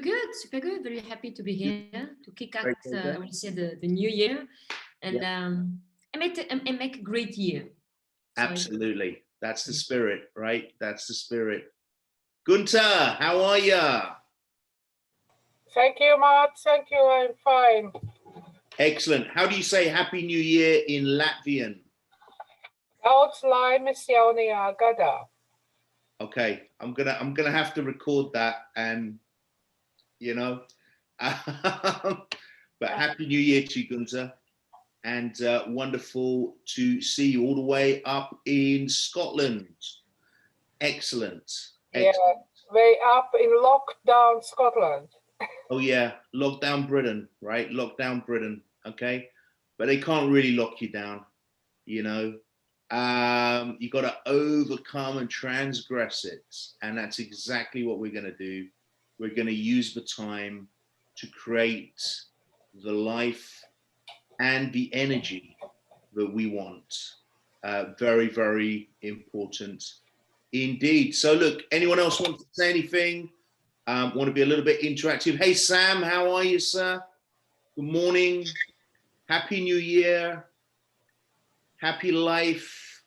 Good, super good. Very happy to be here to kick out, Great I pleasure. would say, the new year, Yeah, and and make a great year. So absolutely. That's the spirit, right? That's the spirit. Gunter, how are ya? Thank you, Matt. Thank you. I'm fine. Excellent. How do you say Happy New Year in Latvian? Daudz laimes jaunajā gadā. Okay, I'm gonna have to record that, and you know, but Happy New Year to you, Gunter, and wonderful to see you all the way up in Scotland. Excellent. Yeah, way up in lockdown Scotland. Oh yeah, lockdown Britain, right? Lockdown Britain, okay? But they can't really lock you down, you know. You got to overcome and transgress it, and that's exactly what we're going to do. We're going to use the time to create the life and the energy that we want. Very, very important indeed. So look, anyone else want to say anything? Want to be a little bit interactive? Hey, Sam, how are you, sir? Good morning. Happy New Year. Happy life.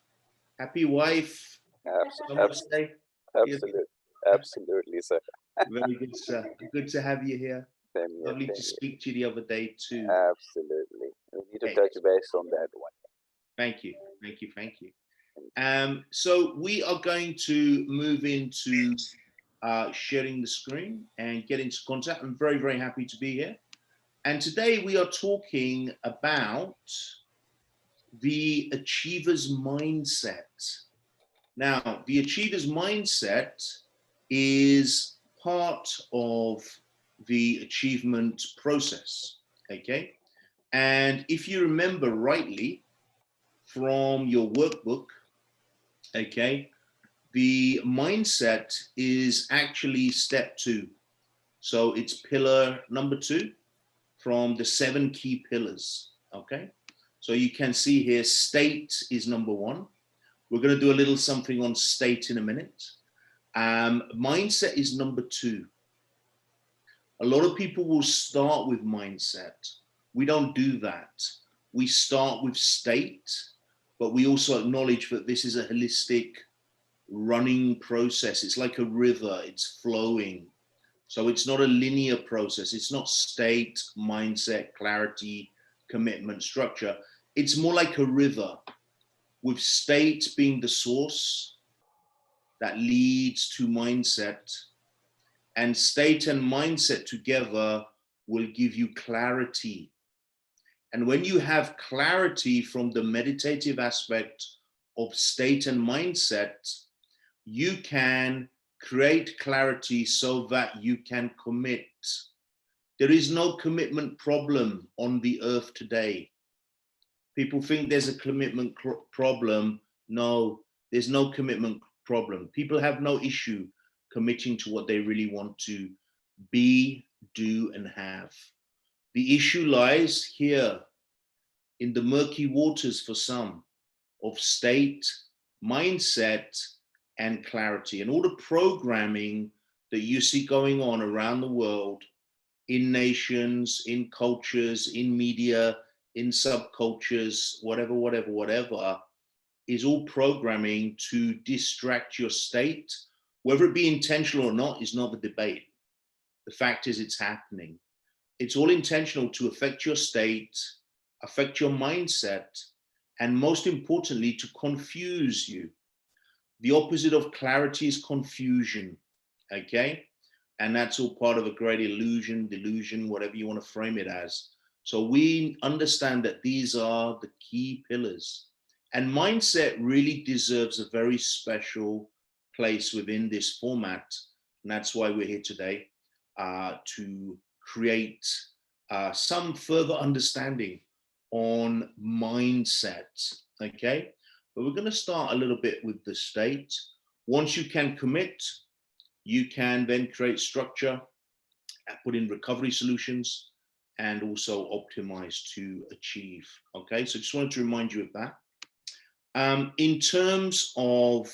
Happy wife. Absolutely, absolutely, sir. Very good, sir. Good to have you here. Lovely to speak to you the other day, too. Absolutely. We need to touch base on that one. Thank you. Thank you. Thank you. So we are going to move into sharing the screen and get into contact. I'm very, very happy to be here. And today we are talking about the achiever's mindset. Now, the achiever's mindset is part of the achievement process, okay? And if you remember rightly from your workbook, okay, the mindset is actually step 2. So it's pillar number 2 from the 7 key pillars, okay? So you can see here, state is number 1. We're going to do a little something on state in a minute. Mindset is number 2. A lot of people will start with mindset. We don't do that. We start with state, but we also acknowledge that this is a holistic running process. It's like a river, it's flowing. So it's not a linear process. It's not state, mindset, clarity, commitment, structure. It's more like a river, with state being the source that leads to mindset, and state and mindset together will give you clarity. And when you have clarity from the meditative aspect of state and mindset, you can create clarity so that you can commit. There is no commitment problem on the earth today. People think there's a commitment problem. No, there's no commitment problem. People have no issue committing to what they really want to be, do, and have. The issue lies here in the murky waters for some of state, mindset, and clarity, and all the programming that you see going on around the world, in nations, in cultures, in media, in subcultures, whatever, is all programming to distract your state. Whether it be intentional or not is not the debate. The fact is it's happening. It's all intentional to affect your state, affect your mindset, and most importantly, to confuse you. The opposite of clarity is confusion, okay? And that's all part of a great illusion, delusion, whatever you want to frame it as. So we understand that these are the key pillars. And mindset really deserves a very special place within this format. And that's why we're here today, to create some further understanding on mindset, okay? But we're going to start a little bit with the state. Once you can commit, you can then create structure, put in recovery solutions, and also optimize to achieve. Okay, so just wanted to remind you of that. In terms of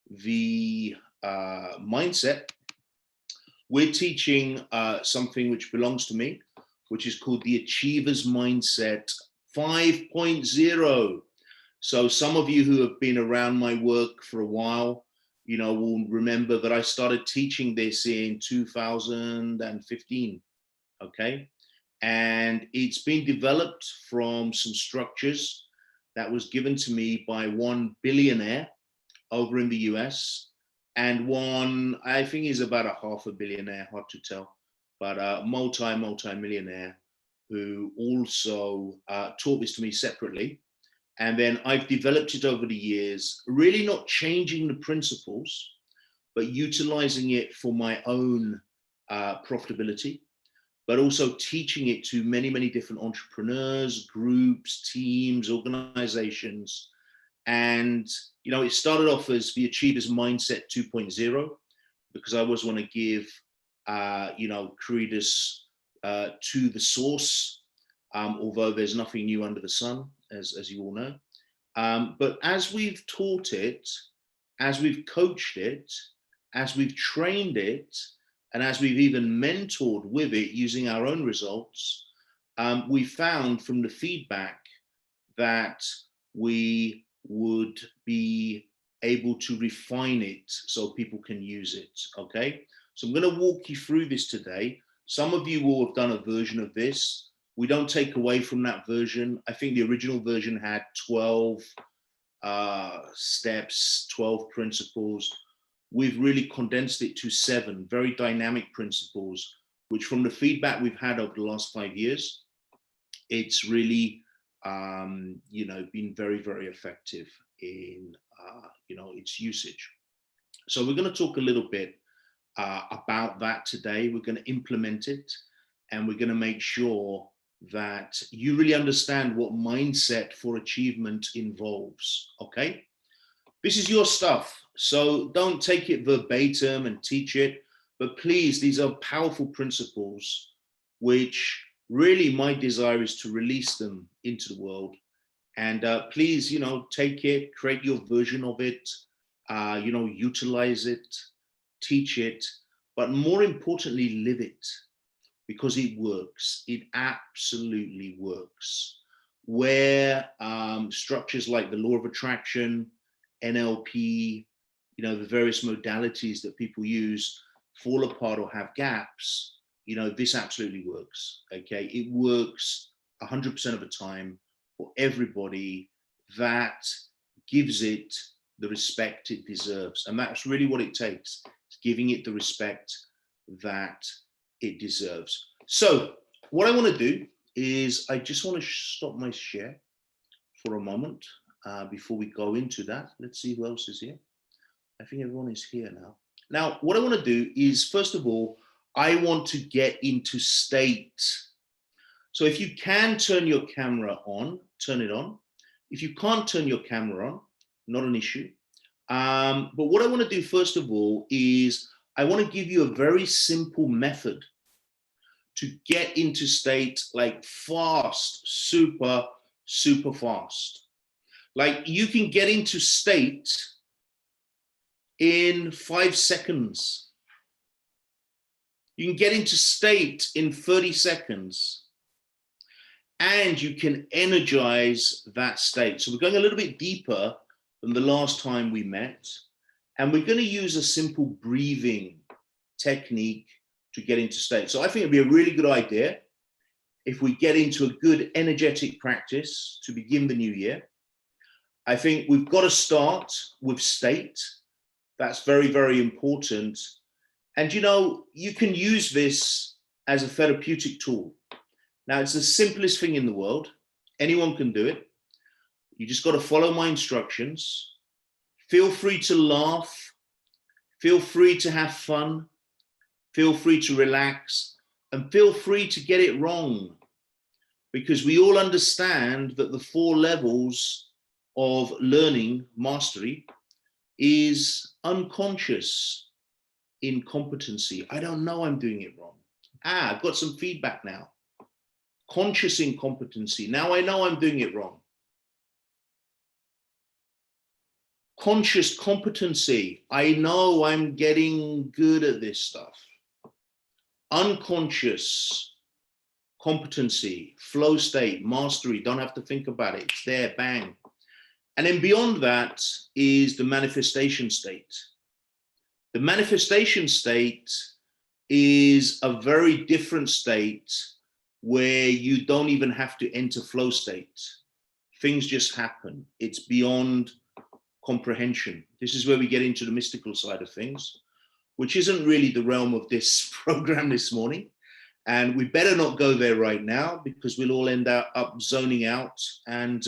the mindset, we're teaching something which belongs to me, which is called the Achiever's Mindset 5.0. So some of you who have been around my work for a while, you know, will remember that I started teaching this in 2015, okay? And it's been developed from some structures that was given to me by one billionaire over in the US, and one, I think he's about a half a billionaire, hard to tell, but a multi-millionaire who also taught this to me separately. And then I've developed it over the years, really not changing the principles, but utilizing it for my own profitability, but also teaching it to many, many different entrepreneurs, groups, teams, organizations. And, you know, it started off as the Achiever's Mindset 2.0, because I always want to give, you know, credence to the source, although there's nothing new under the sun, as you all know. But as we've taught it, as we've coached it, as we've trained it, and as we've even mentored with it using our own results, we found from the feedback that we would be able to refine it so people can use it, okay? So I'm going to walk you through this today. Some of you will have done a version of this. We don't take away from that version. I think the original version had 12 steps, 12 principles. We've really condensed it to 7 very dynamic principles, which from the feedback we've had over the last 5 years, it's really, you know, been very, very effective in, you know, its usage. So we're going to talk a little bit about that today. We're going to implement it, and we're going to make sure that you really understand what mindset for achievement involves, okay? This is your stuff, so don't take it verbatim and teach it, but please, these are powerful principles, which really my desire is to release them into the world. And please, you know, take it, create your version of it, you know, utilize it, teach it, but more importantly, live it, because it works. It absolutely works. Where structures like the law of attraction, NLP, you know, the various modalities that people use fall apart or have gaps, you know, this absolutely works, okay? It works 100% of the time for everybody. That gives it the respect it deserves. And that's really what it takes. It's giving it the respect that it deserves. So what I want to do is I just want to stop my share for a moment before we go into that. Let's see who else is here. I think everyone is here now. Now, what I want to do is, first of all, I want to get into state. So if you can turn your camera on, turn it on. If you can't turn your camera on, not an issue. But what I want to do, first of all, is I want to give you a very simple method to get into state, like fast, super, super fast. Like you can get into state in 5 seconds. You can get into state in 30 seconds. And you can energize that state. So we're going a little bit deeper than the last time we met. And we're going to use a simple breathing technique to get into state. So I think it'd be a really good idea if we get into a good energetic practice to begin the new year. I think we've got to start with state. That's very, very important. And you know, you can use this as a therapeutic tool. Now, it's the simplest thing in the world. Anyone can do it. You just got to follow my instructions. Feel free to laugh. Feel free to have fun. Feel free to relax. And feel free to get it wrong. Because we all understand that the 4 levels of learning mastery is unconscious incompetency. I don't know I'm doing it wrong. I've got some feedback now. Conscious incompetency. Now I know I'm doing it wrong. Conscious competency. I know I'm getting good at this stuff. unconscious, competency, flow state, mastery, don't have to think about it. It's there, bang. And then beyond that is the manifestation state. The manifestation state is a very different state where you don't even have to enter flow state. Things just happen. It's beyond comprehension. This is where we get into the mystical side of things, which isn't really the realm of this program this morning. And we better not go there right now because we'll all end up zoning out and,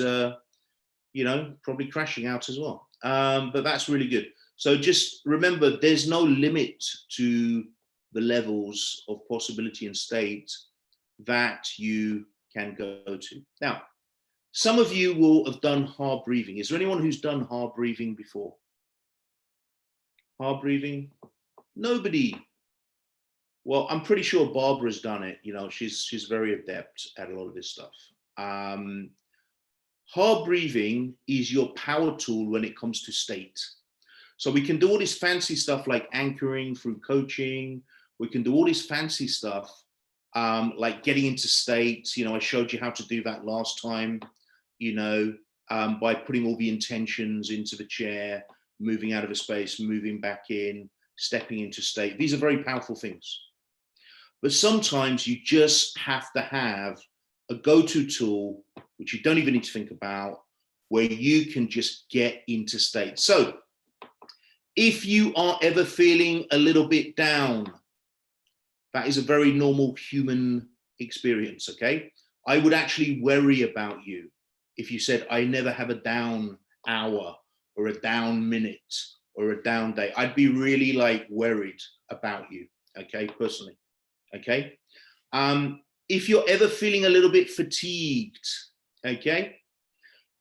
you know, probably crashing out as well. But that's really good. So just remember, there's no limit to the levels of possibility and state that you can go to. Now, some of you will have done hard breathing. Is there anyone who's done hard breathing before? Hard breathing? Nobody. Well, I'm pretty sure Barbara's done it. You know, she's very adept at a lot of this stuff. Hard breathing is your power tool when it comes to state. So we can do all this fancy stuff like anchoring through coaching. We can do all this fancy stuff like getting into states. You know, I showed you how to do that last time, you know, by putting all the intentions into the chair, moving out of a space, moving back in, stepping into state. These are very powerful things. But sometimes you just have to have a go-to tool, which you don't even need to think about, where you can just get into state. So if you are ever feeling a little bit down, that is a very normal human experience, okay? I would actually worry about you if you said, I never have a down hour or a down minute or a down day. I'd be really like worried about you, okay, personally, okay? If you're ever feeling a little bit fatigued, okay?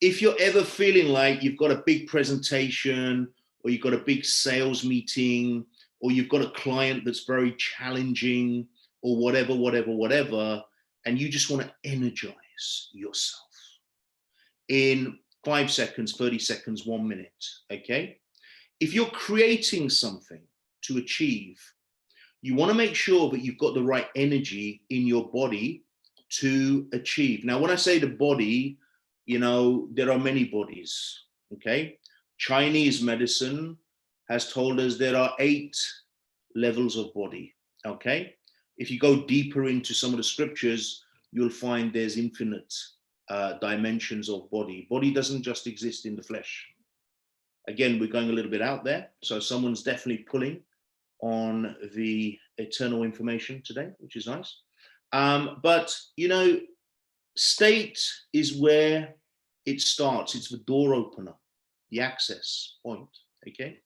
If you're ever feeling like you've got a big presentation or you've got a big sales meeting or you've got a client that's very challenging or whatever, and you just want to energize yourself in 5 seconds, 30 seconds, 1 minute, okay? If you're creating something to achieve, you want to make sure that you've got the right energy in your body to achieve. Now, when I say the body, you know, there are many bodies, okay? Chinese medicine has told us there are 8 levels of body, okay? If you go deeper into some of the scriptures, you'll find there's infinite dimensions of body. Body doesn't just exist in the flesh. Again, we're going a little bit out there, so someone's definitely pulling on the eternal information today, which is nice. But, you know, state is where it starts. It's the door opener, the access point, okay?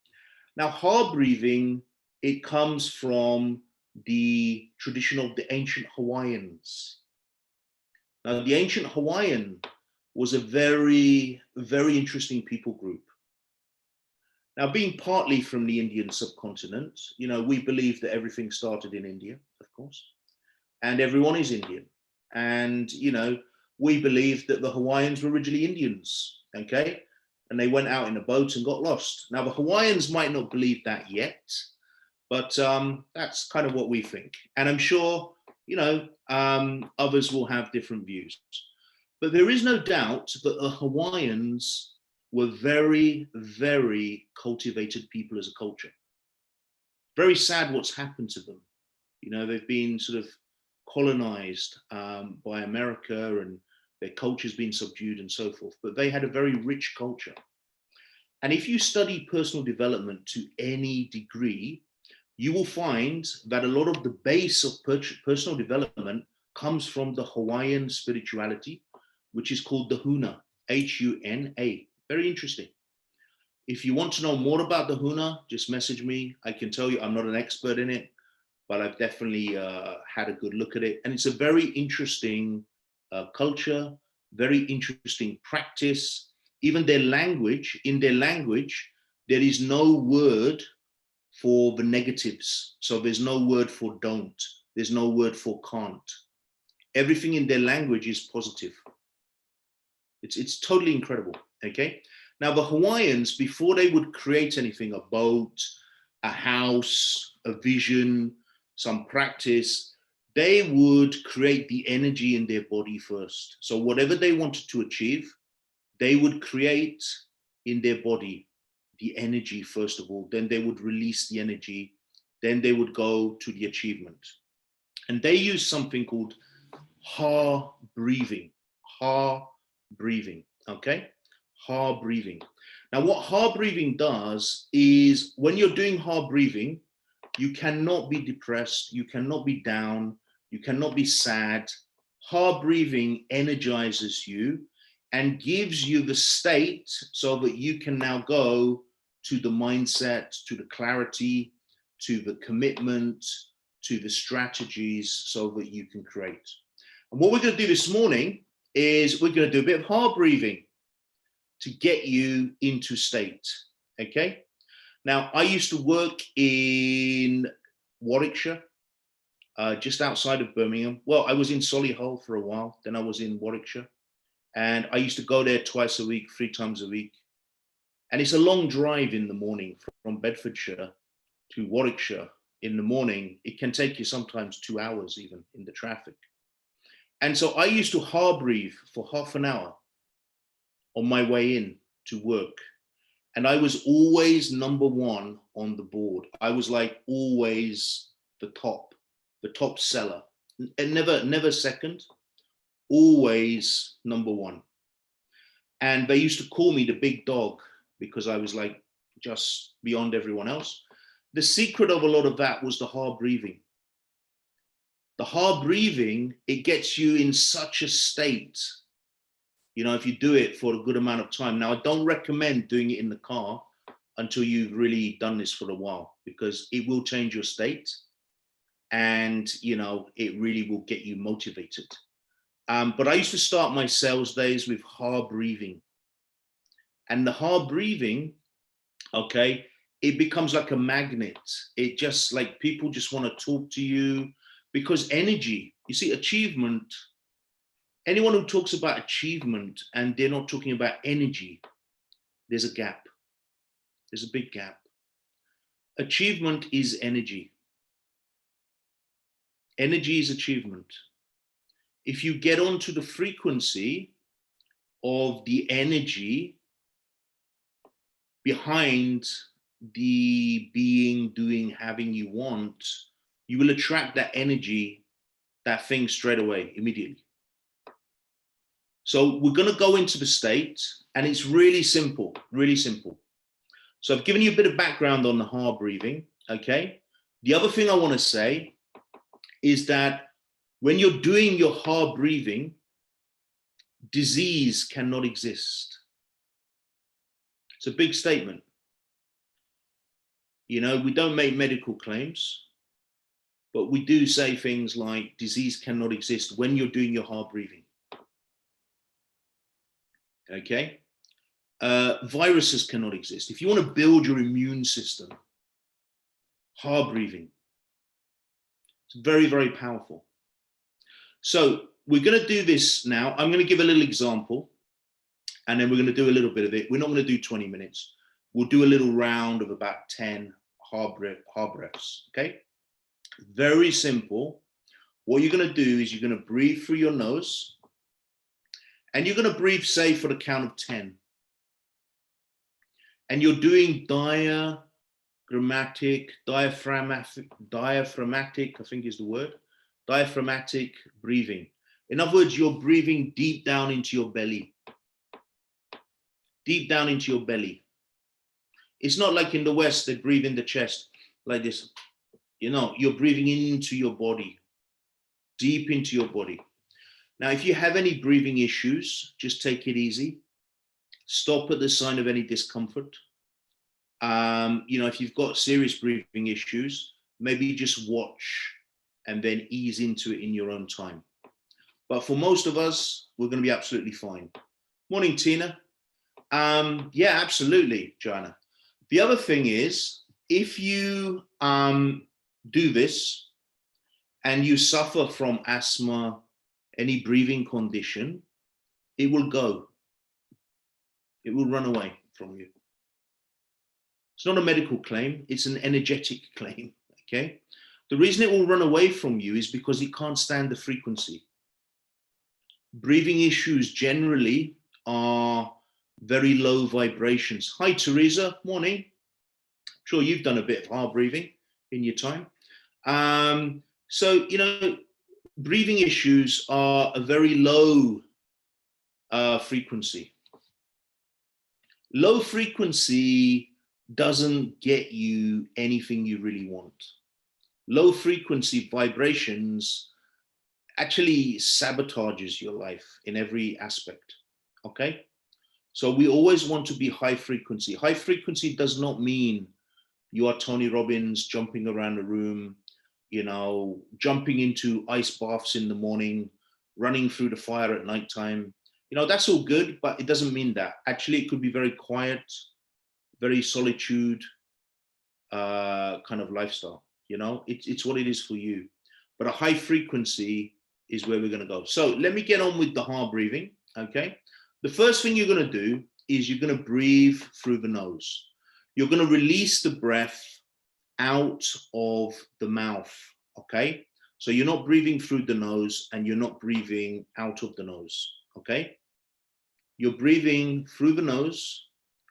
Now, hard breathing, it comes from the tradition of the ancient Hawaiians. Now, the ancient Hawaiian was a very, very interesting people group. Now, being partly from the Indian subcontinent, you know, we believe that everything started in India, of course, and everyone is Indian. And, you know, we believe that the Hawaiians were originally Indians, okay? And they went out in a boat and got lost. Now, the Hawaiians might not believe that yet, but that's kind of what we think. And I'm sure, you know, others will have different views. But there is no doubt that the Hawaiians were very, very cultivated people as a culture. Very sad what's happened to them. You know, they've been sort of colonized by America and their culture's been subdued and so forth, but they had a very rich culture. And if you study personal development to any degree, you will find that a lot of the base of personal development comes from the Hawaiian spirituality, which is called the Huna, H-U-N-A. Very interesting. If you want to know more about the Huna, just message me. I can tell you I'm not an expert in it, but I've definitely had a good look at it. And it's a very interesting culture, very interesting practice. Even their language, in their language, there is no word for the negatives. So there's no word for don't. There's no word for can't. Everything in their language is positive. It's totally incredible, okay? Now the Hawaiians, before they would create anything, a boat, a house, a vision, some practice, they would create the energy in their body first. So whatever they wanted to achieve, they would create in their body the energy first of all, then they would release the energy, then they would go to the achievement. And they use something called ha breathing, okay? Ha breathing. Now what ha breathing does is when you're doing ha breathing, you cannot be depressed, you cannot be down, you cannot be sad. Ha breathing energizes you and gives you the state so that you can now go to the mindset, to the clarity, to the commitment, to the strategies so that you can create. And what we're going to do this morning is we're going to do a bit of ha breathing to get you into state, okay? Now, I used to work in Warwickshire, just outside of Birmingham. Well, I was in Solihull for a while, then I was in Warwickshire. And I used to go there twice a week, 3 times a week. And it's a long drive in the morning from Bedfordshire to Warwickshire in the morning. It can take you sometimes 2 hours even in the traffic. And so I used to ha breathe for half an hour on my way in to work. And I was always number 1 on the board. I was like always the top seller, and never second, always number 1. And they used to call me the big dog because I was like just beyond everyone else. The secret of a lot of that was the ha breathing. The ha breathing, it gets you in such a state, you know, if you do it for a good amount of time. Now, I don't recommend doing it in the car until you've really done this for a while, because it will change your state and, you know, it really will get you motivated. But I used to start my sales days with ha breathing. And the ha breathing, okay, it becomes like a magnet. It just like people just want to talk to you because energy, you see, achievement, anyone who talks about achievement and they're not talking about energy, there's a gap. There's a big gap. Achievement is energy. Energy is achievement. If you get onto the frequency of the energy behind the being, doing, having you want, you will attract that energy, that thing straight away, immediately. So we're going to go into the state, and it's really simple, really simple. So I've given you a bit of background on the ha breathing, okay? The other thing I want to say is that when you're doing your ha breathing, disease cannot exist. It's a big statement. You know, we don't make medical claims, but we do say things like disease cannot exist when you're doing your ha breathing. Okay? Viruses cannot exist. If you want to build your immune system, ha breathing, it's very, very powerful. So we're going to do this now. I'm going to give a little example, and then we're going to do a little bit of it. We're not going to do 20 minutes. We'll do a little round of about 10 ha breaths, okay? Very simple. What you're going to do is you're going to breathe through your nose, and you're going to breathe, say, for the count of 10. And you're doing diaphragmatic, I think is the word, diaphragmatic breathing. In other words, you're breathing deep down into your belly. Deep down into your belly. It's not like in the West, they breathe in the chest like this. You know, you're breathing into your body, deep into your body. Now, if you have any breathing issues, just take it easy. Stop at the sign of any discomfort. You know, if you've got serious breathing issues, maybe just watch and then ease into it in your own time. But for most of us, we're going to be absolutely fine. Morning, Tina. Yeah, absolutely, Joanna. The other thing is, if you do this and you suffer from asthma, any breathing condition, it will go. It will run away from you. It's not a medical claim, it's an energetic claim, okay? The reason it will run away from you is because it can't stand the frequency. Breathing issues generally are very low vibrations. Hi, Teresa. Morning. I'm sure you've done a bit of hard breathing in your time. So, you know, breathing issues are a very low frequency. Low frequency doesn't get you anything you really want. Low frequency vibrations actually sabotages your life in every aspect, okay? So we always want to be high frequency. High frequency does not mean you are Tony Robbins jumping around the room, you know, jumping into ice baths in the morning, running through the fire at nighttime. You know, that's all good, but it doesn't mean that. Actually, it could be very quiet, very solitude kind of lifestyle. You know, it's what it is for you. But a high frequency is where we're going to go. So let me get on with the hard breathing. Okay. The first thing you're going to do is you're going to breathe through the nose. You're going to release the breath out of the mouth. Okay. So you're not breathing through the nose and you're not breathing out of the nose. Okay. You're breathing through the nose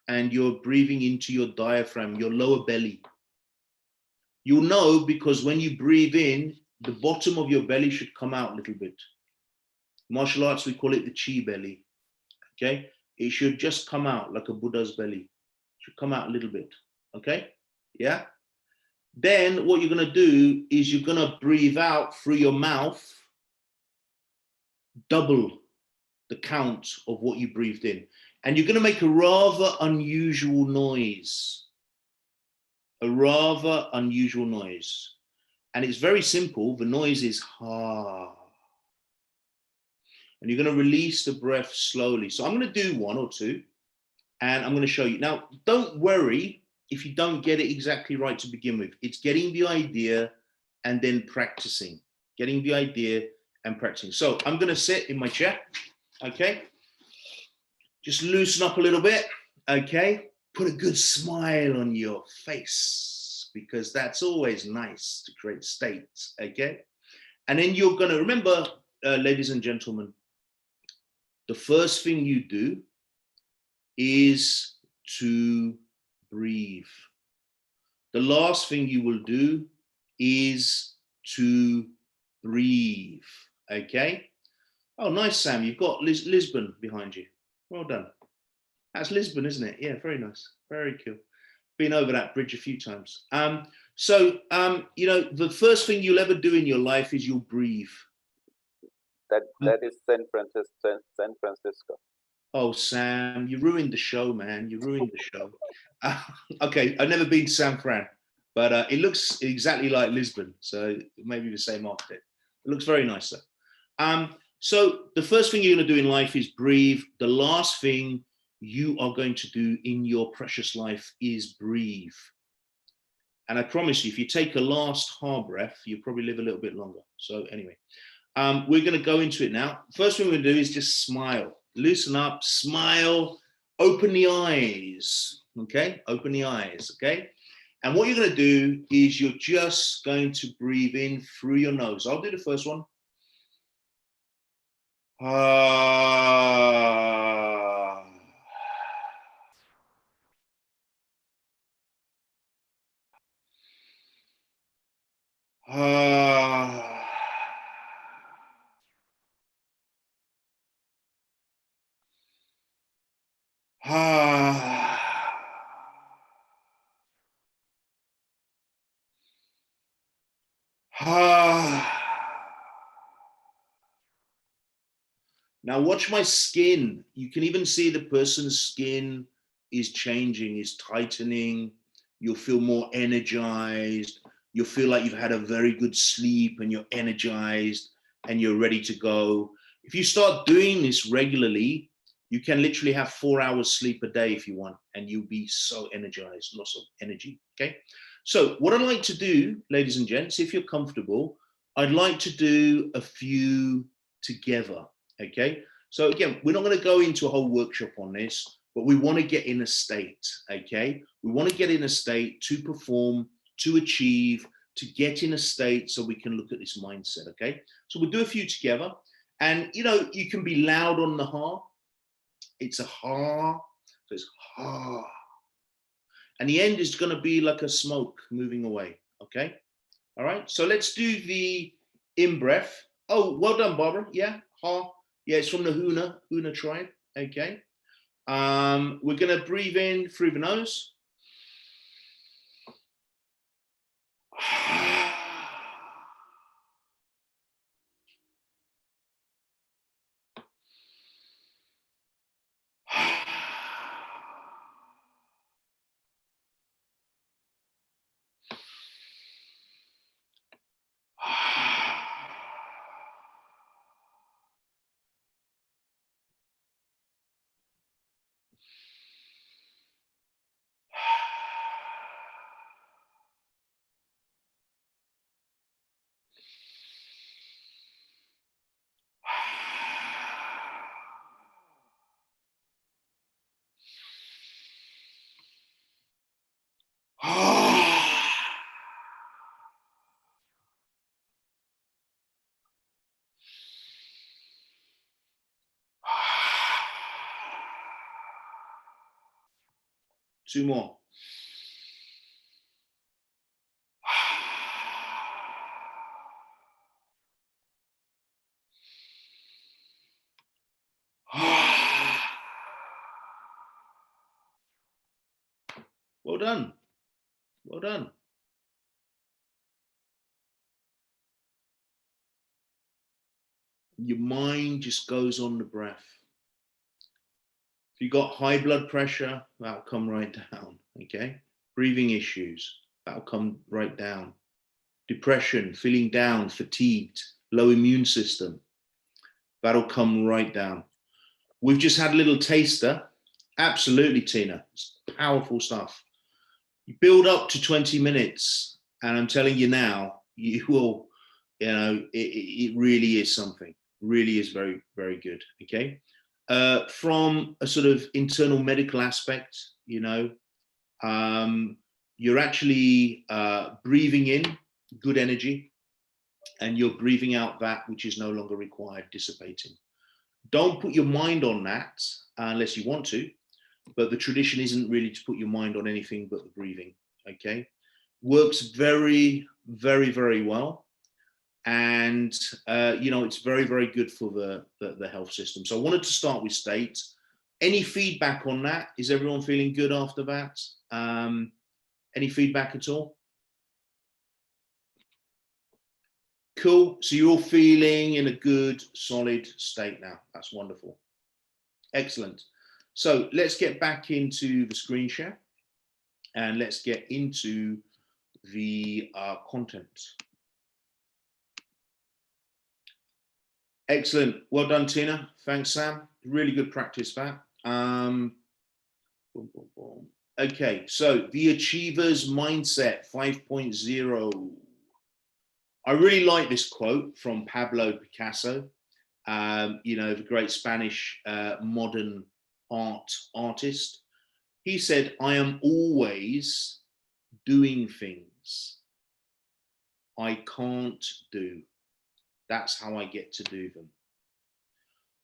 and you're breathing into your diaphragm, your lower belly. You'll know because when you breathe in, the bottom of your belly should come out a little bit. Martial arts, we call it the chi belly. Okay. It should just come out like a Buddha's belly. It should come out a little bit. Okay. Yeah. Then what you're going to do is you're going to breathe out through your mouth, double the count of what you breathed in. And you're going to make a rather unusual noise. A rather unusual noise. And it's very simple. The noise is ha. And you're going to release the breath slowly. So I'm going to do one or two and I'm going to show you. Now, don't worry if you don't get it exactly right to begin with. It's getting the idea and then practicing. Getting the idea and practicing. So I'm going to sit in my chair. Okay. Just loosen up a little bit. Okay. Put a good smile on your face because that's always nice to create states. Okay. And then you're going to remember, ladies and gentlemen, the first thing you do is to breathe. The last thing you will do is to breathe. Okay. Oh, nice, Sam. You've got Lisbon behind you. Well done. That's Lisbon, isn't it? Yeah, very nice. Very cool. Been over that bridge a few times. You know, the first thing you'll ever do in your life is you'll breathe. That is San Francisco. Oh, Sam, you ruined the show, man. You ruined the show. Okay, I've never been to San Fran, but it looks exactly like Lisbon. So maybe the same architect. It looks very nice, though. So the first thing you're going to do in life is breathe. The last thing you are going to do in your precious life is breathe. And I promise you, if you take a last hard breath, you'll probably live a little bit longer. So anyway, we're going to go into it now. First thing we're going to do is just smile. Loosen up, smile, open the eyes. Okay, open the eyes. Okay. And what you're going to do is you're just going to breathe in through your nose. I'll do the first one. Now watch my skin. You can even see the person's skin is changing, is tightening. You'll feel more energized. You'll feel like you've had a very good sleep and you're energized and you're ready to go. If you start doing this regularly, you can literally have 4 hours sleep a day if you want, and you'll be so energized, lots of energy, okay? So what I'd like to do, ladies and gents, if you're comfortable, I'd like to do a few together. Okay, so again, we're not going to go into a whole workshop on this, but we want to get in a state. Okay, we want to get in a state to perform, to achieve, to get in a state so we can look at this mindset, okay? So we'll do a few together. And, you know, you can be loud on the ha. It's a ha, so it's ha. And the end is going to be like a smoke moving away, okay? All right, so let's do the in-breath. Oh, well done, Barbara. Yeah, ha. Yeah, it's from the Huna tribe, okay? We're going to breathe in through the nose. Two more. Well done. Well done. Your mind just goes on the breath. If you've got high blood pressure, that'll come right down, okay? Breathing issues, that'll come right down. Depression, feeling down, fatigued, low immune system, that'll come right down. We've just had a little taster. Absolutely, Tina. It's powerful stuff. You build up to 20 minutes, and I'm telling you now, you will, you know, it really is something. Really is very, very good, okay? From a sort of internal medical aspect, you know, you're actually breathing in good energy, and you're breathing out that which is no longer required, dissipating. Don't put your mind on that unless you want to, but the tradition isn't really to put your mind on anything but the breathing, okay? Works very, very, very well. And, you know, it's very, very good for the health system. So I wanted to start with state. Any feedback on that? Is everyone feeling good after that? Any feedback at all? Cool. So you're all feeling in a good, solid state now. That's wonderful. Excellent. So let's get back into the screen share and let's get into the content. Excellent. Well done, Tina. Thanks, Sam. Really good practice, that. Okay, so the Achievers Mindset 5.0. I really like this quote from Pablo Picasso, you know, the great Spanish modern artist. He said, I am always doing things I can't do. That's how I get to do them.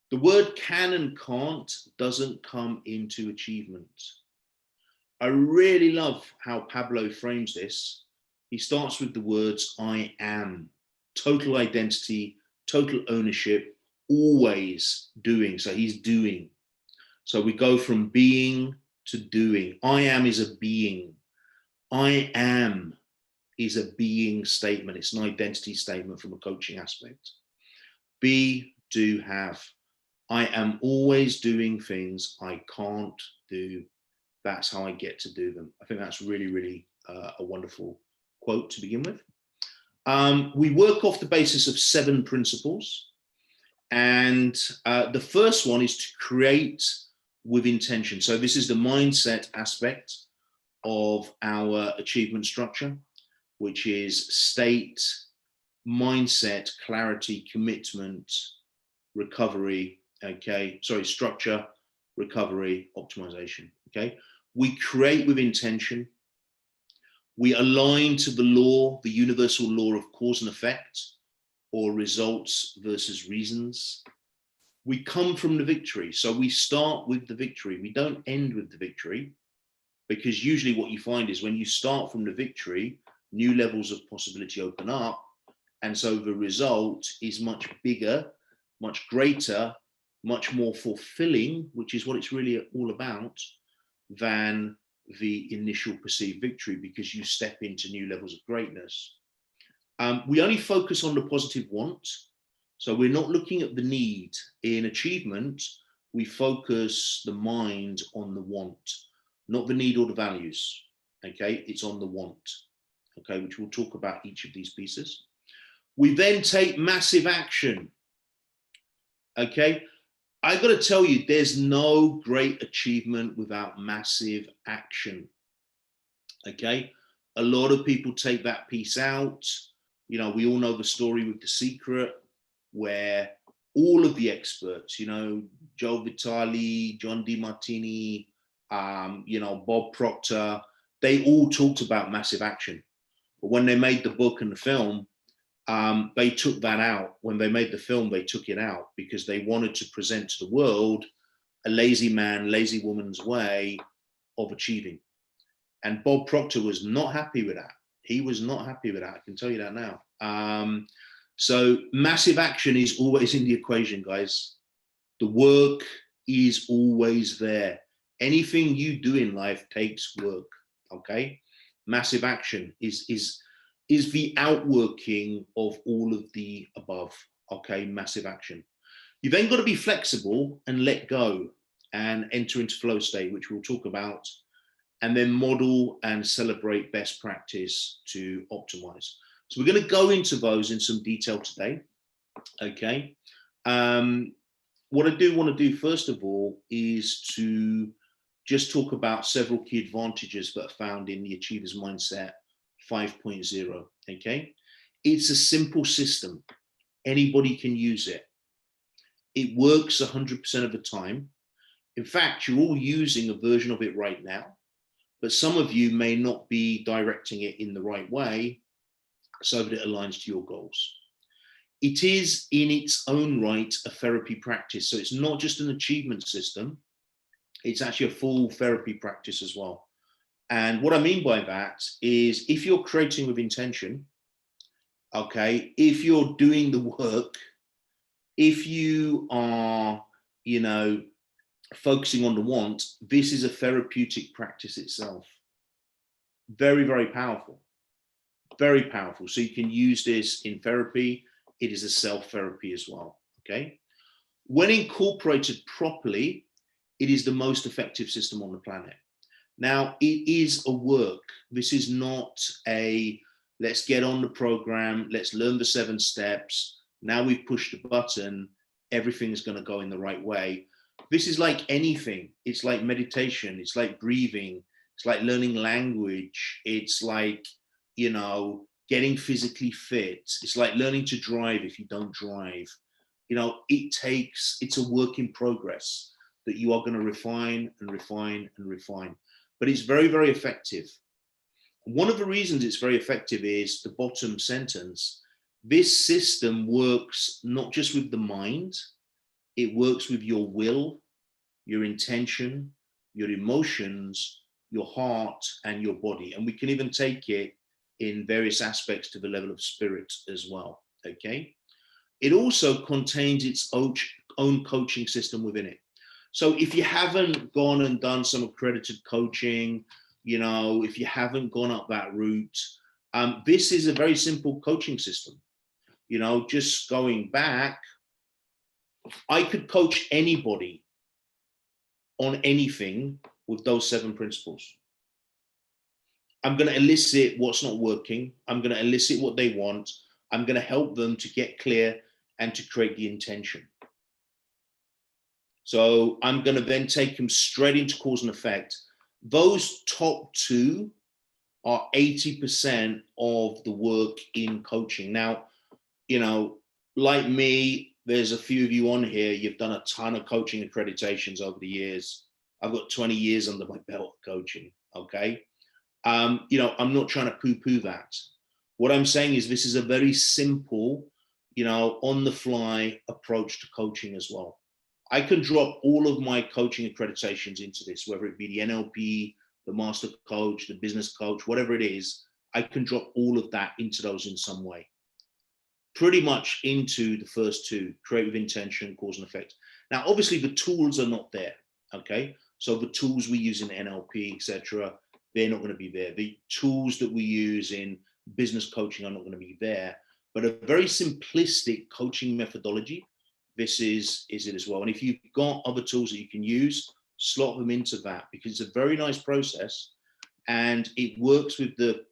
The word can and can't doesn't come into achievement. I really love how Pablo frames this. He starts with the words, I am, total identity, total ownership, always doing. So he's doing. So we go from being to doing. I am is a being. I am is a being statement. It's an identity statement from a coaching aspect. Be, do, have. I am always doing things I can't do. That's how I get to do them. I think that's really, really a wonderful quote to begin with. We work off the basis of 7 principles. And the first one is to create with intention. So this is the mindset aspect of our achievement structure, which is state, mindset, clarity, commitment, recovery, okay, sorry, structure, recovery, optimization, okay. We create with intention. We align to the law, the universal law of cause and effect, or results versus reasons. We come from the victory. So we start with the victory. We don't end with the victory, because usually what you find is when you start from the victory, new levels of possibility open up. And so the result is much bigger, much greater, much more fulfilling, which is what it's really all about, than the initial perceived victory, because you step into new levels of greatness. We only focus on the positive want. So we're not looking at the need. In achievement, we focus the mind on the want, not the need or the values. Okay, it's on the want. Okay, which we'll talk about each of these pieces. We then take massive action. Okay, I got to tell you, there's no great achievement without massive action. Okay, a lot of people take that piece out. You know, we all know the story with The Secret, where all of the experts, you know, Joe Vitale, John DeMartini, you know, Bob Proctor, they all talked about massive action. But when they made the book and the film, they took that out. When they made the film, they took it out because they wanted to present to the world a lazy man, lazy woman's way of achieving. And Bob Proctor was not happy with that. He was not happy with that. I can tell you that now. So massive action is always in the equation, guys. The work is always there. Anything you do in life takes work, okay? Massive action is the outworking of all of the above, okay? Massive action. You then got to be flexible and let go and enter into flow state, which we'll talk about, and then model and celebrate best practice to optimize. So we're going to go into those in some detail today, okay? What I do want to do first of all is to just talk about several key advantages that are found in the Achievers Mindset 5.0, okay? It's a simple system. Anybody can use it. It works 100% of the time. In fact, you're all using a version of it right now, but some of you may not be directing it in the right way so that it aligns to your goals. It is in its own right a therapy practice. So it's not just an achievement system, it's actually a full therapy practice as well. And what I mean by that is if you're creating with intention, okay, if you're doing the work, if you are, you know, focusing on the want, this is a therapeutic practice itself. Very, very powerful. Very powerful. So you can use this in therapy. It is a self-therapy as well, okay? When incorporated properly, it is the most effective system on the planet. Now, it is a work. This is not a, let's get on the program, let's learn the 7 steps. Now we've pushed the button, everything's going to go in the right way. This is like anything. It's like meditation. It's like breathing. It's like learning language. It's like, you know, getting physically fit. It's like learning to drive if you don't drive. You know, it's a work in progress that you are going to refine and refine and refine. But it's very, very effective. One of the reasons it's very effective is the bottom sentence. This system works not just with the mind, it works with your will, your intention, your emotions, your heart, and your body. And we can even take it in various aspects to the level of spirit as well, okay? It also contains its own coaching system within it. So if you haven't gone and done some accredited coaching, you know, if you haven't gone up that route, this is a very simple coaching system. You know, just going back, I could coach anybody on anything with those 7 principles. I'm going to elicit what's not working. I'm going to elicit what they want. I'm going to help them to get clear and to create the intention. So I'm going to then take them straight into cause and effect. Those top 2 are 80% of the work in coaching. Now, you know, like me, there's a few of you on here, you've done a ton of coaching accreditations over the years. I've got 20 years under my belt of coaching, okay? You know, I'm not trying to poo-poo that. What I'm saying is this is a very simple, you know, on the fly approach to coaching as well. I can drop all of my coaching accreditations into this, whether it be the NLP, the master coach, the business coach, whatever it is, I can drop all of that into those in some way. Pretty much into the first two, create with intention, cause and effect. Now, obviously the tools are not there, okay? So the tools we use in NLP, etc., they're not going to be there. The tools that we use in business coaching are not going to be there, but a very simplistic coaching methodology, this is it as well. And if you've got other tools that you can use, slot them into that, because it's a very nice process and it works with the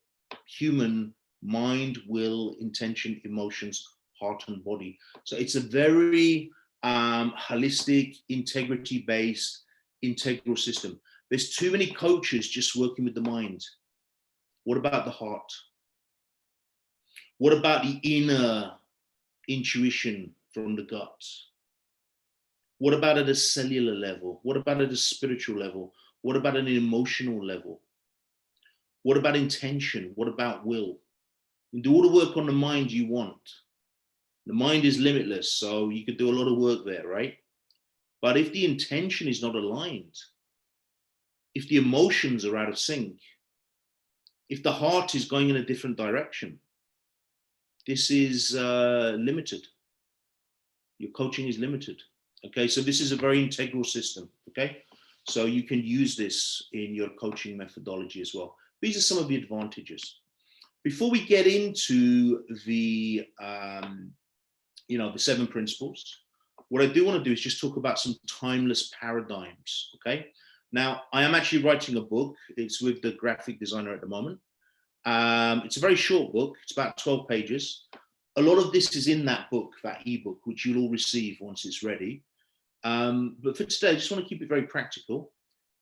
human mind, will, intention, emotions, heart and body. So it's a very holistic, integrity-based, integral system. There's too many coaches just working with the mind. What about the heart? What about the inner intuition from the gut? What about at a cellular level? What about at a spiritual level? What about at an emotional level? What about intention? What about will? You do all the work on the mind you want. The mind is limitless, so you could do a lot of work there, right? But if the intention is not aligned, if the emotions are out of sync, if the heart is going in a different direction, this is limited. Your coaching is limited. Okay, so this is a very integral system. Okay, so you can use this in your coaching methodology as well. These are some of the advantages. Before we get into the, you know, the 7 principles, what I do want to do is just talk about some timeless paradigms. Okay, now I am actually writing a book. It's with the graphic designer at the moment. It's a very short book. It's about 12 pages. A lot of this is in that book, that ebook, which you'll all receive once it's ready. But for today, I just want to keep it very practical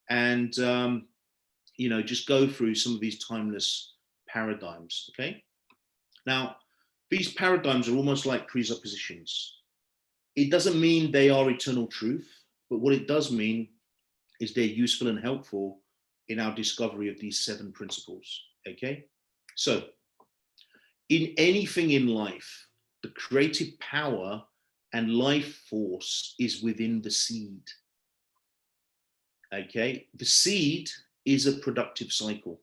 and, you know, just go through some of these timeless paradigms, okay? Now, these paradigms are almost like presuppositions. It doesn't mean they are eternal truth, but what it does mean is they're useful and helpful in our discovery of these 7 principles, okay? So, in anything in life, the creative power and life force is within the seed. Okay, the seed is a productive cycle.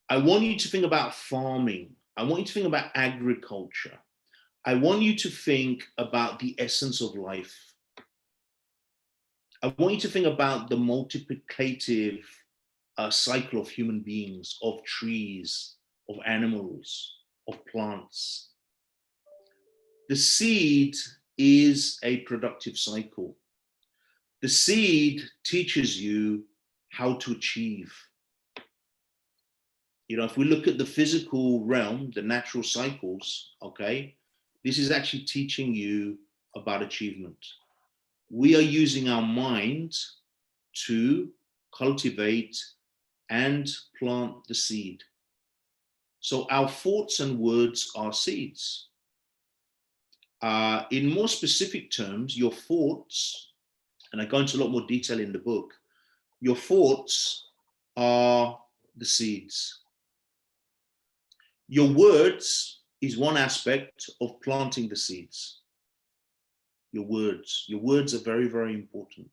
I want you to think about farming. I want you to think about agriculture. I want you to think about the essence of life. I want you to think about the multiplicative cycle of human beings, of trees, of animals, of plants. The seed is a productive cycle. The seed teaches you how to achieve. You know, if we look at the physical realm, the natural cycles, okay, this is actually teaching you about achievement. We are using our mind to cultivate and plant the seed. So our thoughts and words are seeds. In more specific terms, your thoughts, and I go into a lot more detail in the book, your thoughts are the seeds. Your words is one aspect of planting the seeds. Your words are very, very important.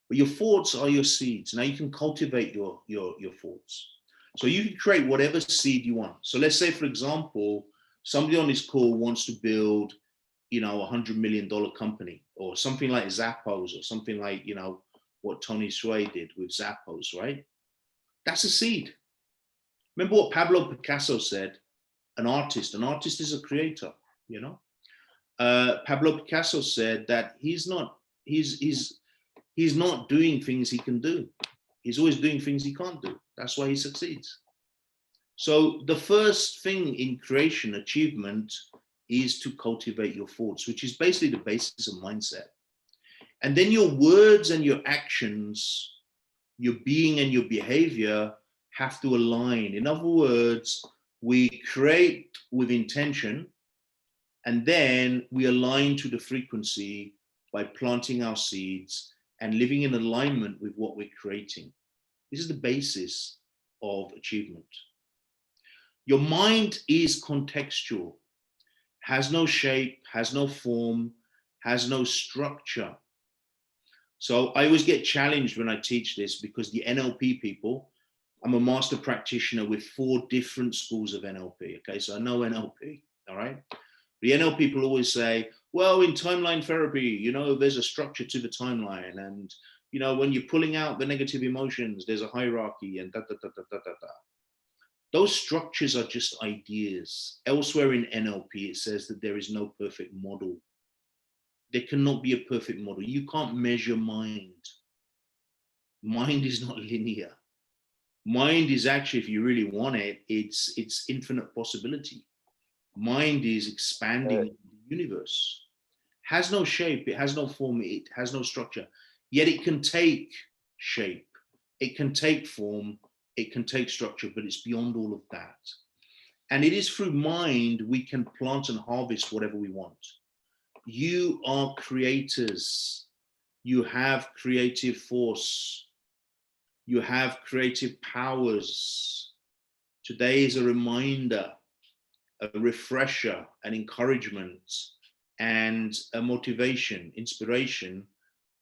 But your thoughts are your seeds. Now you can cultivate your thoughts. So you can create whatever seed you want. So let's say, for example, somebody on this call wants to build, you know, $100 million company or something like Zappos or something like, you know, what Tony Sway did with Zappos, right? That's a seed. Remember what Pablo Picasso said, an artist is a creator, you know? Pablo Picasso said that he's not doing things he can do. He's always doing things he can't do. That's why he succeeds. So the first thing in creation, achievement, is to cultivate your thoughts, which is basically the basis of mindset. And then your words and your actions, your being and your behavior have to align. In other words, we create with intention, and then we align to the frequency by planting our seeds and living in alignment with what we're creating. This is the basis of achievement. Your mind is contextual, has no shape, has no form, has no structure. So I always get challenged when I teach this because the NLP people, I'm a master practitioner with 4 different schools of NLP. Okay, so I know NLP, all right? The NLP people always say, well, in timeline therapy, you know, there's a structure to the timeline. And, you know, when you're pulling out the negative emotions, there's a hierarchy and da, da, da, da, da, da, da. Those structures are just ideas. Elsewhere in NLP, it says that there is no perfect model. There cannot be a perfect model. You can't measure mind. Mind is not linear. Mind is actually, if you really want it, it's infinite possibility. Mind is expanding the universe. Has no shape, it has no form, it has no structure. Yet it can take shape, it can take form, it can take structure, but it's beyond all of that. And it is through mind we can plant and harvest whatever we want. You are creators. You have creative force. You have creative powers. Today is a reminder, a refresher, an encouragement, and a motivation, inspiration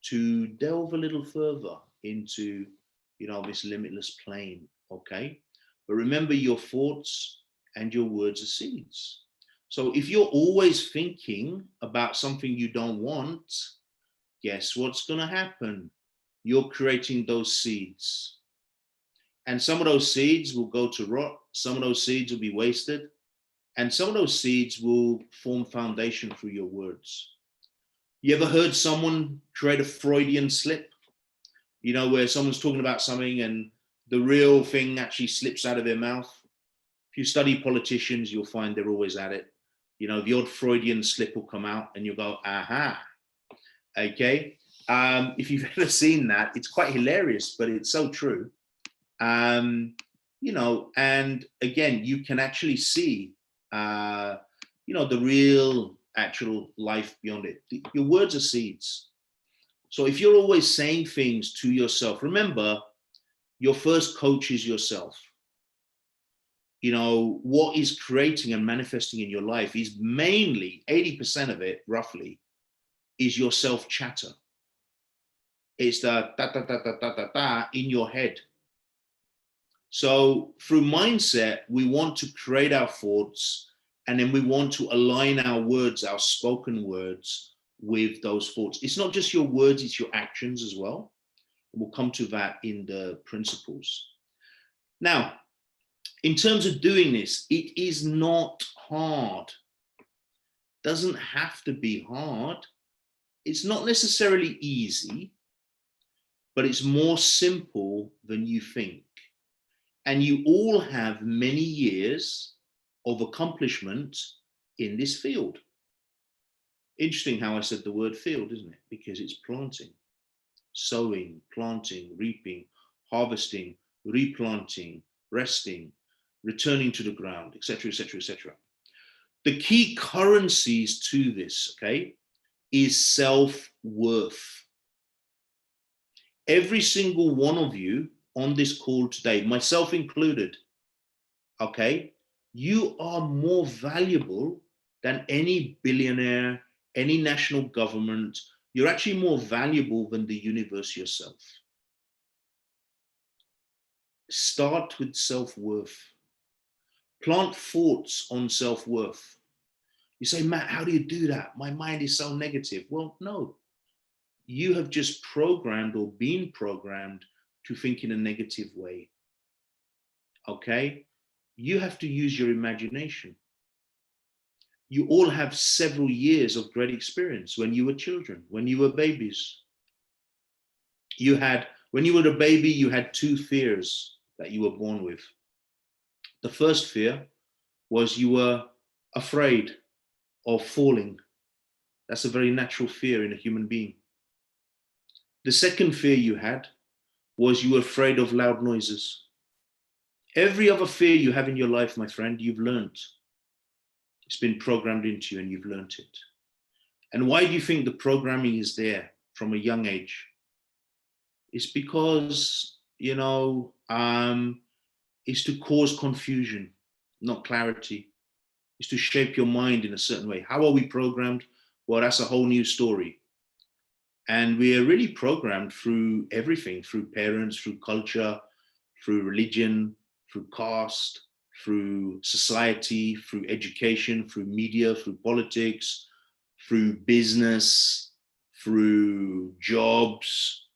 to delve a little further into, you know, this limitless plane, okay? But remember, your thoughts and your words are seeds. So if you're always thinking about something you don't want, guess what's going to happen? You're creating those seeds. And some of those seeds will go to rot. Some of those seeds will be wasted. And some of those seeds will form foundation through your words. You ever heard someone create a Freudian slip? You know, where someone's talking about something and the real thing actually slips out of their mouth. If you study politicians, you'll find they're always at it. You know, the odd Freudian slip will come out and you'll go, aha, okay. If you've ever seen that, it's quite hilarious, but it's so true. You know, and again, you can actually see, you know, the real actual life beyond it. Your words are seeds. So if you're always saying things to yourself, remember, your first coach is yourself. You know, what is creating and manifesting in your life is mainly 80% of it, roughly, is your self chatter. It's the da, da, da, da, da, da, da in your head. So through mindset, we want to create our thoughts, and then we want to align our words, our spoken words, with those thoughts. It's not just your words, it's your actions as well. We'll come to that in the principles. Now, in terms of doing this, it is not hard. Doesn't have to be hard. It's not necessarily easy, but it's more simple than you think. And you all have many years of accomplishment in this field. Interesting how I said the word field, isn't it? Because it's planting, sowing, planting, reaping, harvesting, replanting, resting, returning to the ground, etc., etc., etc. The key currencies to this, okay, is self-worth. Every single one of you on this call today, myself included, okay, you are more valuable than any billionaire, any national government. You're actually more valuable than the universe yourself. Start with self-worth. Plant thoughts on self-worth. You say, Matt, how do you do that? My mind is so negative. Well, no. You have just programmed or been programmed to think in a negative way. Okay? You have to use your imagination. You all have several years of great experience when you were children, when you were babies. When you were a baby, you had 2 fears that you were born with. The first fear was you were afraid of falling. That's a very natural fear in a human being. The second fear you had was you were afraid of loud noises. Every other fear you have in your life, my friend, you've learned. It's been programmed into you and you've learned it. And why do you think the programming is there from a young age? It's because you know, is to cause confusion, not clarity. Is to shape your mind in a certain way. How are we programmed? Well, that's a whole new story. And we are really programmed through everything, through parents, through culture, through religion, through caste, through society, through education, through media, through politics, through business, through jobs,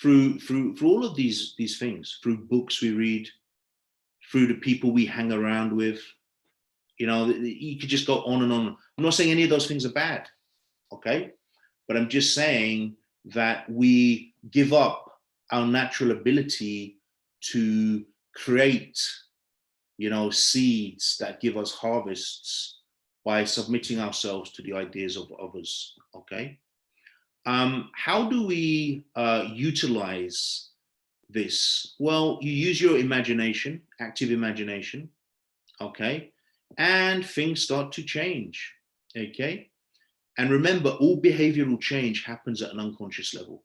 through all of these things, through books we read, through the people we hang around with. You know, you could just go on and on. I'm not saying any of those things are bad, okay? But I'm just saying that we give up our natural ability to create, you know, seeds that give us harvests by submitting ourselves to the ideas of others, okay? How do we utilize this? Well, you use your imagination, active imagination, okay? And things start to change, okay? And remember, all behavioral change happens at an unconscious level.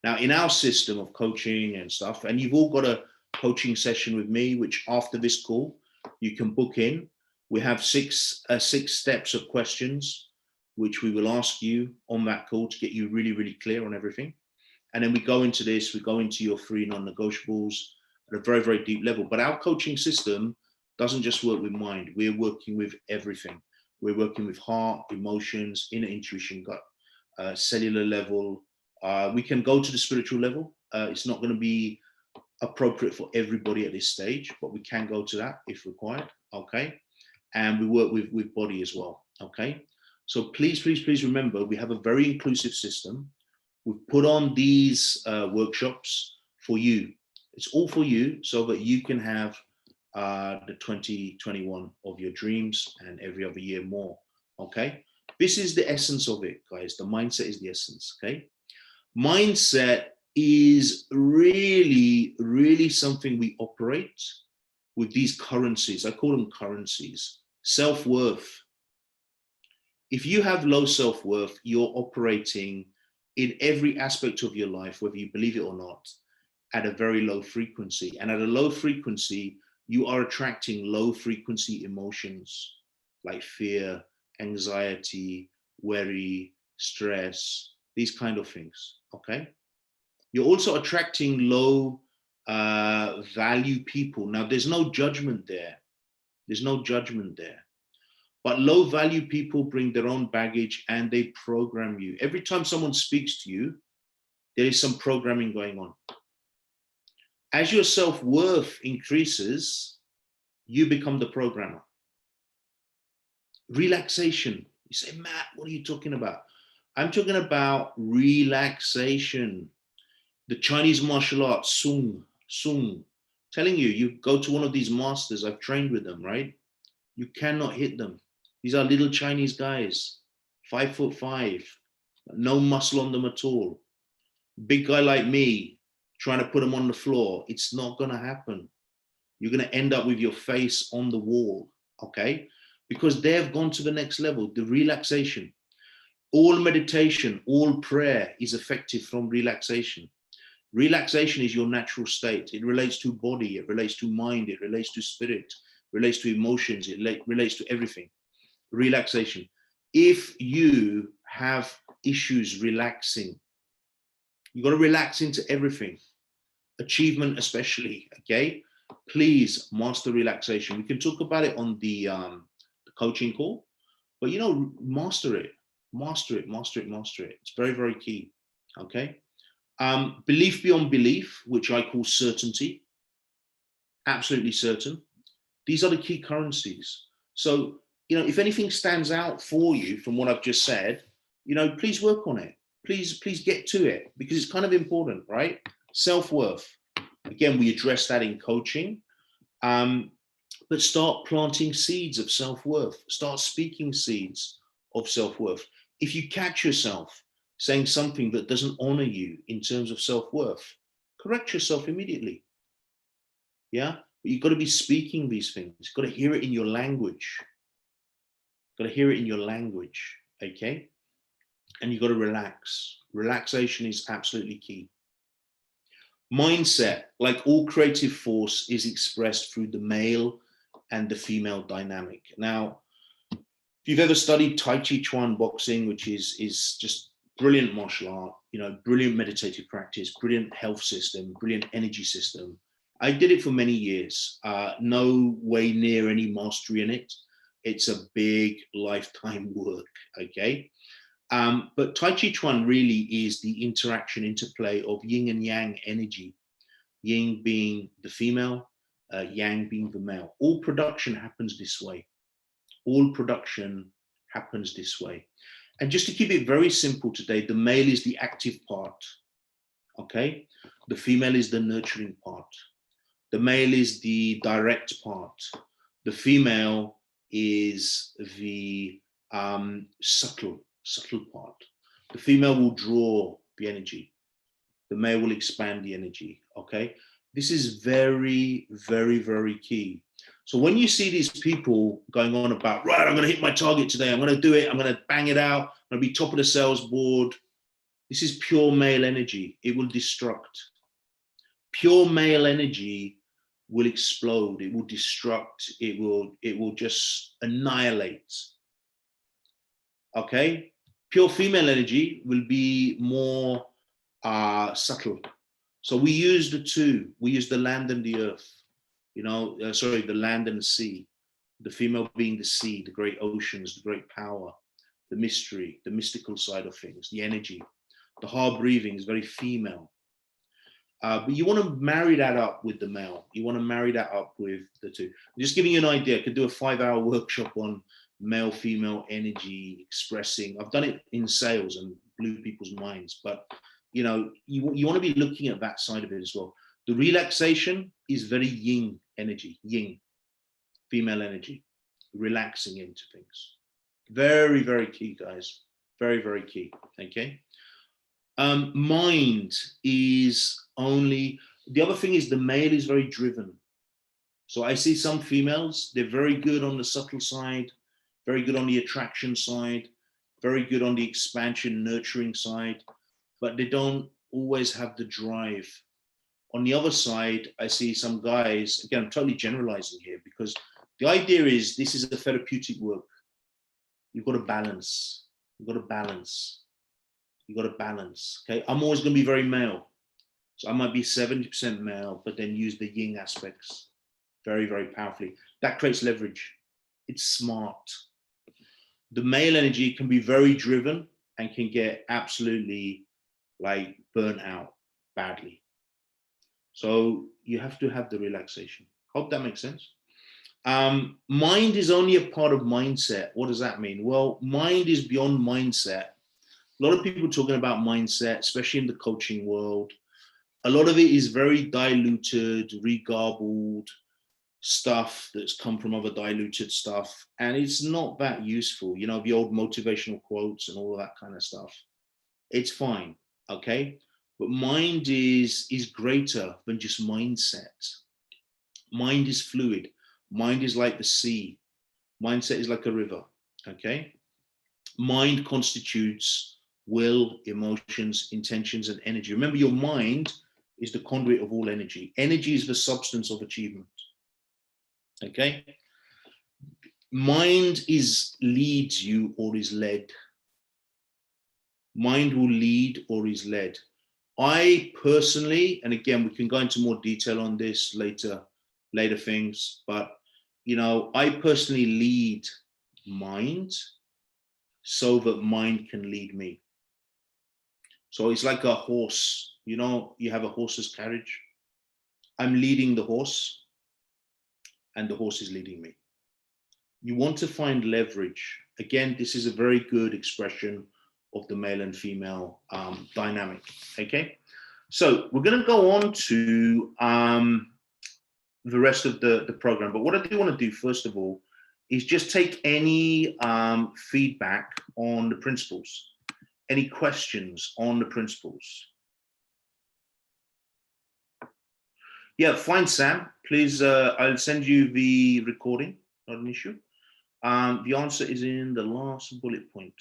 Now, in our system of coaching and stuff, and you've all got a coaching session with me, which after this call, you can book in. We have six steps of questions, which we will ask you on that call to get you really, really clear on everything. And then we go into this, we go into your 3 non-negotiables at a very, very deep level. But our coaching system doesn't just work with mind. We're working with everything. We're working with heart, emotions, inner intuition, gut, cellular level. We can go to the spiritual level. It's not going to be appropriate for everybody at this stage, but we can go to that if required, okay? And we work with body as well, okay? So please, please, please remember, we have a very inclusive system. We've put on these workshops for you. It's all for you so that you can have the 2021 of your dreams and every other year more, okay? This is the essence of it, guys. The mindset is the essence, okay? Mindset is really, really something we operate with these currencies. I call them currencies. Self-worth. If you have low self-worth, you're operating in every aspect of your life, whether you believe it or not, at a very low frequency. And at a low frequency, you are attracting low frequency emotions like fear, anxiety, worry, stress, these kind of things, okay? You're also attracting low value people. Now, there's no judgment there. There's no judgment there. But low value people bring their own baggage and they program you. Every time someone speaks to you, there is some programming going on. As your self-worth increases, you become the programmer. Relaxation. You say, Matt, what are you talking about? I'm talking about relaxation. The Chinese martial arts, Sung. Telling you, you go to one of these masters, I've trained with them, right? You cannot hit them. These are little Chinese guys, 5'5", no muscle on them at all. Big guy like me, trying to put them on the floor, it's not gonna happen. You're gonna end up with your face on the wall, okay? Because they've gone to the next level, the relaxation. All meditation, all prayer is effective from relaxation. Relaxation is your natural state. It relates to body, it relates to mind, it relates to spirit, relates to emotions, it relates to everything. Relaxation. If you have issues relaxing, you got to relax into everything, achievement especially, okay? Please master relaxation. We can talk about it on the coaching call, but you know, master it. It's very, very key, okay? Belief beyond belief, which I call certainty, absolutely certain. These are the key currencies. So, you know, if anything stands out for you from what I've just said, you know, please work on it. Please get to it because it's kind of important, right? Self-worth. Again, we address that in coaching, but start planting seeds of self-worth. Start speaking seeds of self-worth. If you catch yourself saying something that doesn't honor you in terms of self-worth, correct yourself immediately. Yeah, but you've got to be speaking these things. You've got to hear it in your language. Got to hear it in your language, okay? And you've got to relax. Relaxation is absolutely key. Mindset, like all creative force, is expressed through the male and the female dynamic. Now, if you've ever studied Tai Chi Chuan boxing, which is just brilliant martial art, you know, brilliant meditative practice, brilliant health system, brilliant energy system. I did it for many years, no way near any mastery in it. It's a big lifetime work, okay? But Tai Chi Chuan really is the interaction, interplay of yin and yang energy, yin being the female, yang being the male. All production happens this way. All production happens this way. And just to keep it very simple today, the male is the active part, okay? The female is the nurturing part. The male is the direct part. The female is the subtle part. The female will draw the energy. The male will expand the energy, okay? This is very, very, very key. So when you see these people going on about, right, I'm going to hit my target today, I'm going to do it, I'm going to bang it out, I'm going to be top of the sales board. This is pure male energy. It will destruct. Pure male energy will explode. It will destruct. It will just annihilate. Okay? Pure female energy will be more subtle. So we use the two. We use the land and the earth. You know, sorry, the land and the sea. The female being the sea, the great oceans, the great power, the mystery, the mystical side of things, the energy. The hard breathing is very female. But you want to marry that up with the male. You want to marry that up with the two. I'm just giving you an idea. I could do a 5-hour workshop on male, female energy expressing. I've done it in sales and blew people's minds. But, you know, you want to be looking at that side of it as well. The relaxation is very yin energy, yin, female energy, relaxing into things. Very, very key, guys. Very, very key. Okay. Mind is only, the other thing is the male is very driven. So I see some females, they're very good on the subtle side, very good on the attraction side, very good on the expansion, nurturing side, but they don't always have the drive. On the other side, I see some guys, again, I'm totally generalizing here because the idea is this is a therapeutic work. You've got to balance. You've got to balance. You've got to balance. Okay. I'm always going to be very male. So I might be 70% male, but then use the yin aspects very, very powerfully. That creates leverage. It's smart. The male energy can be very driven and can get absolutely like burnt out badly. So you have to have the relaxation. Hope that makes sense. Mind is only a part of mindset. What does that mean? Well, mind is beyond mindset. A lot of people talking about mindset, especially in the coaching world. A lot of it is very diluted, regarbled stuff that's come from other diluted stuff. And it's not that useful. You know, the old motivational quotes and all of that kind of stuff. It's fine, okay? But mind is greater than just mindset. Mind is fluid. Mind is like the sea. Mindset is like a river, okay? Mind constitutes will, emotions, intentions, and energy. Remember, your mind is the conduit of all energy. Energy is the substance of achievement, okay? Mind leads you or is led. Mind will lead or is led. I personally, and again, we can go into more detail on this later things, but you know, I personally lead mind so that mind can lead me. So it's like a horse, you know, you have a horse's carriage. I'm leading the horse and the horse is leading me. You want to find leverage. Again, this is a very good expression of the male and female dynamic, okay? So we're gonna go on to the rest of the program, but what I do wanna do first of all is just take any feedback on the principles, any questions on the principles. Yeah, fine, Sam, please, I'll send you the recording, not an issue. The answer is in the last bullet point.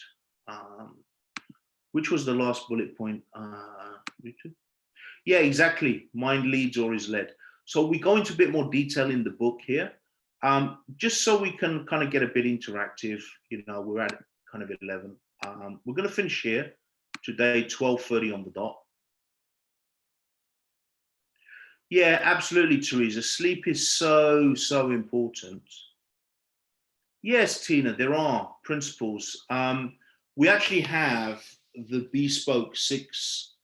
Which was the last bullet point? Yeah, exactly. Mind leads or is led. So we go into a bit more detail in the book here, just so we can kind of get a bit interactive. You know, we're at kind of 11. We're going to finish here today, 12:30 on the dot. Yeah, absolutely, Teresa. Sleep is so, so important. Yes, Tina, there are principles. We actually have the bespoke 6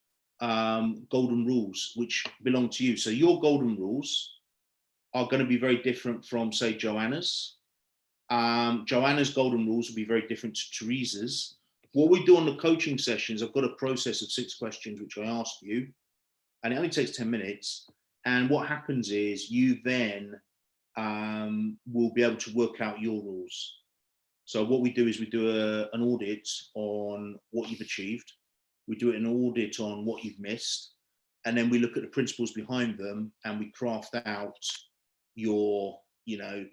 golden rules, which belong to you. So your golden rules are going to be very different from, say, Joanna's. Joanna's golden rules will be very different to Teresa's. What we do on the coaching sessions, I've got a process of 6 questions, which I ask you, and it only takes 10 minutes. And what happens is you then will be able to work out your rules. So what we do is we do an audit on what you've achieved. We do an audit on what you've missed. And then we look at the principles behind them and we craft out your, you know,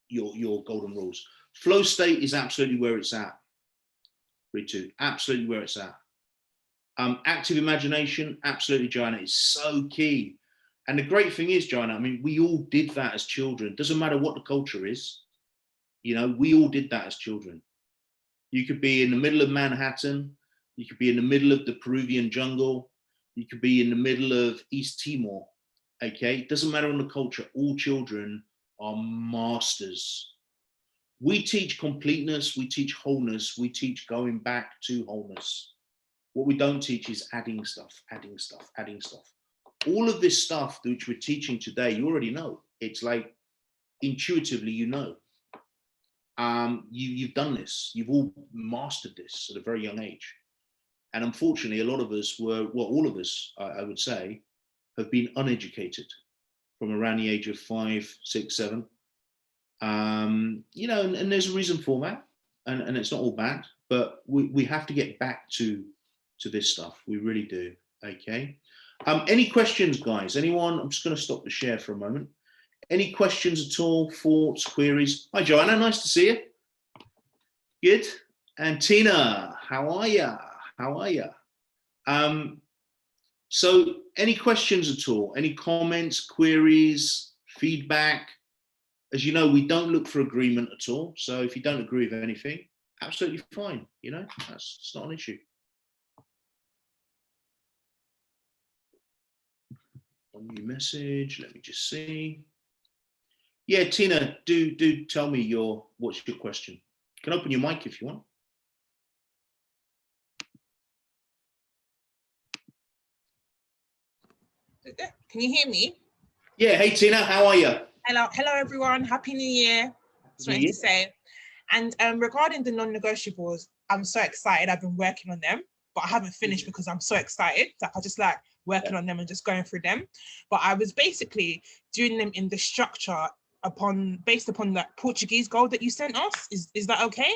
your golden rules. Flow state is absolutely where it's at. Ritu, absolutely where it's at. Active imagination, absolutely, Joanna, is so key. And the great thing is, Joanna, I mean, we all did that as children. Doesn't matter what the culture is. You know, we all did that as children. You could be in the middle of Manhattan. You could be in the middle of the Peruvian jungle. You could be in the middle of East Timor. Okay, it doesn't matter on the culture. All children are masters. We teach completeness. We teach wholeness. We teach going back to wholeness. What we don't teach is adding stuff, adding stuff, adding stuff. All of this stuff which we're teaching today, you already know. It's like intuitively, you know. You've done this. You've all mastered this at a very young age. And unfortunately, a lot of us were, well, all of us, I would say, have been uneducated from around the age of 5, 6, 7. You know, and there's a reason for that. And it's not all bad, but we have to get back to this stuff. We really do. Okay. Any questions, guys? Anyone? I'm just going to stop the share for a moment. Any questions at all? Thoughts, queries? Hi, Joanna. Nice to see you. Good. And Tina, how are you? How are you? So any questions at all? Any comments, queries, feedback? As you know, we don't look for agreement at all. So if you don't agree with anything, absolutely fine. You know, it's not an issue. On your message, let me just see. Yeah, Tina, do tell me what's your question. You can open your mic if you want. Can you hear me? Yeah, hey Tina, how are you? Hello everyone. Happy New Year. That's what I have to say. And regarding the non-negotiables, I'm so excited. I've been working on them, but I haven't finished because I'm so excited. Like I just like working on them and just going through them. But I was basically doing them in the structure based upon that Portuguese goal that you sent us. Is that okay?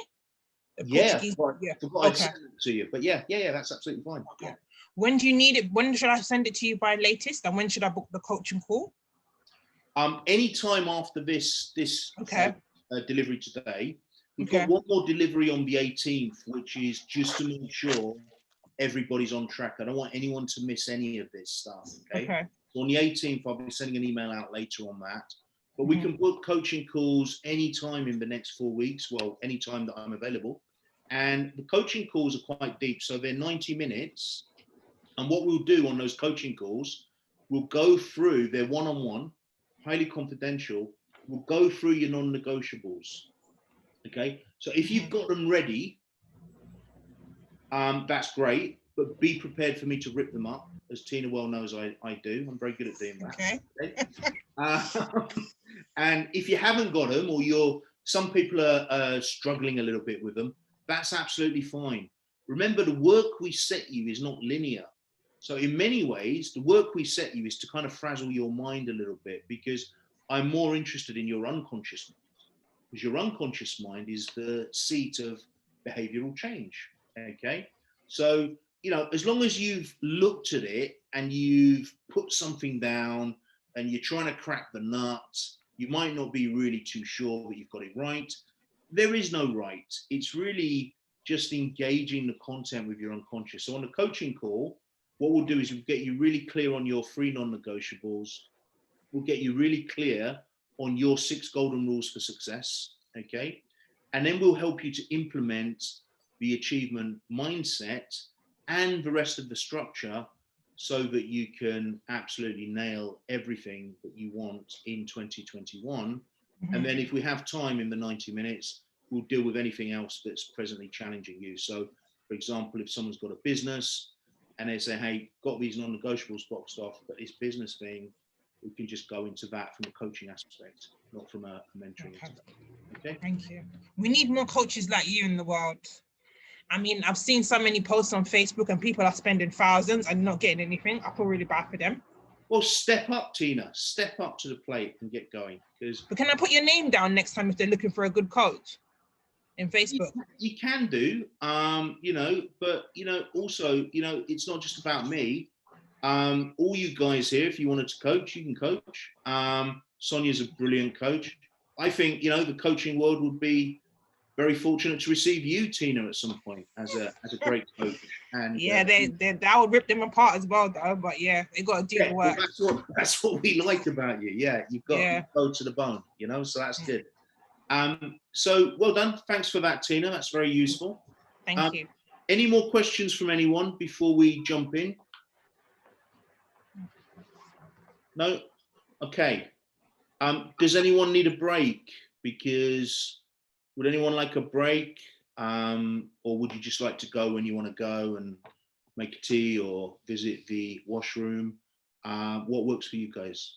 Yeah, yeah. Okay. I'd send it to you, but yeah, that's absolutely fine. Okay. Yeah. When do you need it? When should I send it to you by latest? And when should I book the coaching call? Anytime after this okay. Delivery today. We've got one more delivery on the 18th, which is just to make sure everybody's on track. I don't want anyone to miss any of this stuff. Okay. So on the 18th, I'll be sending an email out later on that. But we can book coaching calls anytime in the next 4 weeks. Well, anytime that I'm available. And the coaching calls are quite deep. So they're 90 minutes. And what we'll do on those coaching calls, we'll go through, they're one-on-one, highly confidential. We'll go through your non-negotiables. Okay. So if you've got them ready, that's great. But be prepared for me to rip them up. As Tina well knows, I do. I'm very good at doing that. Okay. And if you haven't got them, or some people are struggling a little bit with them, that's absolutely fine. Remember, the work we set you is not linear. So in many ways, the work we set you is to kind of frazzle your mind a little bit, because I'm more interested in your unconscious mind, because your unconscious mind is the seat of behavioral change. Okay. So, you know, as long as you've looked at it and you've put something down and you're trying to crack the nut, you might not be really too sure that you've got it right. There is no right. It's really just engaging the content with your unconscious. So on the coaching call, what we'll do is we'll get you really clear on your 3 non-negotiables. We'll get you really clear on your 6 golden rules for success, okay? And then we'll help you to implement the achievement mindset and the rest of the structure so that you can absolutely nail everything that you want in 2021. And then if we have time in the 90 minutes, we'll deal with anything else that's presently challenging you. So, for example, if someone's got a business and they say, hey, got these non-negotiables boxed off, but this business thing, we can just go into that from a coaching aspect, not from a mentoring aspect. Okay. Thank you. We need more coaches like you in the world. I mean, I've seen so many posts on Facebook and people are spending thousands and not getting anything. I feel really bad for them. Well, step up, Tina. Step up to the plate and get going. But can I put your name down next time if they're looking for a good coach in Facebook? You can do, you know, but, you know, also, you know, it's not just about me. All you guys here, if you wanted to coach, you can coach. Sonia's a brilliant coach. I think, you know, the coaching world would be very fortunate to receive you, Tina, at some point as a great coach. And yeah, that would rip them apart as well, though. But yeah, they got to do the work. Well, that's what we like about you. Yeah, you've got to go to the bone, you know, so that's good. So well done. Thanks for that, Tina. That's very useful. Thank you. Any more questions from anyone before we jump in? No? Okay. Does anyone need a break? Because would anyone like a break? Or would you just like to go when you want to go and make a tea or visit the washroom? What works for you guys?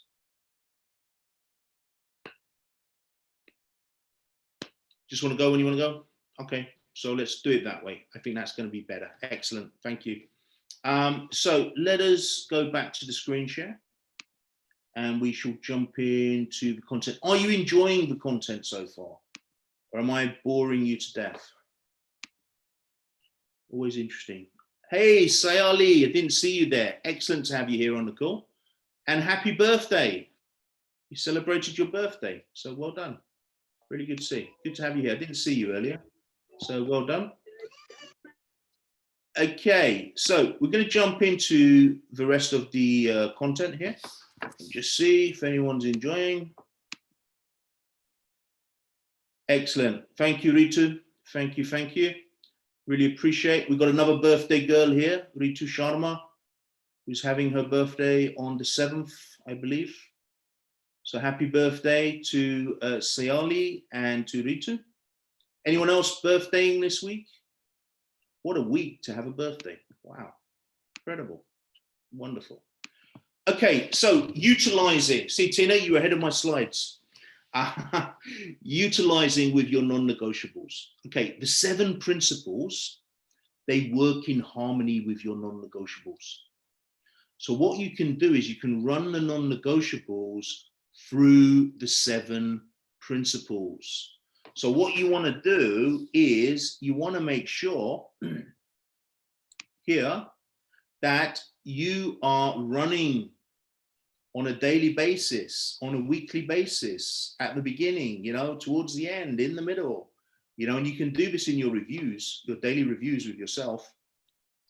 Just want to go when you want to go? Okay, so let's do it that way. I think that's going to be better. Excellent, thank you. So let us go back to the screen share and we shall jump into the content. Are you enjoying the content so far? Or am I boring you to death? Always interesting. Hey, Sayali, I didn't see you there. Excellent to have you here on the call. And happy birthday. You celebrated your birthday, so well done. Really good to see. Good to have you here. I didn't see you earlier, so well done. Okay, so we're going to jump into the rest of the content here. Just see if anyone's enjoying. Excellent. Thank you, Ritu. Thank you. Thank you. Really appreciate. We've got another birthday girl here, Ritu Sharma, who's having her birthday on the 7th, I believe. So happy birthday to Sayali and to Ritu. Anyone else birthdaying this week? What a week to have a birthday. Wow. Incredible. Wonderful. Okay, so utilizing. See, Tina, you were ahead of my slides. Utilizing with your non-negotiables. Okay, the 7 principles, they work in harmony with your non-negotiables. So what you can do is you can run the non-negotiables through the 7 principles. So what you want to do is you want to make sure here that you are running on a daily basis, on a weekly basis, at the beginning, you know, towards the end, in the middle, you know, and you can do this in your reviews, your daily reviews with yourself.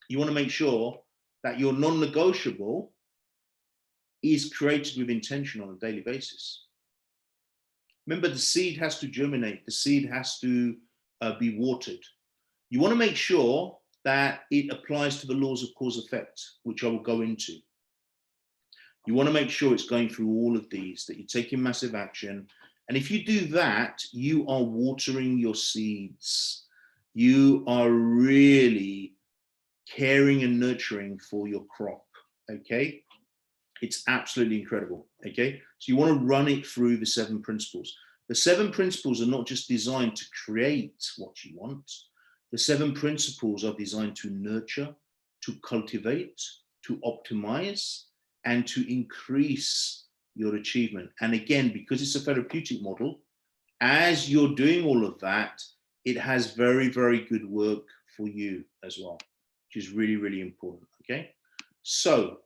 You want to make sure that your non-negotiable is created with intention on a daily basis. Remember, the seed has to germinate, the seed has to be watered. You want to make sure that it applies to the laws of cause effect, which I will go into. You want to make sure it's going through all of these, that you're taking massive action. And if you do that, you are watering your seeds. You are really caring and nurturing for your crop, okay? It's absolutely incredible, okay? So you want to run it through the 7 principles. The 7 principles are not just designed to create what you want. The 7 principles are designed to nurture, to cultivate, to optimize, and to increase your achievement. And again, because it's a therapeutic model, as you're doing all of that, it has very, very good work for you as well, which is really, really important, okay? So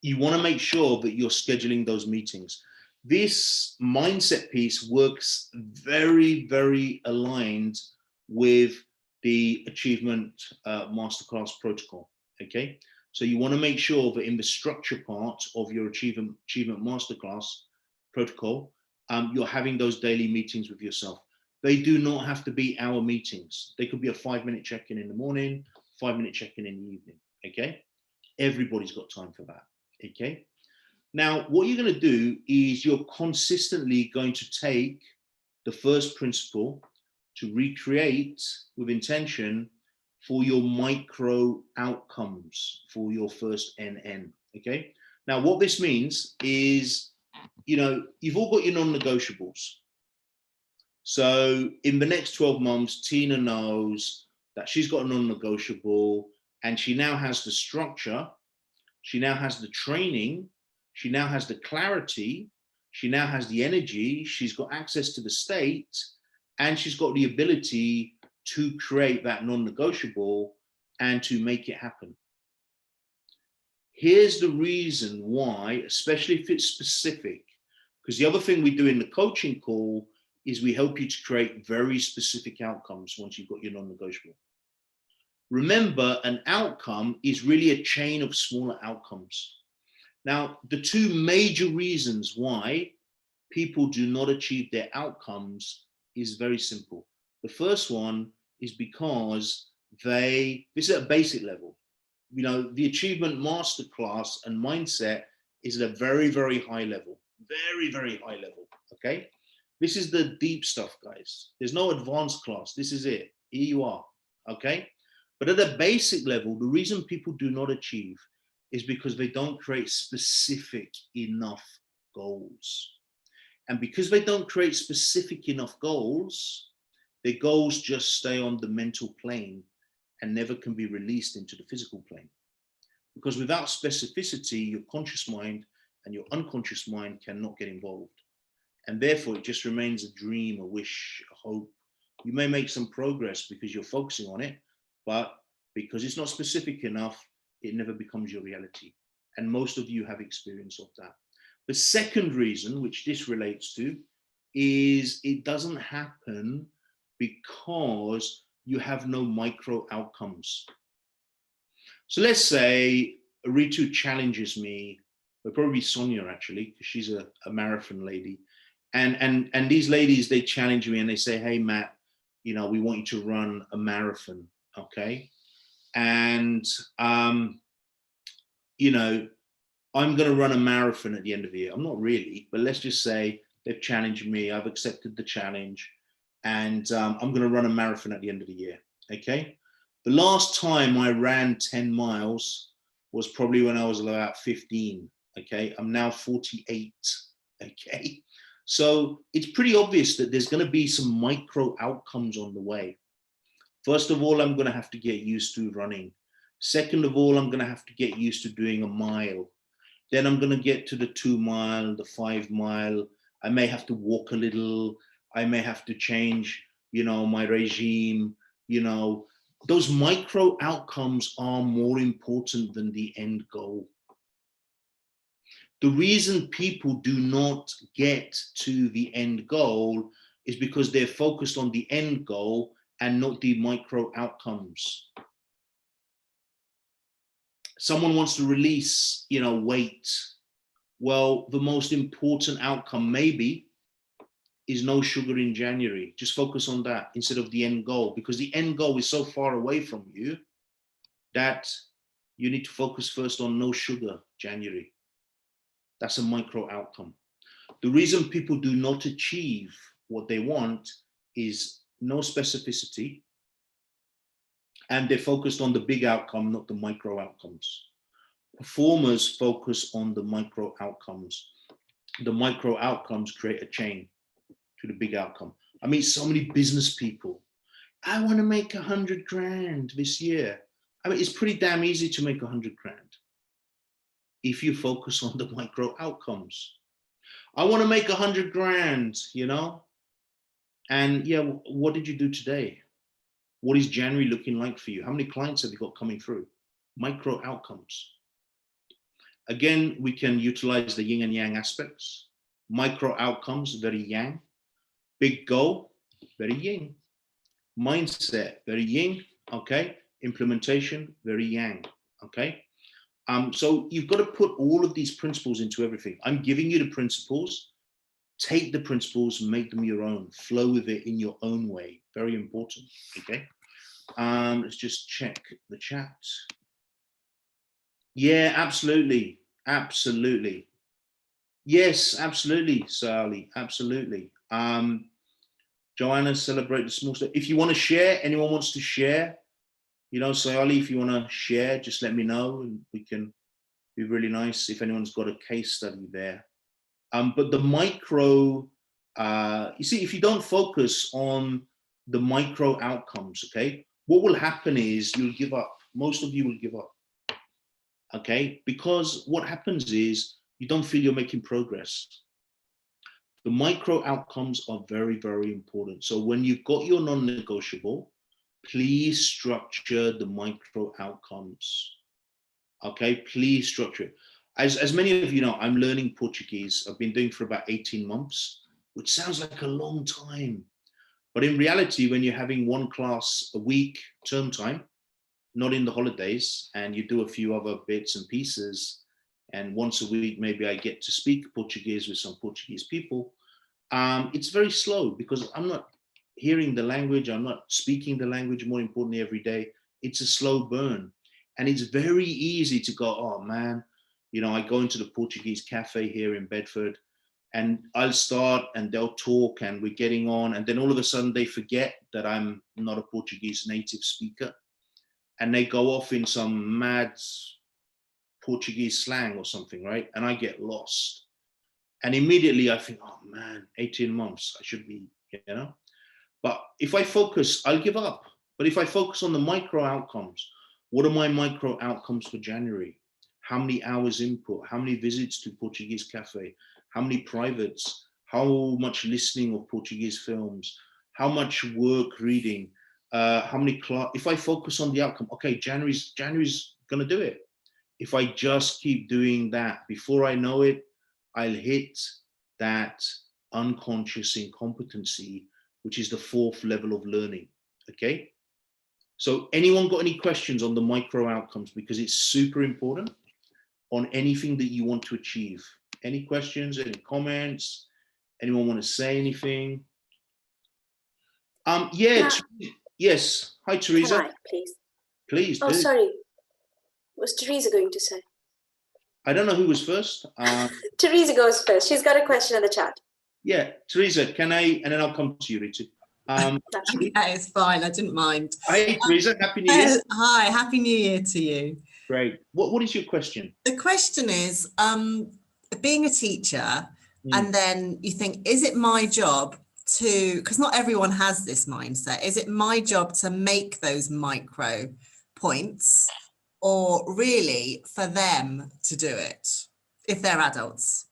you want to make sure that you're scheduling those meetings. This mindset piece works very, very aligned with the Achievement Masterclass protocol, okay? So you want to make sure that in the structure part of your achievement masterclass protocol, you're having those daily meetings with yourself. They do not have to be hour meetings. They could be a 5-minute check-in in the morning, 5-minute check-in in the evening, okay? Everybody's got time for that, okay? Now, what you're going to do is you're consistently going to take the first principle to recreate with intention for your micro outcomes for your first NN, okay? Now, what this means is, you know, you've all got your non-negotiables. So in the next 12 months, Tina knows that she's got a non-negotiable, and she now has the structure, she now has the training, she now has the clarity, she now has the energy, she's got access to the state, and she's got the ability to create that non-negotiable and to make it happen. Here's the reason why, especially if it's specific, because the other thing we do in the coaching call is we help you to create very specific outcomes once you've got your non-negotiable. Remember, an outcome is really a chain of smaller outcomes. Now, the two major reasons why people do not achieve their outcomes is very simple. The first one is because this is at a basic level. You know, the achievement masterclass and mindset is at a very, very high level, very, very high level, okay? This is the deep stuff, guys. There's no advanced class. This is it. Here you are, okay? But at a basic level, the reason people do not achieve is because they don't create specific enough goals. And because they don't create specific enough goals, their goals just stay on the mental plane and never can be released into the physical plane. Because without specificity, your conscious mind and your unconscious mind cannot get involved. And therefore, it just remains a dream, a wish, a hope. You may make some progress because you're focusing on it, but because it's not specific enough, it never becomes your reality. And most of you have experience of that. The second reason, which this relates to, is it doesn't happen because you have no micro outcomes. So let's say Ritu challenges me, but probably Sonia actually, because she's a marathon lady. And these ladies, they challenge me and they say, hey, Matt, you know, we want you to run a marathon, okay? And, you know, I'm going to run a marathon at the end of the year. I'm not really, but let's just say they've challenged me. I've accepted the challenge, and I'm going to run a marathon at the end of the year, okay? The last time I ran 10 miles was probably when I was about 15, okay? I'm now 48, okay? So it's pretty obvious that there's going to be some micro outcomes on the way. First of all, I'm going to have to get used to running. Second of all, I'm going to have to get used to doing a mile. Then I'm going to get to the 2 mile, the 5 mile. I may have to walk a little. I may have to change, you know, my regime. You know, those micro outcomes are more important than the end goal. The reason people do not get to the end goal is because they're focused on the end goal and not the micro outcomes. Someone wants to release, you know, weight. Well, the most important outcome maybe is no sugar in January. Just focus on that instead of the end goal, because the end goal is so far away from you that you need to focus first on no sugar January. That's a micro outcome. The reason people do not achieve what they want is no specificity, and they're focused on the big outcome, not the micro outcomes. Performers focus on the micro outcomes. The micro outcomes create a chain to the big outcome. I meet so many business people. I want to make 100 grand this year. I mean, it's pretty damn easy to make 100 grand if you focus on the micro outcomes. I want to make 100 grand, you know? And yeah, what did you do today? What is January looking like for you? How many clients have you got coming through? Micro outcomes. Again, we can utilize the yin and yang aspects. Micro outcomes, very yang. Big goal, very yin. Mindset, very yin, okay? Implementation, very yang, Okay. So you've got to put all of these principles into everything. I'm giving you the principles. Take the principles, make them your own. Flow with it in your own way. Very important. Okay. Let's just check the chat. Yeah, absolutely. Absolutely. Yes, absolutely, Sally. Absolutely. Joanna, celebrate the small stuff. If you want to share, anyone wants to share, you know, Sally, if you want to share, just let me know and we can be really nice if anyone's got a case study there. But the micro, you see, if you don't focus on the micro outcomes, okay, what will happen is you'll give up. Most of you will give up, okay? Because what happens is you don't feel you're making progress. The micro outcomes are very, very important. So when you've got your non-negotiable, please structure the micro outcomes. Okay, please structure it. As many of you know, I'm learning Portuguese. I've been doing for about 18 months, which sounds like a long time. But in reality, when you're having one class a week, term time, not in the holidays, and you do a few other bits and pieces, and once a week, maybe I get to speak Portuguese with some Portuguese people, it's very slow because I'm not hearing the language, I'm not speaking the language, more importantly, every day. It's a slow burn. And it's very easy to go, oh man, you know, I go into the Portuguese cafe here in Bedford and I'll start and they'll talk and we're getting on. And then all of a sudden they forget that I'm not a Portuguese native speaker. And they go off in some mad Portuguese slang or something, right? And I get lost. And immediately I think, oh man, 18 months, I should be, you know? But if I focus, I'll give up. But if I focus on the micro outcomes, what are my micro outcomes for January? How many hours input? How many visits to Portuguese cafe? How many privates? How much listening of Portuguese films? How much work reading? How many class? If I focus on the outcome, okay, January's gonna do it. If I just keep doing that, before I know it, I'll hit that unconscious incompetency, which is the 4th level of learning. Okay. So anyone got any questions on the micro outcomes? Because it's super important on anything that you want to achieve. Any questions, any comments? Anyone want to say anything? Yeah, yes. Hi, Teresa. Can I, please? Please do. Oh, sorry. Was Teresa going to say? I don't know who was first. Teresa goes first. She's got a question in the chat. Yeah, Teresa, can I, and then I'll come to you, Ritu. Okay, it's fine. I didn't mind. Hi, Teresa. Happy New Year. Hi, Happy New Year to you. Great. What is your question? The question is, being a teacher, and then you think, is it my job to, because not everyone has this mindset, is it my job to make those micro points, or really for them to do it if they're adults?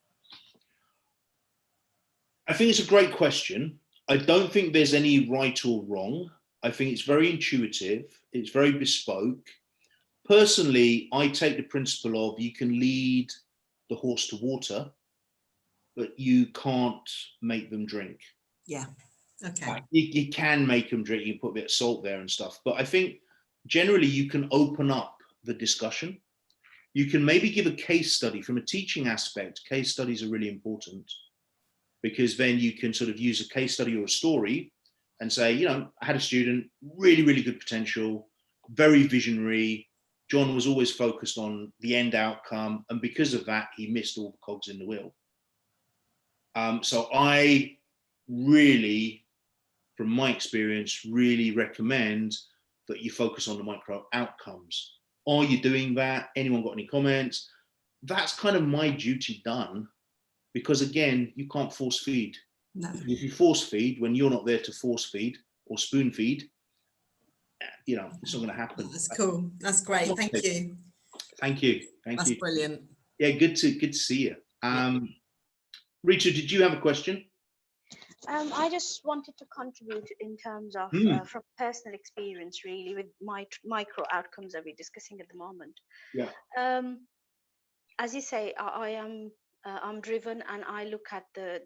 I think it's a great question. I don't think there's any right or wrong. I think it's very intuitive. It's very bespoke. Personally, I take the principle of you can lead the horse to water, but you can't make them drink. Yeah. Okay. You can make them drink. You can put a bit of salt there and stuff. But I think generally you can open up the discussion. You can maybe give a case study from a teaching aspect. Case studies are really important, because then you can sort of use a case study or a story and say, you know, I had a student, really, really good potential, very visionary. John was always focused on the end outcome. And because of that, he missed all the cogs in the wheel. So I really, from my experience, really recommend that you focus on the micro outcomes. Are you doing that? Anyone got any comments? That's kind of my duty done. Because again, you can't force feed. No. If you force feed when you're not there to force feed or spoon feed, you know, it's not going to happen. That's cool. That's great. Thank you. Thank you. That's brilliant. Yeah, good to see you. Rita, did you have a question? I just wanted to contribute in terms of from personal experience, really, with my micro outcomes that we're discussing at the moment. Yeah. As you say, I'm driven and I look at the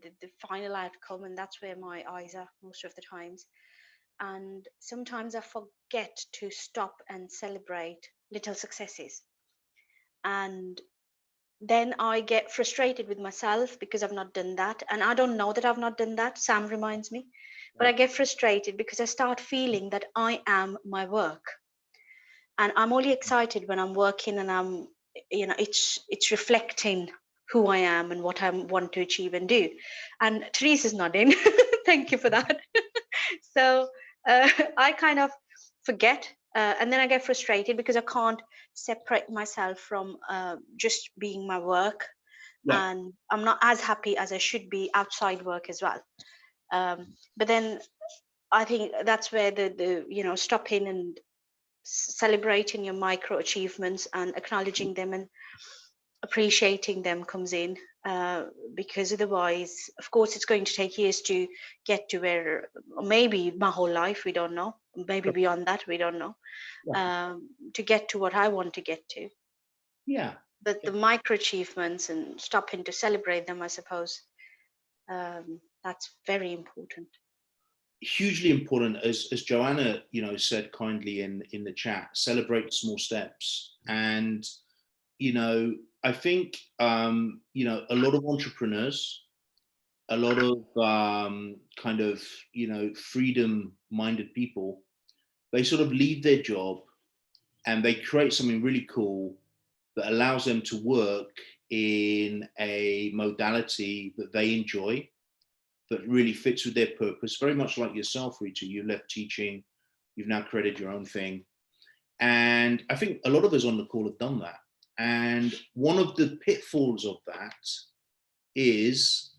final outcome, and that's where my eyes are most of the times. And sometimes I forget to stop and celebrate little successes. and then I get frustrated with myself because I've not done that. And I don't know that I've not done that. Sam reminds me. But I get frustrated because I start feeling that I am my work. And I'm only excited when I'm working and I'm, it's reflecting who I am and what I want to achieve and do. And Teresa's nodding. Thank you for that. So I kind of forget. And then I get frustrated because I can't separate myself from just being my work. Yeah. And I'm not as happy as I should be outside work as well. But then I think that's where the stopping and celebrating your micro achievements and acknowledging them and appreciating them comes in, because otherwise, of course, it's going to take years to get to where, or maybe my whole life, we don't know, maybe beyond that, we don't know, to get to what I want to get to. Yeah. But the micro achievements and stopping to celebrate them, I suppose, that's very important. Hugely important, as Joanna, said kindly in the chat, celebrate small steps. And, I think, a lot of entrepreneurs, a lot of, freedom-minded people, they sort of leave their job and they create something really cool that allows them to work in a modality that they enjoy, that really fits with their purpose, very much like yourself, Rita. You left teaching, you've now created your own thing. And I think a lot of us on the call have done that. And one of the pitfalls of that is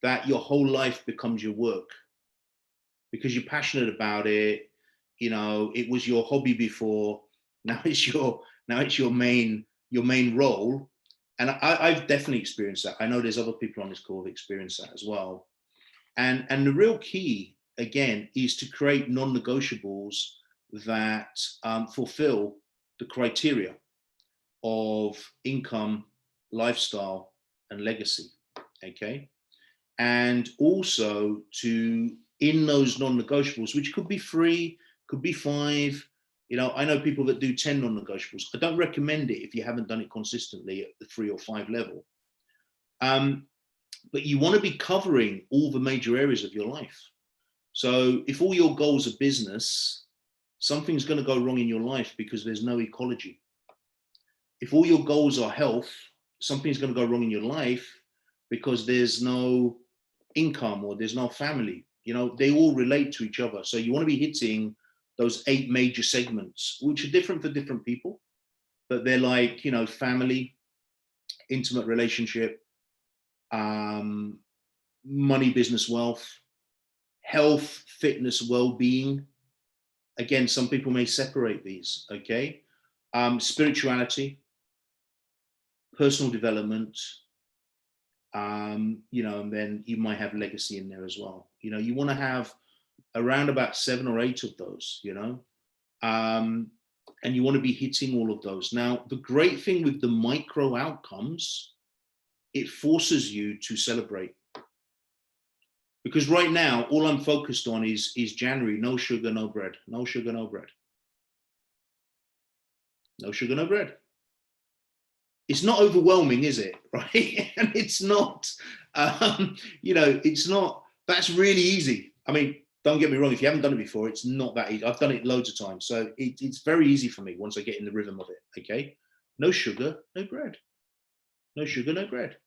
that your whole life becomes your work because you're passionate about it. It was your hobby before, now it's your main role. And I've definitely experienced that. I know there's other people on this call who've experienced that as well. And the real key, again, is to create non-negotiables that fulfill the criteria of income, lifestyle, and legacy, okay? And also to, in those non-negotiables, which could be 3, could be 5, I know people that do 10 non-negotiables. I don't recommend it if you haven't done it consistently at the 3 or 5 level. But you want to be covering all the major areas of your life. So if all your goals are business, something's going to go wrong in your life because there's no ecology. If all your goals are health, something's going to go wrong in your life because there's no income or there's no family. They all relate to each other. So you want to be hitting those 8 major segments, which are different for different people, but they're like, family, intimate relationship, money, business, wealth, health, fitness, well-being. Again, some people may separate these, okay? Spirituality, personal development, and then you might have legacy in there as well. You want to have around about 7 or 8 of those, and you want to be hitting all of those. Now, the great thing with the micro outcomes, it forces you to celebrate. Because right now, all I'm focused on is January, no sugar, no bread, no sugar, no bread. No sugar, no bread. It's not overwhelming, is it? Right? And it's not, it's not, that's really easy. I mean, don't get me wrong, if you haven't done it before, it's not that easy. I've done it loads of times. So it's very easy for me once I get in the rhythm of it, okay? No sugar, no bread. No sugar, no bread.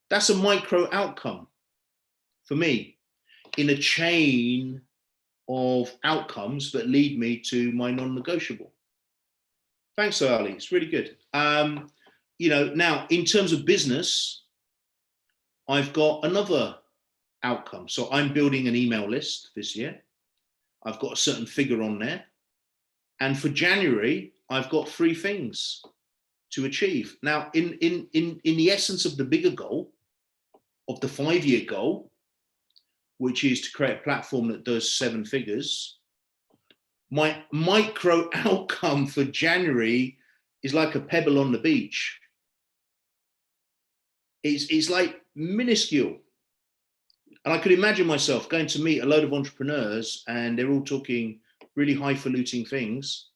That's a micro outcome for me in a chain of outcomes that lead me to my non-negotiable. Thanks, Ali. It's really good. Now in terms of business, I've got another outcome. So I'm building an email list this year. I've got a certain figure on there. And for January, I've got 3 things to achieve. Now, in the essence of the bigger goal, of the 5-year goal, which is to create a platform that does 7 figures, my micro outcome for January is like a pebble on the beach. It's like minuscule. And I could imagine myself going to meet a load of entrepreneurs and they're all talking really highfalutin things.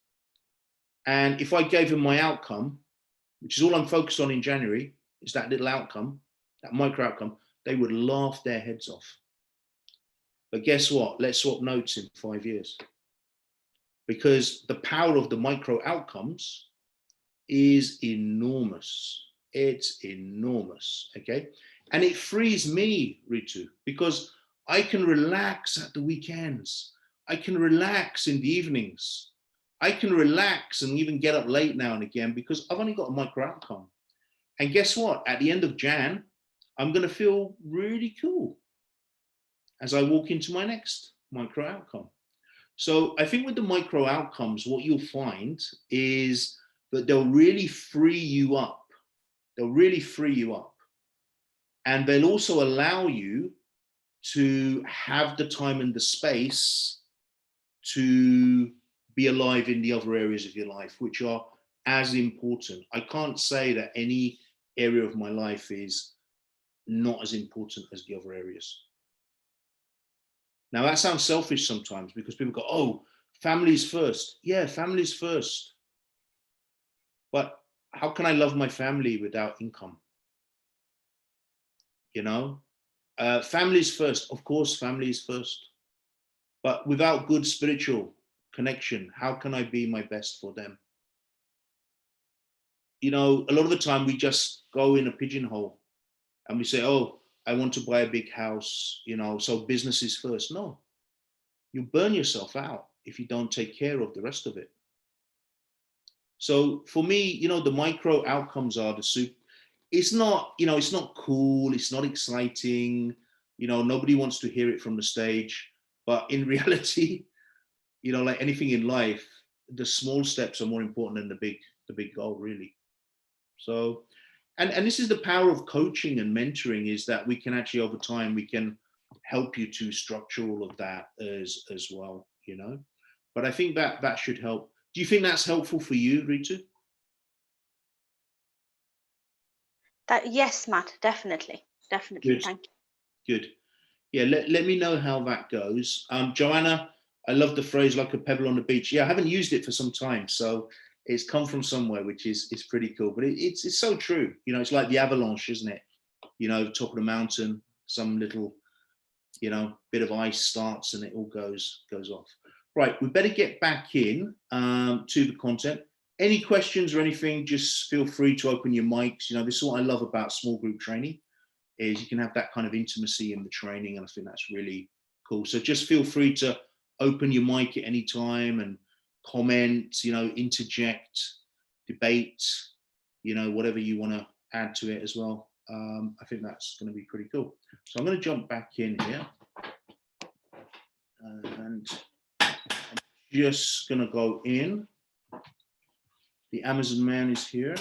And if I gave them my outcome, which is all I'm focused on in January, is that little outcome, that micro outcome, they would laugh their heads off. But guess what? Let's swap notes in 5 years. Because the power of the micro outcomes is enormous. It's enormous, okay? And it frees me, Ritu, because I can relax at the weekends. I can relax in the evenings. I can relax and even get up late now and again because I've only got a micro outcome. And guess what? At the end of Jan, I'm going to feel really cool as I walk into my next micro outcome. So I think with the micro outcomes, what you'll find is that they'll really free you up. They'll really free you up. And they'll also allow you to have the time and the space to be alive in the other areas of your life, which are as important. I can't say that any area of my life is not as important as the other areas. Now that sounds selfish sometimes because people go, oh, family's first. Yeah, family's first. But how can I love my family without income? You know, family's first. Of course, family is first. But without good spiritual connection, how can I be my best for them? You know, a lot of the time we just go in a pigeonhole and we say, oh, I want to buy a big house, you know, so business is first. No, you burn yourself out if you don't take care of the rest of it. So for me, you know, the micro outcomes are the soup. It's not, you know, it's not cool. It's not exciting. You know, nobody wants to hear it from the stage. But in reality, you know, like anything in life, the small steps are more important than the big goal, really. So, and this is the power of coaching and mentoring, is that we can actually, over time, we can help you to structure all of that as well, you know. But I think that should help. Do you think that's helpful for you, Ritu? Yes, Matt, definitely. Good. Thank you. Good. Yeah, let me know how that goes. Joanna, I love the phrase like a pebble on the beach. Yeah, I haven't used it for some time, so it's come from somewhere, which is pretty cool. But it's so true. You know, it's like the avalanche, isn't it? You know, top of the mountain, some little, you know, bit of ice starts and it all goes off. Right, we better get back in to the content. Any questions or anything, just feel free to open your mics. You know, this is what I love about small group training, is you can have that kind of intimacy in the training, and I think that's really cool. So just feel free to open your mic at any time and comment, you know, interject, debate, you know, whatever you want to add to it as well. I think that's going to be pretty cool. So I'm going to jump back in here and I'm just going to go in. The Amazon man is here.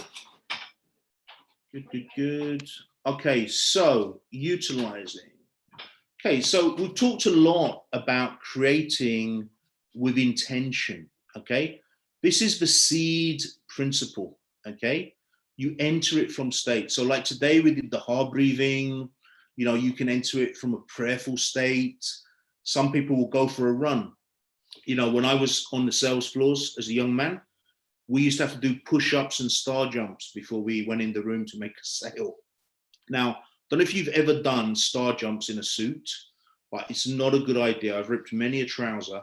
Good. Okay, so utilizing. Okay, so we've talked a lot about creating with intention, okay? This is the seed principle, okay? You enter it from state. So like today we did the heart breathing, you know, you can enter it from a prayerful state. Some people will go for a run. You know, when I was on the sales floors as a young man, we used to have to do push-ups and star jumps before we went in the room to make a sale. Now, don't know if you've ever done star jumps in a suit, but it's not a good idea. I've ripped many a trouser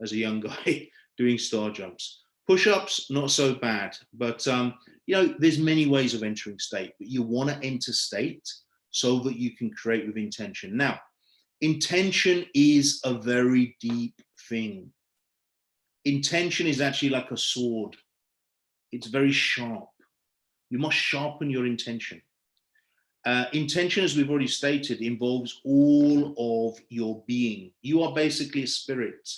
as a young guy doing star jumps. Push-ups, not so bad, but you know, there's many ways of entering state, but you want to enter state so that you can create with intention. Now, intention is a very deep thing. Intention is actually like a sword. It's very sharp. You must sharpen your intention. Intention, as we've already stated, involves all of your being. You are basically a spirit.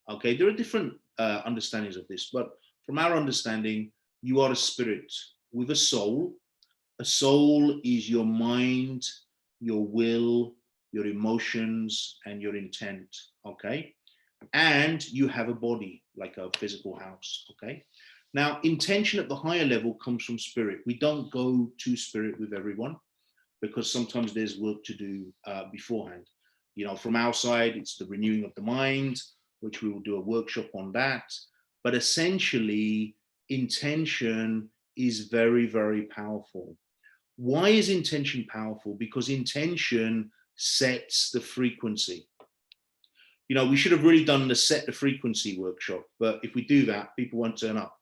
Okay, there are different understandings of this, but from our understanding, you are a spirit with a soul. A soul is your mind, your will, your emotions, and your intent. Okay, and you have a body, like a physical house. Okay. Now, intention at the higher level comes from spirit. We don't go to spirit with everyone because sometimes there's work to do beforehand. You know, from our side, it's the renewing of the mind, which we will do a workshop on that. But essentially, intention is very, very powerful. Why is intention powerful? Because intention sets the frequency. You know, we should have really done the set the frequency workshop, but if we do that, people won't turn up.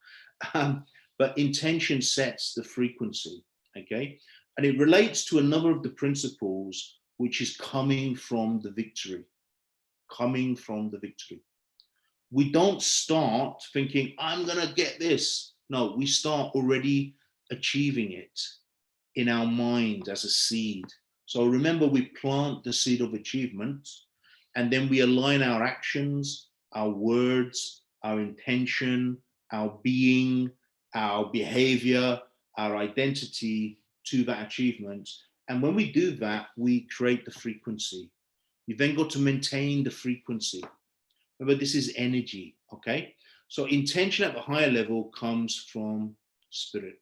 But intention sets the frequency, okay? And it relates to another of the principles, which is coming from the victory, coming from the victory. We don't start thinking, I'm gonna get this. No, we start already achieving it in our mind as a seed. So remember, we plant the seed of achievement, and then we align our actions, our words, our intention, our being, our behavior, our identity to that achievement. And when we do that, we create the frequency. You then got to maintain the frequency. Remember, this is energy, okay? So intention at the higher level comes from spirit,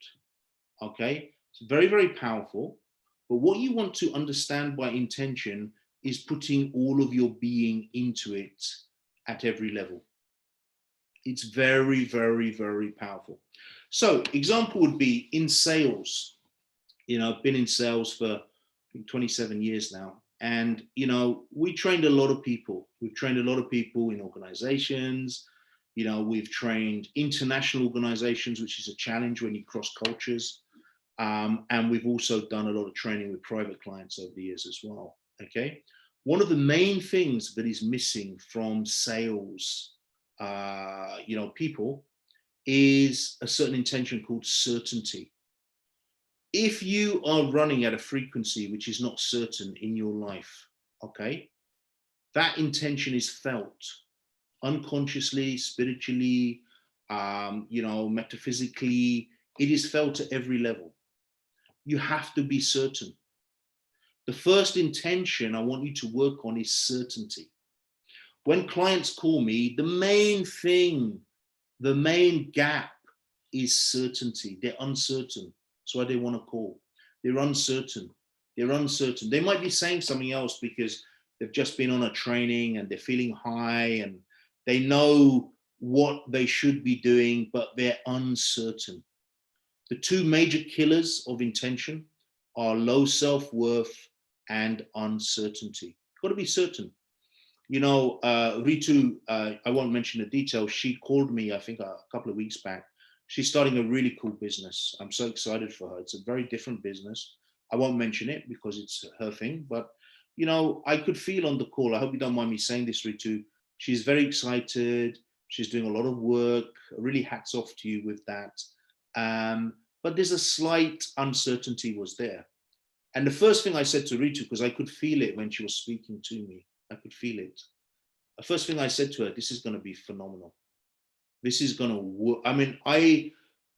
okay? It's very, very powerful. But what you want to understand by intention is putting all of your being into it at every level. It's very, very, very powerful. So example would be in sales. You know, I've been in sales for I think 27 years now. And, you know, we trained a lot of people. We've trained a lot of people in organizations. You know, we've trained international organizations, which is a challenge when you cross cultures. And we've also done a lot of training with private clients over the years as well, okay? One of the main things that is missing from sales, you know, people is a certain intention called certainty. If you are running at a frequency which is not certain in your life, okay, that intention is felt unconsciously, spiritually, you know, metaphysically. It is felt at every level. You have to be certain. The first intention I want you to work on is certainty. When clients call me, the main thing, the main gap is certainty. They're uncertain. That's why they want to call. They're uncertain. They're uncertain. They might be saying something else because they've just been on a training and they're feeling high and they know what they should be doing, but they're uncertain. The two major killers of intention are low self-worth and uncertainty. You've got to be certain. You know, Ritu, I won't mention the details. She called me, I think, a couple of weeks back. She's starting a really cool business. I'm so excited for her. It's a very different business. I won't mention it because it's her thing, but, you know, I could feel on the call, I hope you don't mind me saying this, Ritu, she's very excited. She's doing a lot of work. Really hats off to you with that. But there's a slight uncertainty was there. And the first thing I said to Ritu, because I could feel it when she was speaking to me, I could feel it. The first thing I said to her, this is going to be phenomenal. This is going to work. I mean, I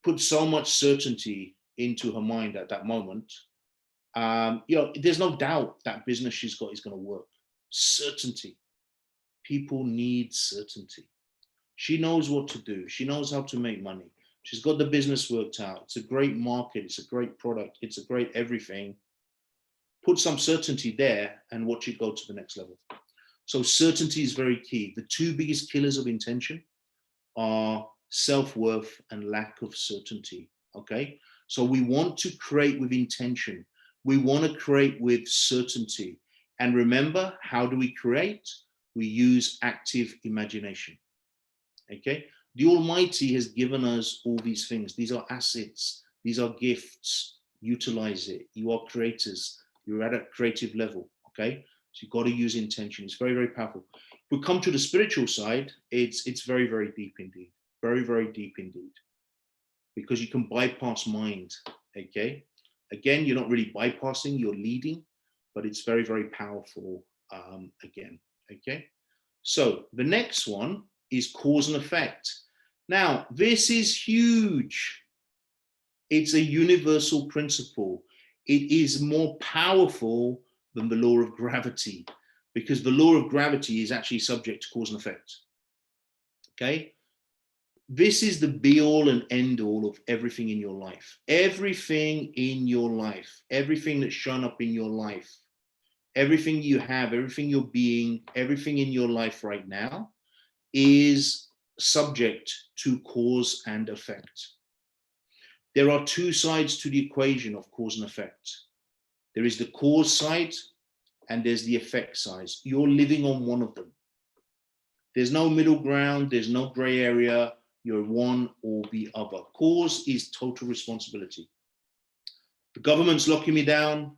put so much certainty into her mind at that moment. You know, there's no doubt that business she's got is going to work. Certainty. People need certainty. She knows what to do. She knows how to make money. She's got the business worked out. It's a great market. It's a great product. It's a great everything. Put some certainty there and watch it go to the next level. So certainty is very key. The two biggest killers of intention are self-worth and lack of certainty, okay? So we want to create with intention. We want to create with certainty. And remember, how do we create? We use active imagination, okay? The Almighty has given us all these things. These are assets. These are gifts. Utilize it. You are creators. You're at a creative level, okay? So you've got to use intention. It's very, very powerful. If we come to the spiritual side, it's very, very deep indeed. Very, very deep indeed. Because you can bypass mind, okay? Again, you're not really bypassing, you're leading, but it's very, very powerful again, okay? So the next one is cause and effect. Now, this is huge. It's a universal principle. It is more powerful than the law of gravity, because the law of gravity is actually subject to cause and effect. Okay? This is the be all and end all of everything in your life. Everything in your life, everything that's shown up in your life, everything you have, everything you're being, everything in your life right now is subject to cause and effect. there are two sides to the equation of cause and effect. There is the cause side and there's the effect side. You're living on one of them. There's no middle ground, there's no gray area. You're one or the other. Cause is total responsibility. The government's locking me down.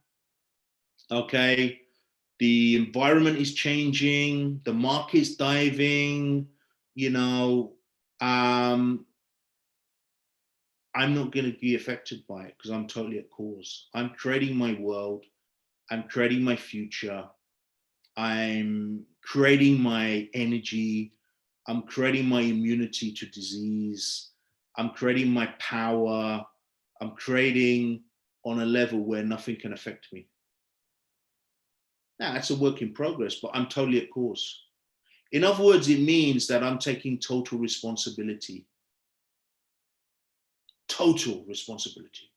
Okay. The environment is changing. The market's diving. You know, I'm not going to be affected by it because I'm totally at cause. I'm creating my world. I'm creating my future. I'm creating my energy. I'm creating my immunity to disease. I'm creating my power. I'm creating on a level where nothing can affect me. Now, that's a work in progress, but I'm totally at cause. In other words, it means that I'm taking total responsibility. Total responsibility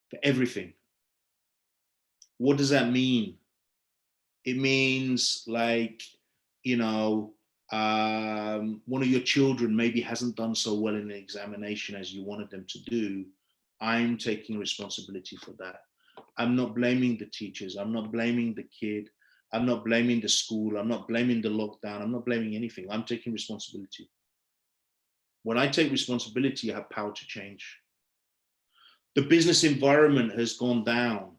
for everything. What does that mean? It means like, you know, one of your children maybe hasn't done so well in an examination as you wanted them to do. I'm taking responsibility for that. I'm not blaming the teachers. I'm not blaming the kid. I'm not blaming the school. I'm not blaming the lockdown. I'm not blaming anything. I'm taking responsibility. When I take responsibility, I have power to change. The business environment has gone down.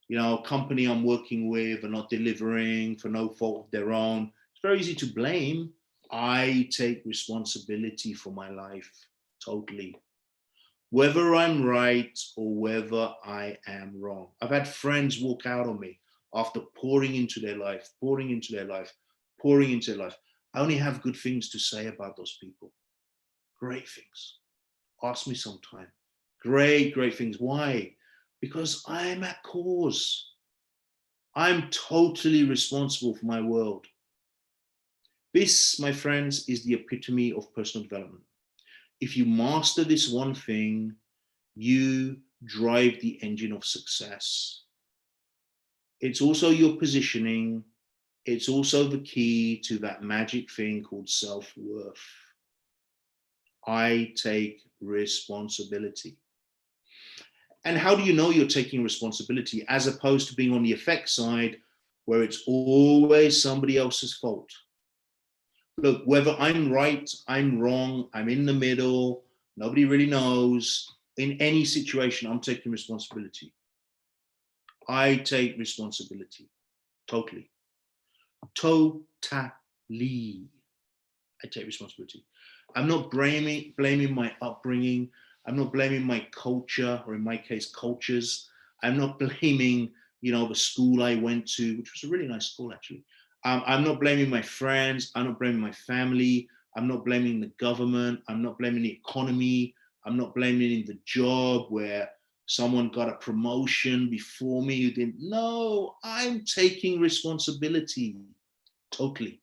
You know, a company I'm working with are not delivering for no fault of their own. It's very easy to blame. I take responsibility for my life, totally. Whether I'm right or whether I am wrong. I've had friends walk out on me after pouring into their life, pouring into their life, pouring into their life. I only have good things to say about those people. Great things. Ask me sometime. Great, great things. Why? Because I'm at cause. I'm totally responsible for my world. This, my friends, is the epitome of personal development. If you master this one thing, you drive the engine of success. It's also your positioning. It's also the key to that magic thing called self-worth. I take responsibility. And how do you know you're taking responsibility as opposed to being on the effect side where it's always somebody else's fault? Look, whether I'm right, I'm wrong, I'm in the middle, nobody really knows. In any situation, I'm taking responsibility. I take responsibility, totally. Totally. I take responsibility. I'm not blaming my upbringing. I'm not blaming my culture, or in my case, cultures. I'm not blaming, you know, the school I went to, which was a really nice school, actually. I'm not blaming my friends. I'm not blaming my family. I'm not blaming the government. I'm not blaming the economy. I'm not blaming the job where someone got a promotion before me who didn't. No, I'm taking responsibility, totally.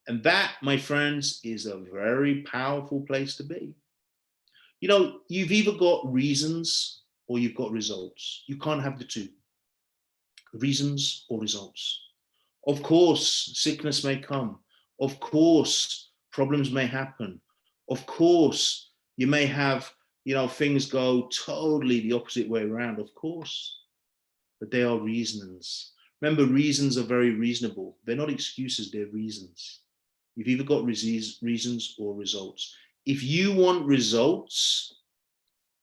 And that, my friends, is a very powerful place to be. You know, you've either got reasons or you've got results. You can't have the two. Reasons or results. Of course, sickness may come. Of course, problems may happen. Of course, you may have, you know, things go totally the opposite way around, of course. But they are reasons. Remember, reasons are very reasonable. They're not excuses, they're reasons. You've either got reasons or results. If you want results,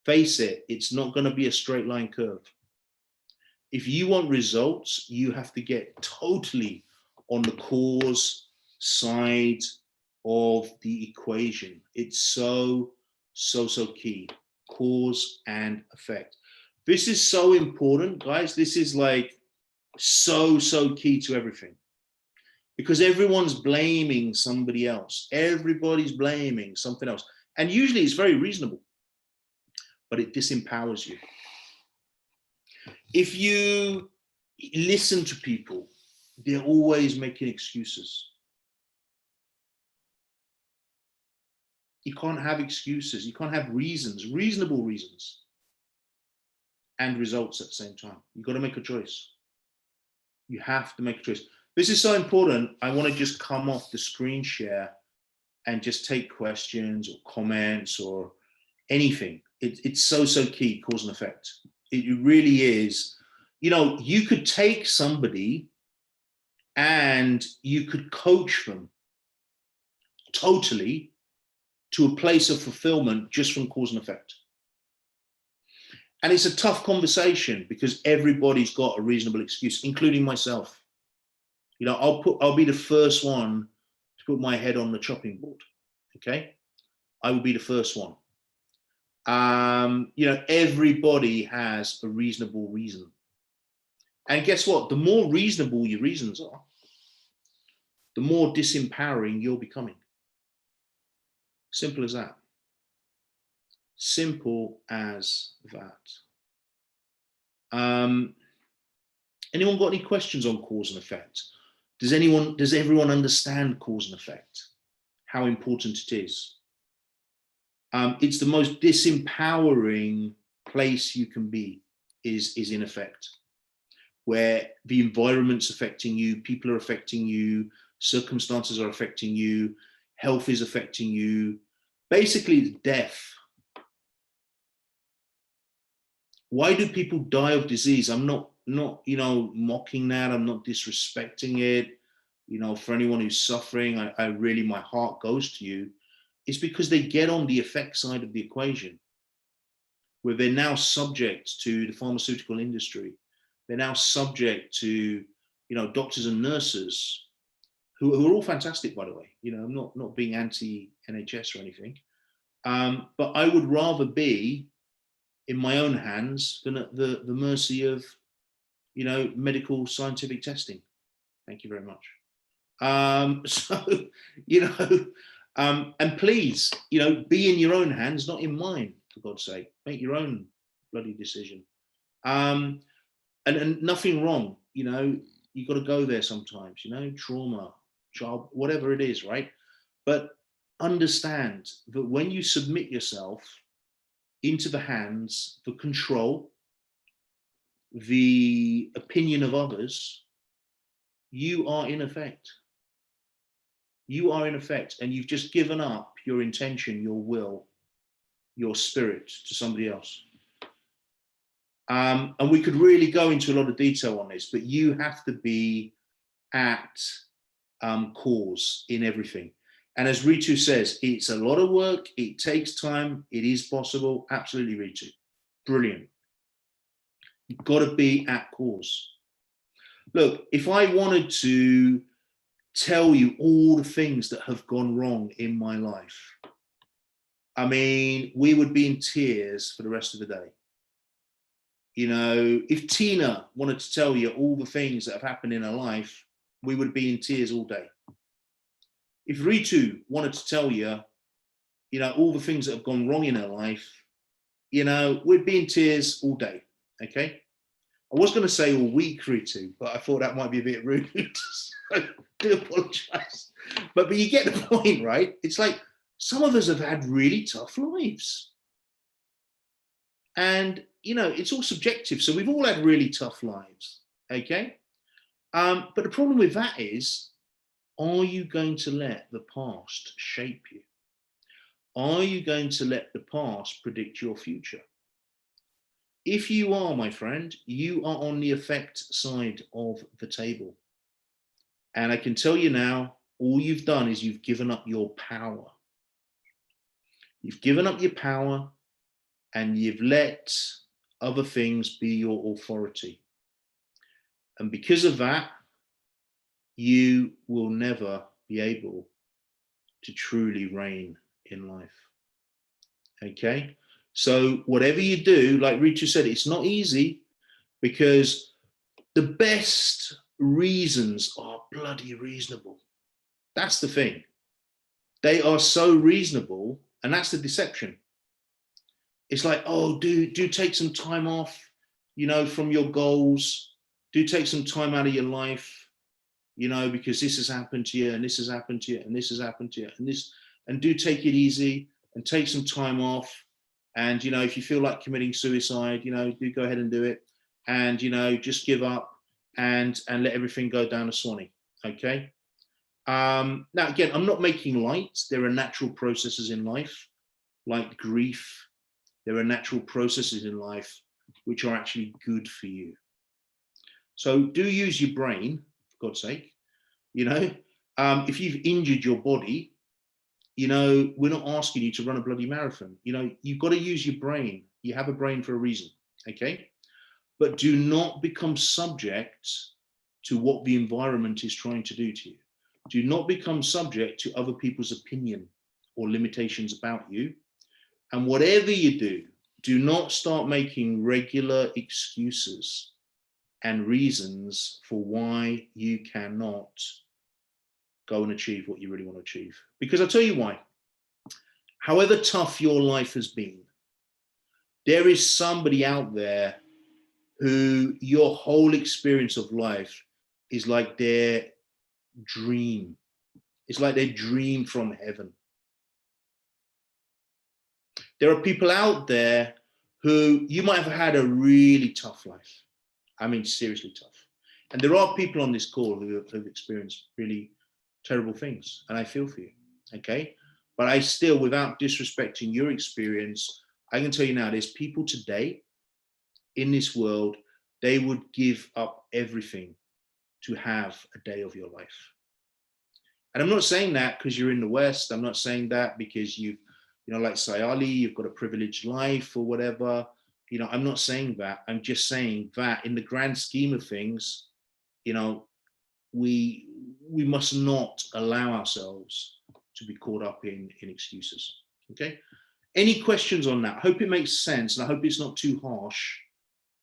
face it, it's not going to be a straight line curve. If you want results, you have to get totally on the cause side of the equation. It's so key. Cause and effect. This is so important, guys. This is like so key to everything. Because everyone's blaming somebody else. Everybody's blaming something else. And usually it's very reasonable, but it disempowers you. If you listen to people, they're always making excuses. You can't have excuses. You can't have reasons, reasonable reasons, and results at the same time. You've got to make a choice. You have to make a choice. This is so important. I want to just come off the screen share and just take questions or comments or anything. It's so key, cause and effect. It really is. You know, you could take somebody and you could coach them totally to a place of fulfillment just from cause and effect. And it's a tough conversation because everybody's got a reasonable excuse, including myself. You know, I'll be the first one to put my head on the chopping board. Okay, I will be the first one. You know, everybody has a reasonable reason. And guess what? The more reasonable your reasons are, the more disempowering you're becoming. Simple as that. Simple as that. Anyone got any questions on cause and effect? Does everyone understand cause and effect? How important it is? It's the most disempowering place you can be, is in effect, where the environment's affecting you, people are affecting you, circumstances are affecting you, health is affecting you. Basically, it's death. Why do people die of disease? I'm not you know, mocking that. I'm not disrespecting it. You know, for anyone who's suffering, I really, my heart goes to you. It's because they get on the effect side of the equation, where they're now subject to the pharmaceutical industry. They're now subject to, you know, doctors and nurses who are all fantastic, by the way. You know, I'm not being anti-NHS or anything. But I would rather be in my own hands than at the mercy of, you know, medical scientific testing. Thank you very much. So, you know, and please, you know, be in your own hands, not in mine, for God's sake. Make your own bloody decision. And nothing wrong, you know, you got to go there sometimes, you know, trauma, job, whatever it is, right? But understand that when you submit yourself into the hands, the control, the opinion of others, you are in effect. You are in effect, and you've just given up your intention, your will, your spirit to somebody else. And we could really go into a lot of detail on this, but you have to be at cause in everything. And as Ritu says, it's a lot of work. It takes time. It is possible. Absolutely, Ritu. Brilliant. You've got to be at cause. Look, if I wanted to tell you all the things that have gone wrong in my life, I mean, we would be in tears for the rest of the day. You know, if Tina wanted to tell you all the things that have happened in her life, we would be in tears all day. If Ritu wanted to tell you, you know, all the things that have gone wrong in her life, you know, we'd be in tears all day, okay? I was going to say all week, Ritu, but I thought that might be a bit rude. So I do apologize. But you get the point, right? It's like some of us have had really tough lives. And, you know, it's all subjective. So we've all had really tough lives, okay? But the problem with that is, are you going to let the past shape you? Are you going to let the past predict your future? If you are, my friend, you are on the effect side of the table. And I can tell you now, all you've done is you've given up your power. You've given up your power and you've let other things be your authority. And because of that, you will never be able to truly reign in life. Okay? So whatever you do, like Ritu said, it's not easy because the best reasons are bloody reasonable. That's the thing. They are so reasonable, and that's the deception. It's like, oh, do take some time off, you know, from your goals. Do take some time out of your life, you know, because this has happened to you, and this has happened to you, and this has happened to you, and this, and do take it easy and take some time off. And, you know, if you feel like committing suicide, you know, do go ahead and do it. And, you know, just give up and let everything go down a Swanee. Okay. Now, again, I'm not making light. There are natural processes in life, like grief, There are natural processes in life which are actually good for you. So do use your brain, for God's sake. You know, if you've injured your body, you know, we're not asking you to run a bloody marathon. You know, you've got to use your brain. You have a brain for a reason, okay? But do not become subject to what the environment is trying to do to you. Do not become subject to other people's opinion or limitations about you. And whatever you do, do not start making regular excuses and reasons for why you cannot go and achieve what you really want to achieve. Because I'll tell you why. However tough your life has been, there is somebody out there who your whole experience of life is like their dream. It's like their dream from heaven. There are people out there who you might have had a really tough life. I mean, seriously tough. And there are people on this call who have experienced really terrible things, and I feel for you, okay? But I still, without disrespecting your experience, I can tell you now, there's people today in this world, they would give up everything to have a day of your life. And I'm not saying that because you're in the West. I'm not saying that because you've, you know, like Sayali, you've got a privileged life or whatever. You know, I'm not saying that. I'm just saying that in the grand scheme of things, you know, we must not allow ourselves to be caught up in excuses. Okay. Any questions on that? I hope it makes sense, and I hope it's not too harsh,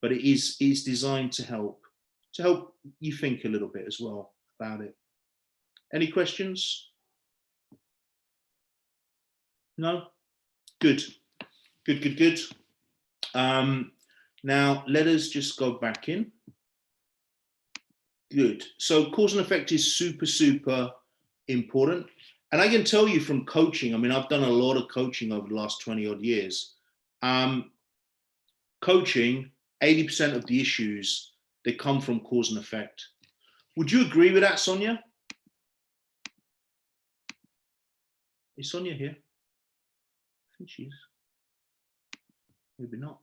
but it is designed to help you think a little bit as well about it. Any questions? No? Good. Good. Now let us just go back in. Good. So cause and effect is super important. And I can tell you from coaching, I mean, I've done a lot of coaching over the last 20 odd years. Coaching, 80% of the issues, they come from cause and effect. Would you agree with that, Sonia? Is Sonia here? I think she is. Maybe not.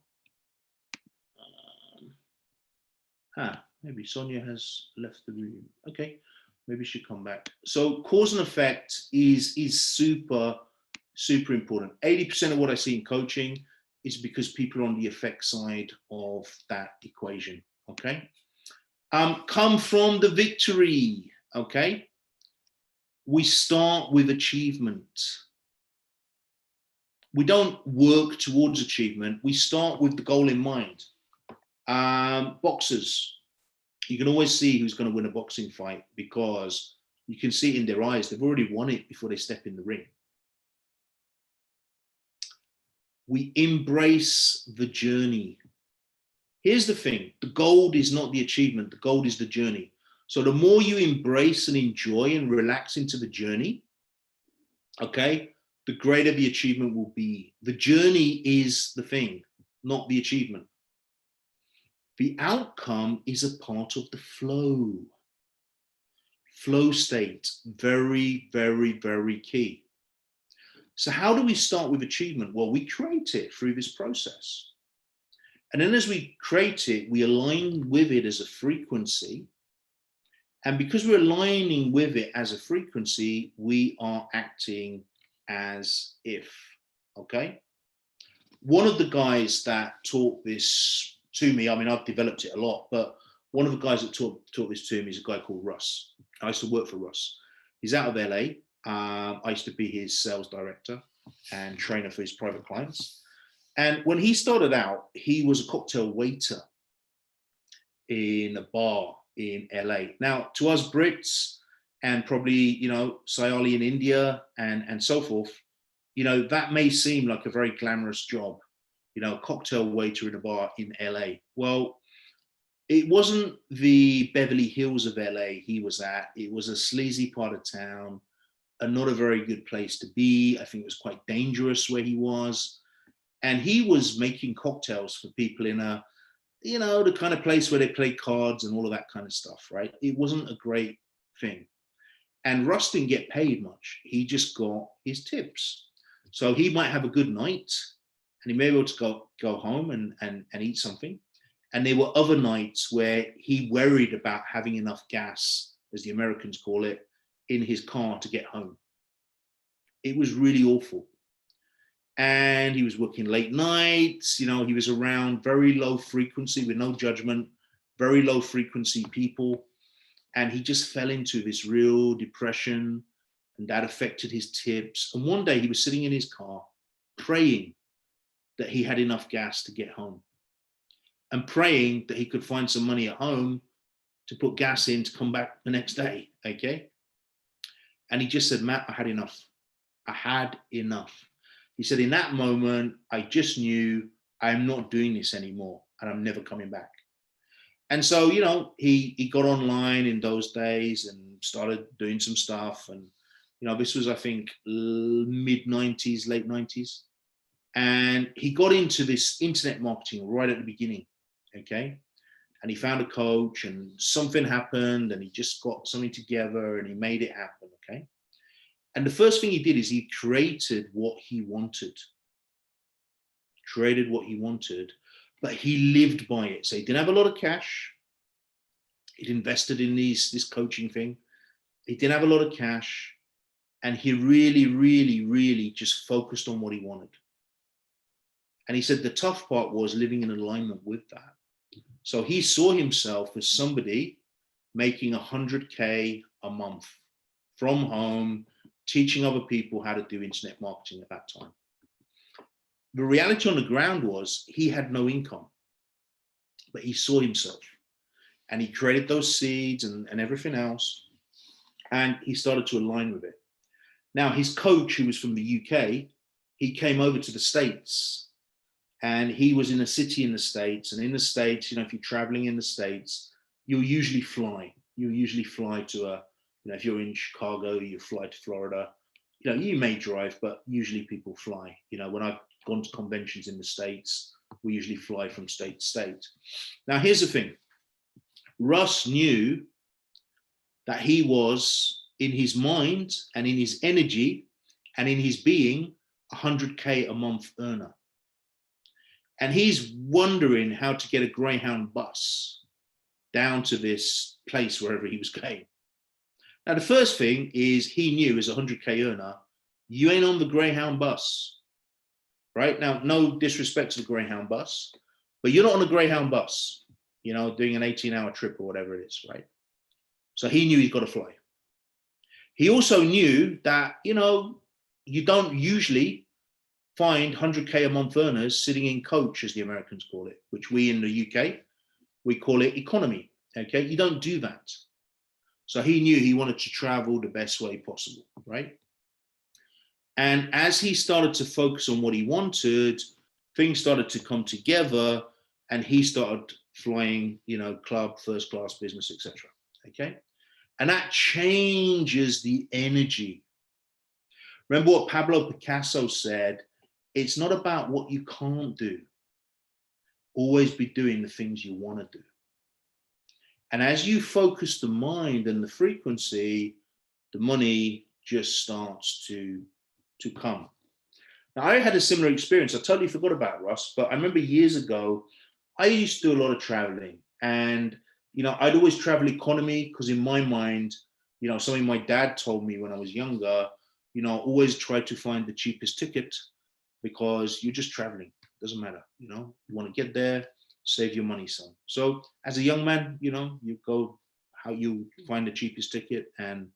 Maybe Sonia has left the room. Okay, maybe she'll come back. So cause and effect is super important. 80% of what I see in coaching is because people are on the effect side of that equation. Okay. Come from the victory. Okay. We start with achievement. We don't work towards achievement. We start with the goal in mind. Boxers, you can always see who's going to win a boxing fight because you can see it in their eyes. They've already won it before they step in the ring. We embrace the journey. Here's the thing. The goal is not the achievement. The goal is the journey. So the more you embrace and enjoy and relax into the journey, okay, the greater the achievement will be. The journey is the thing, not the achievement. The outcome is a part of the flow. Flow state, very key. So how do we start with achievement? Well, we create it through this process. And then as we create it, we align with it as a frequency. And because we're aligning with it as a frequency, we are acting as if, okay? One of the guys that taught this to me, I mean, I've developed it a lot, but one of the guys that taught this to me is a guy called Russ. I used to work for Russ. He's out of LA. I used to be his sales director and trainer for his private clients. And when he started out, he was a cocktail waiter in a bar in LA. Now, to us Brits and probably, you know, Sayali in India and so forth, you know, that may seem like a very glamorous job, you know, a cocktail waiter in a bar in LA. Well, it wasn't the Beverly Hills of LA he was at. It was a sleazy part of town, and not a very good place to be. I think it was quite dangerous where he was. And he was making cocktails for people in a, you know, the kind of place where they play cards and all of that kind of stuff, right? It wasn't a great thing. And Russ didn't get paid much. He just got his tips. So he might have a good night and he may be able to go home and eat something. And there were other nights where he worried about having enough gas, as the Americans call it, in his car to get home. It was really awful. And he was working late nights, you know, he was around very low frequency with no judgment, very low frequency people. And he just fell into this real depression, and that affected his tips. And one day he was sitting in his car praying that he had enough gas to get home, and praying that he could find some money at home to put gas in to come back the next day, okay? And he just said, Matt, I had enough. I had enough. He said, in that moment, I just knew I'm not doing this anymore and I'm never coming back. And so, you know, he got online in those days and started doing some stuff. And, you know, this was, I think, mid 90s, late 90s. And he got into this internet marketing right at the beginning, okay? And he found a coach and something happened and he just got something together and he made it happen, okay? And the first thing he did is he created what he wanted. Created what he wanted, but he lived by it. So he didn't have a lot of cash. He'd invested in this coaching thing. He didn't have a lot of cash. And he really, really, really just focused on what he wanted. And he said the tough part was living in alignment with that. So he saw himself as somebody making 100K a month from home, teaching other people how to do internet marketing at that time. The reality on the ground was he had no income, but he saw himself and he created those seeds and everything else. And he started to align with it. Now, his coach, who was from the UK, he came over to the States, and he was in a city in the States. And in the States, you know, if you're traveling in the States, you'll usually fly. You'll usually fly to you know, if you're in Chicago, you fly to Florida. You know, you may drive, but usually people fly. You know, when I've gone to conventions in the States, we usually fly from state to state. Now, here's the thing. Russ knew that he was, in his mind and in his energy and in his being, 100K a month earner. And he's wondering how to get a Greyhound bus down to this place, wherever he was going. Now, the first thing is he knew as a 100K earner, you ain't on the Greyhound bus, right? Now, no disrespect to the Greyhound bus, but you're not on a Greyhound bus, you know, doing an 18-hour trip or whatever it is, right? So he knew he's got to fly. He also knew that, you know, you don't usually find 100K a month earners sitting in coach, as the Americans call it, which we in the UK, we call it economy, okay? You don't do that. So he knew he wanted to travel the best way possible, right? And as he started to focus on what he wanted, things started to come together and he started flying, you know, club, first class, business, etc. Okay. And that changes the energy. Remember what Pablo Picasso said, it's not about what you can't do. Always be doing the things you want to do. And as you focus the mind and the frequency, the money just starts to come. Now, I had a similar experience. I totally forgot about Russ, but I remember years ago, I used to do a lot of traveling. And, you know, I'd always travel economy because in my mind, you know, something my dad told me when I was younger, you know, always try to find the cheapest ticket because you're just traveling. Doesn't matter, you know, you want to get there, save your money, son. So as a young man, you know, you go how you find the cheapest ticket and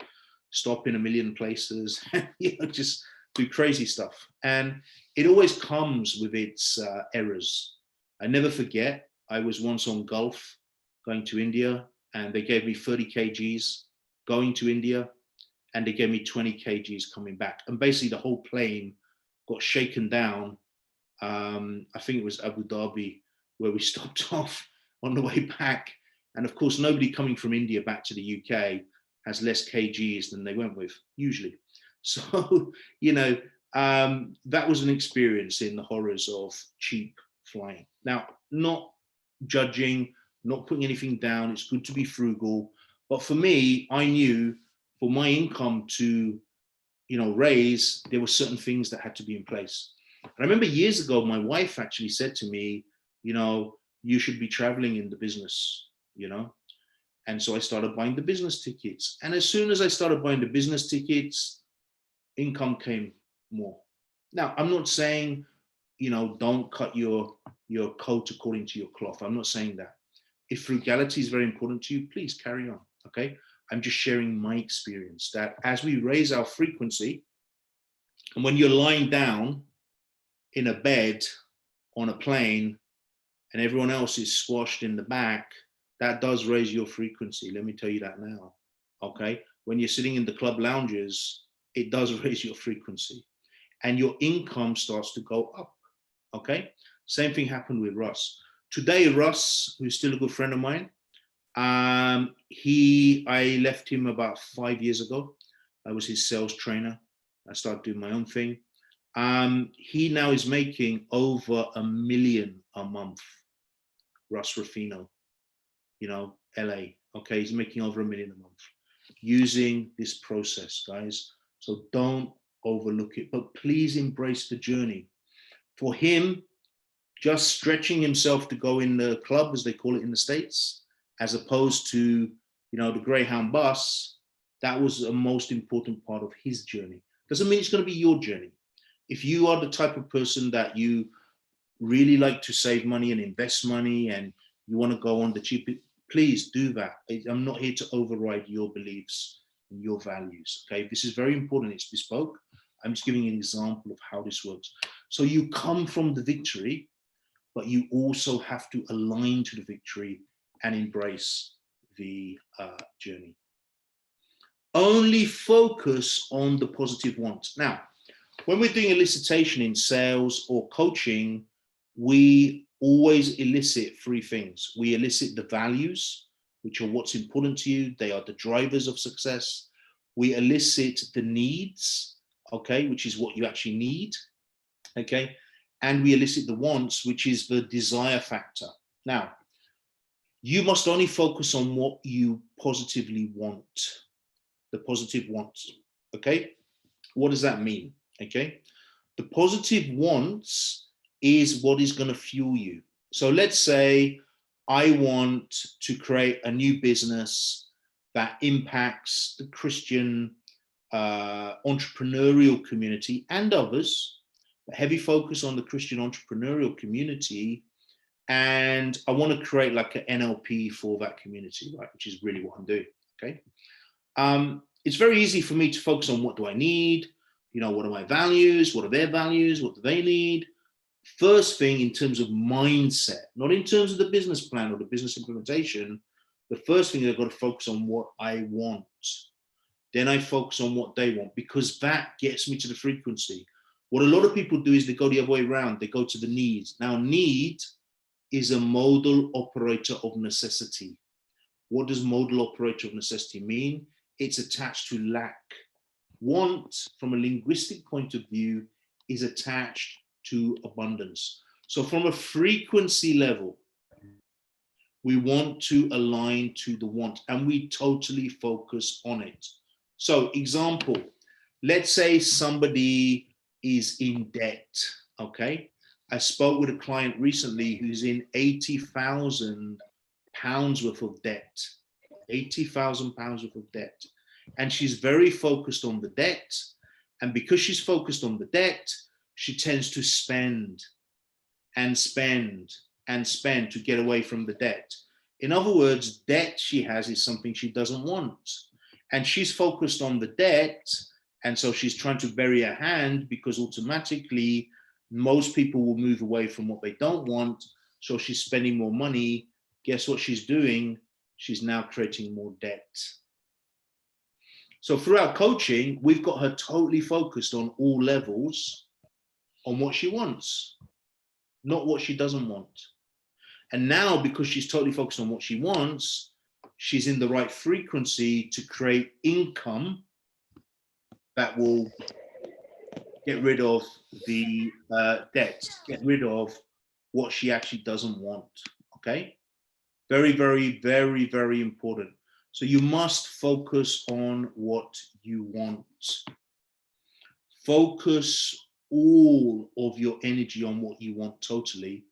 stop in a million places, you know, just do crazy stuff. And it always comes with its errors. I never forget, I was once on Gulf going to India and they gave me 30 kgs going to India and they gave me 20 kgs coming back. And basically the whole plane got shaken down. I think it was Abu Dhabi where we stopped off on the way back. And of course, nobody coming from India back to the UK has less kgs than they went with, usually. So, you know, that was an experience in the horrors of cheap flying. Now, not judging, not putting anything down. It's good to be frugal. But for me, I knew for my income to, you know, raise, there were certain things that had to be in place. And I remember years ago, my wife actually said to me, you know, you should be traveling in the business, you know. And so I started buying the business tickets. And as soon as I started buying the business tickets, income came more. Now, I'm not saying, you know, don't cut your coat according to your cloth. I'm not saying that. If frugality is very important to you, please carry on, okay? I'm just sharing my experience that as we raise our frequency, and when you're lying down in a bed on a plane and everyone else is squashed in the back, that does raise your frequency. Let me tell you that now, okay? When you're sitting in the club lounges, it does raise your frequency and your income starts to go up, okay? Same thing happened with Russ. Today, Russ, who's still a good friend of mine, I left him about 5 years ago. I was his sales trainer. I started doing my own thing. He now is making over $1 million a month. Russ Ruffino, you know, LA. Okay, he's making over $1 million a month using this process, guys. So don't overlook it, but please embrace the journey. For him, just stretching himself to go in the club, as they call it in the States, as opposed to, you know, the Greyhound bus, that was the most important part of his journey. Doesn't mean it's going to be your journey. If you are the type of person that you really like to save money and invest money and you want to go on the cheap, please do that. I'm not here to override your beliefs and your values, okay? This is very important. It's bespoke. I'm just giving an example of how this works. So you come from the victory, but you also have to align to the victory and embrace the journey. Only focus on the positive wants. Now, when we're doing elicitation in sales or coaching, we always elicit three things. We elicit the values, which are what's important to you. They are the drivers of success. We elicit the needs, okay, which is what you actually need, okay? And we elicit the wants, which is the desire factor. Now, you must only focus on what you positively want, the positive wants, okay? What does that mean, okay? The positive wants is what is going to fuel you. So let's say I want to create a new business that impacts the Christian entrepreneurial community and others, a heavy focus on the Christian entrepreneurial community. And I want to create like an NLP for that community, right? Which is really what I'm doing, okay? It's very easy for me to focus on what do I need? You know, what are my values? What are their values? What do they need? First thing in terms of mindset, not in terms of the business plan or the business implementation, the first thing I've got to focus on what I want. Then I focus on what they want, because that gets me to the frequency. What a lot of people do is they go the other way around. They go to the needs. Now, need is a modal operator of necessity. What does modal operator of necessity mean? It's attached to lack. Want, from a linguistic point of view, is attached to abundance. So from a frequency level, we want to align to the want, and we totally focus on it. So example, let's say somebody is in debt, okay? I spoke with a client recently who's in £80,000 worth of debt, £80,000 worth of debt. And she's very focused on the debt. And because she's focused on the debt, she tends to spend and spend and spend to get away from the debt. In other words, debt she has is something she doesn't want. And she's focused on the debt. And so she's trying to bury her hand, because automatically most people will move away from what they don't want. So she's spending more money. Guess what she's doing? She's now creating more debt. So throughout coaching, we've got her totally focused on all levels on what she wants, not what she doesn't want. And now, because she's totally focused on what she wants, she's in the right frequency to create income that will get rid of the debt, get rid of what she actually doesn't want, okay? Very, very, very, very important. So you must focus on what you want. Focus all of your energy on what you want totally,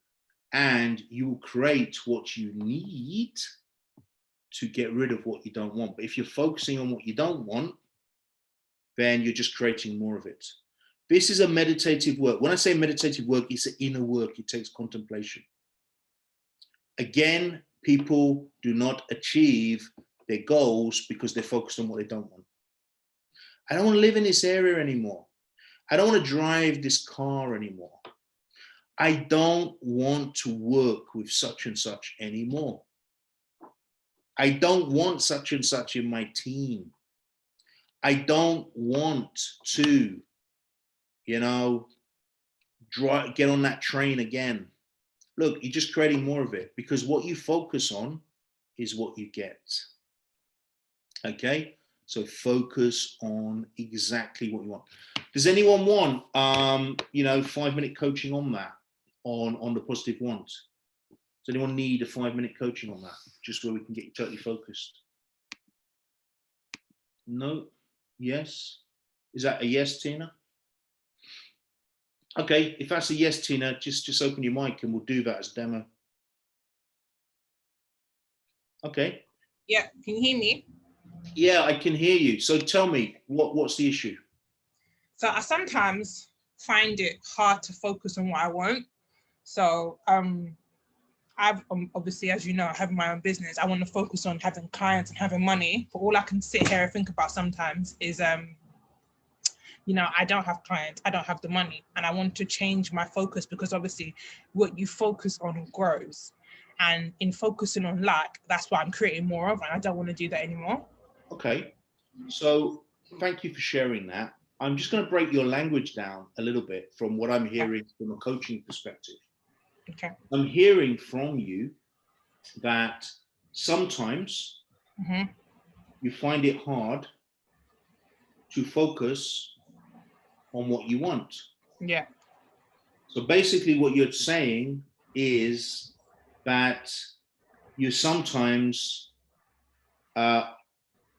and you will create what you need to get rid of what you don't want. But if you're focusing on what you don't want, then you're just creating more of it. This is a meditative work. When I say meditative work, it's an inner work. It takes contemplation. Again, people do not achieve their goals because they're focused on what they don't want. I don't want to live in this area anymore. I don't want to drive this car anymore. I don't want to work with such and such anymore. I don't want such and such in my team. I don't want to, you know, get on that train again. Look, you're just creating more of it, because what you focus on is what you get. Okay, so focus on exactly what you want. Does anyone want, 5-minute coaching on that, on the positive want? Does anyone need a 5-minute coaching on that, just where we can get you totally focused? No? Yes? Is that a yes, Tina? Okay, if that's a yes, Tina, just open your mic and we'll do that as a demo. Okay. Yeah, can you hear me? Yeah, I can hear you. So tell me, what's the issue? So I sometimes find it hard to focus on what I want. So I've obviously, as you know, I have my own business. I want to focus on having clients and having money. But all I can sit here and think about sometimes is, I don't have clients, I don't have the money, and I want to change my focus, because obviously what you focus on grows. And in focusing on lack, that's what I'm creating more of, and I don't want to do that anymore. Okay, so thank you for sharing that. I'm just going to break your language down a little bit from what I'm hearing from a coaching perspective. Okay. I'm hearing from you that sometimes you find it hard to focus on what you want. Yeah. So basically what you're saying is that you sometimes are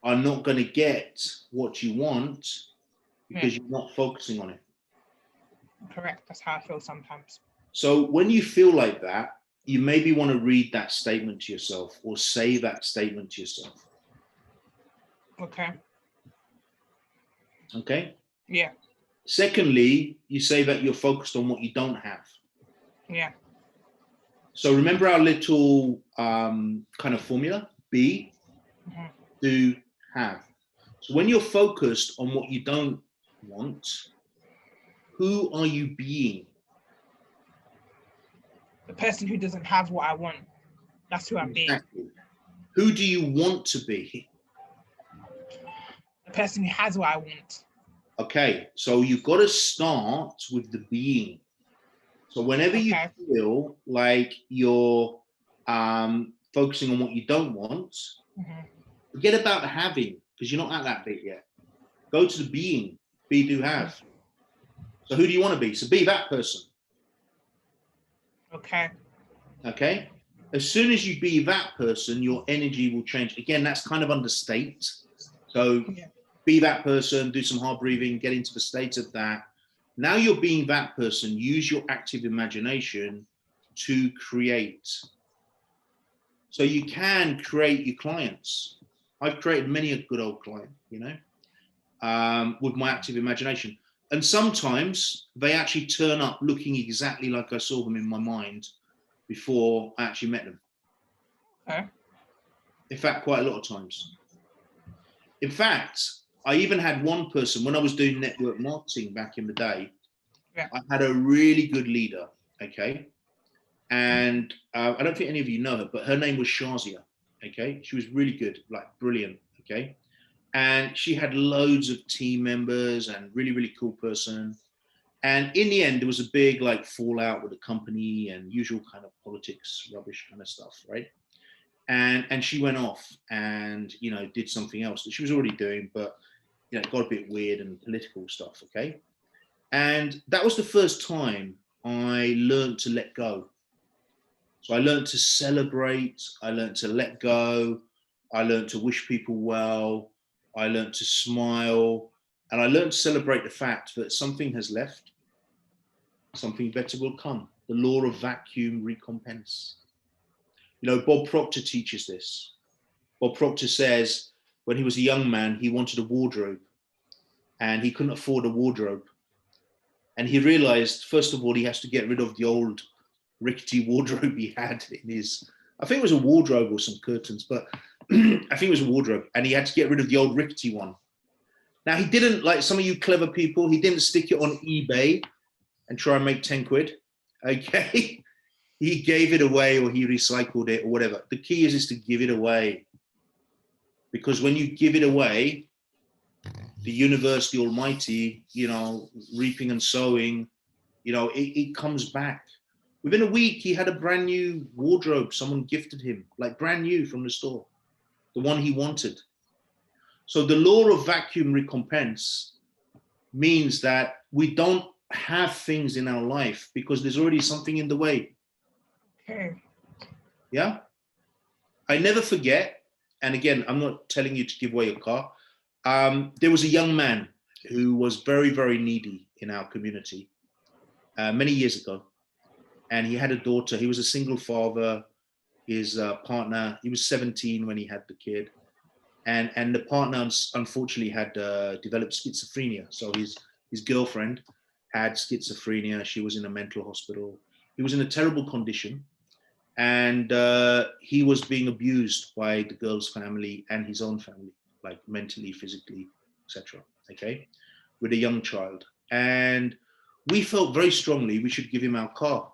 not going to get what you want because you're not focusing on it. Correct. That's how I feel sometimes. So when you feel like that, you maybe want to read that statement to yourself, or say that statement to yourself. Okay. Okay? Yeah. Secondly, you say that you're focused on what you don't have. Yeah. So remember our little kind of formula, be, do, have. So when you're focused on what you don't want, who are you being? The person who doesn't have what I want. That's who I'm being. Exactly. Who do you want to be? The person who has what I want. Okay, so you've got to start with the being. So whenever you feel like you're focusing on what you don't want, forget about the having, because you're not at that bit yet. Go to the being, be, do, have. So who do you want to be? So be that person. Okay. Okay. As soon as you be that person, your energy will change. Again, that's kind of understate. So be that person, do some hard breathing, get into the state of that. Now you're being that person, use your active imagination to create. So you can create your clients. I've created many a good old client, with my active imagination. And sometimes they actually turn up looking exactly like I saw them in my mind before I actually met them. Okay. In fact, quite a lot of times. In fact, I even had one person, when I was doing network marketing back in the day, I had a really good leader, okay? And I don't think any of you know her, but her name was Shazia, okay? She was really good, like brilliant, okay? And she had loads of team members and really, really cool person. And in the end, there was a big like fallout with the company and usual kind of politics, rubbish kind of stuff, right? And she went off and, did something else that she was already doing, but, it got a bit weird and political stuff, okay? And that was the first time I learned to let go. So I learned to celebrate, I learned to let go, I learned to wish people well, I learned to smile, and I learned to celebrate the fact that something has left something better will come. The law of vacuum recompense. You know, Bob Proctor teaches this. Bob Proctor says when he was a young man, he wanted a wardrobe and he couldn't afford a wardrobe. And he realized, first of all, he has to get rid of the old rickety wardrobe he had in his, I think it was a wardrobe or some curtains, but I think it was a wardrobe. And he had to get rid of the old rickety one. Now, he didn't, like some of you clever people, he didn't stick it on eBay and try and make 10 quid, okay? He gave it away or he recycled it or whatever. The key is to give it away. Because when you give it away, the universe, the almighty, you know, reaping and sowing, you know, it comes back. Within a week, he had a brand new wardrobe. Someone gifted him, like brand new from the store, the one he wanted. So the law of vacuum recompense means that we don't have things in our life because there's already something in the way. Okay. Yeah. I never forget. And again, I'm not telling you to give away your car. There was a young man who was very, very needy in our community many years ago. And he had a daughter. He was a single father. His partner, he was 17 when he had the kid. And the partner, unfortunately, had developed schizophrenia. So his girlfriend had schizophrenia. She was in a mental hospital. He was in a terrible condition. And he was being abused by the girl's family and his own family, like mentally, physically, etc. Okay, with a young child. And we felt very strongly we should give him our car.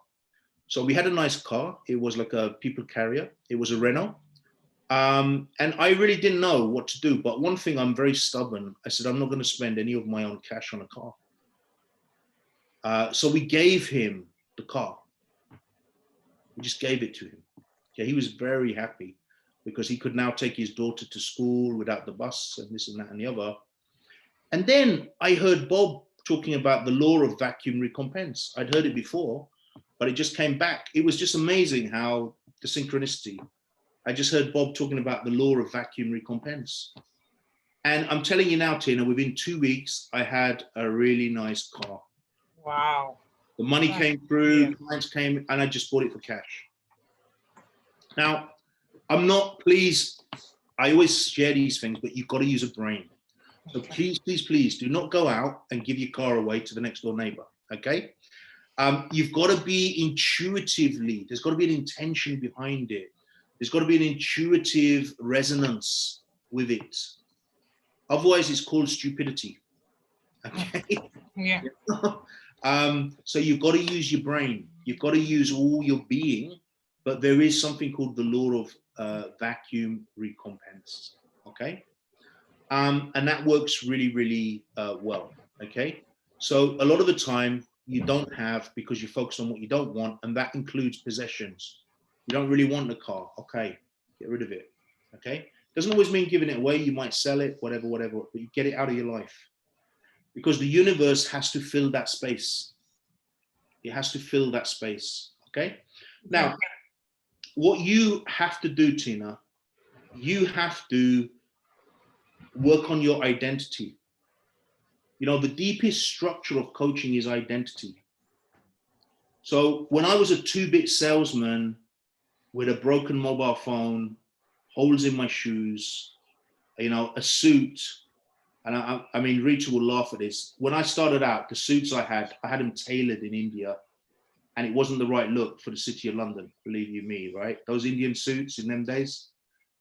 So we had a nice car. It was like a people carrier. It was a Renault. And I really didn't know what to do. But one thing, I'm very stubborn. I said, I'm not going to spend any of my own cash on a car. So we gave him the car. We just gave it to him. Okay, he was very happy because he could now take his daughter to school without the bus and this and that and the other. And then I heard Bob talking about the law of vacuum recompense. I'd heard it before, but it just came back. It was just amazing how the synchronicity. I just heard Bob talking about the law of vacuum recompense. And I'm telling you now, Tina, within 2 weeks, I had a really nice car. Wow. The money came through, Yeah. clients came, and I just bought it for cash. Now, I'm not, please, I always share these things, but you've got to use a brain. So please, please, please do not go out and give your car away to the next door neighbor, okay? You've got to be intuitively, there's got to be an intention behind it. There's got to be an intuitive resonance with it. Otherwise, it's called stupidity, okay? Yeah. So you've got to use your brain. You've got to use all your being, but there is something called the law of vacuum recompense, okay? And that works really, really well, okay? So a lot of the time you don't have because you focus on what you don't want, and that includes possessions. You don't really want the car, okay, get rid of it, okay? Doesn't always mean giving it away. You might sell it, whatever, but you get it out of your life. Because the universe has to fill that space. It has to fill that space, okay? Now, what you have to do, Tina, you have to work on your identity. You know, the deepest structure of coaching is identity. So when I was a 2-bit salesman with a broken mobile phone, holes in my shoes, you know, a suit, and I mean, Rita will laugh at this. When I started out, the suits I had them tailored in India, and it wasn't the right look for the city of London, believe you me, right? Those Indian suits in them days,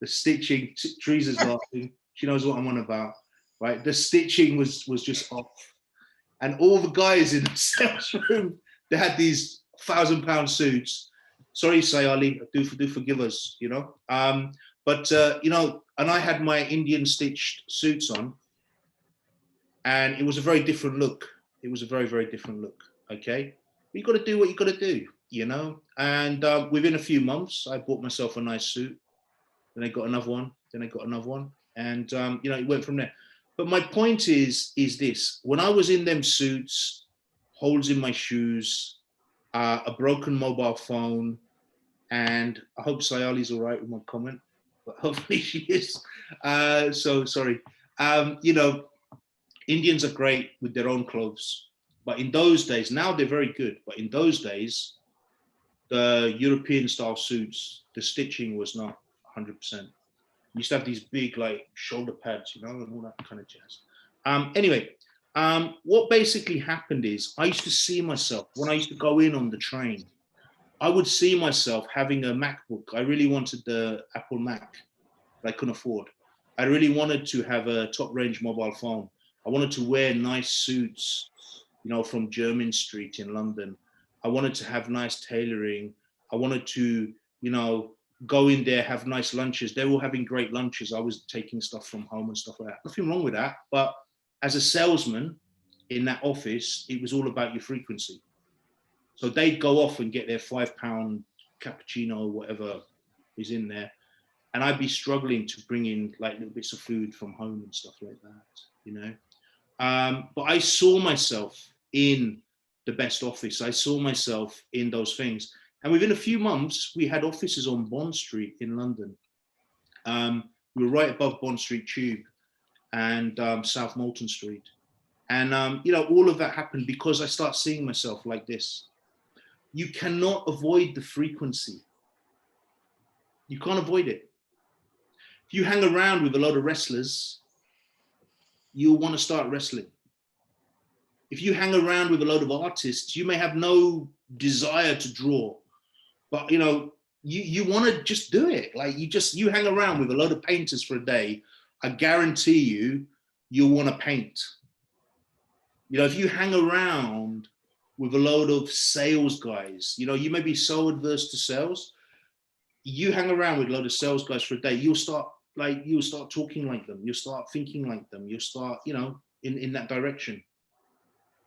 the stitching, Teresa's laughing, she knows what I'm on about, right? The stitching was just off. And all the guys in the sales room, they had these £1,000 suits. Sorry, Sayali, do forgive us, you know? You know, and I had my Indian stitched suits on, and it was a very different look. It was a very, very different look, okay? You got to do what you got to do, you know? And within a few months, I bought myself a nice suit. Then I got another one. Then I got another one. And, you know, it went from there. But my point is this. When I was in them suits, holes in my shoes, a broken mobile phone, and I hope Sayali's all right with my comment, but hopefully she is. So sorry. You know, Indians are great with their own clothes. But in those days, now they're very good. But in those days, the European style suits, the stitching was not 100%. You used to have these big like shoulder pads, you know, and all that kind of jazz. Anyway, what basically happened is I used to see myself when I used to go in on the train. I would see myself having a MacBook. I really wanted the Apple Mac that I couldn't afford. I really wanted to have a top range mobile phone. I wanted to wear nice suits, you know, from Jermyn Street in London. I wanted to have nice tailoring. I wanted to, you know, go in there, have nice lunches. They were all having great lunches. I was taking stuff from home and stuff like that. Nothing wrong with that. But as a salesman in that office, it was all about your frequency. So they'd go off and get their £5 cappuccino or whatever is in there. And I'd be struggling to bring in like little bits of food from home and stuff like that, you know. But I saw myself in the best office. I saw myself in those things. And within a few months, we had offices on Bond Street in London. We were right above Bond Street Tube and South Molton Street. And, you know, all of that happened because I start seeing myself like this. You cannot avoid the frequency. You can't avoid it. If you hang around with a lot of wrestlers, you'll want to start wrestling. If you hang around with a load of artists, you may have no desire to draw, but you know, you want to just do it. Like you hang around with a load of painters for a day, I guarantee you'll want to paint. You know, if you hang around with a load of sales guys, you know, you may be so adverse to sales, you hang around with a load of sales guys for a day, you'll start talking like them, you'll start thinking like them, you'll start, you know, in that direction.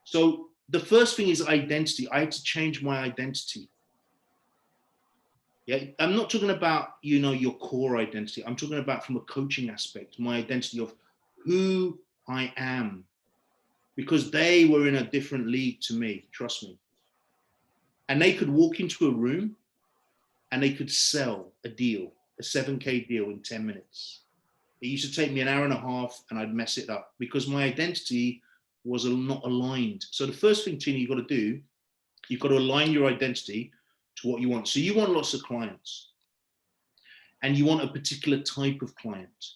So the first thing is identity. I had to change my identity. Yeah, I'm not talking about, you know, your core identity. I'm talking about from a coaching aspect, my identity of who I am, because they were in a different league to me, trust me. And they could walk into a room and they could sell a deal, a 7K deal in 10 minutes. It used to take me an hour and a half and I'd mess it up because my identity was not aligned. So the first thing, Tina, you've got to do, you've got to align your identity to what you want. So you want lots of clients and you want a particular type of client.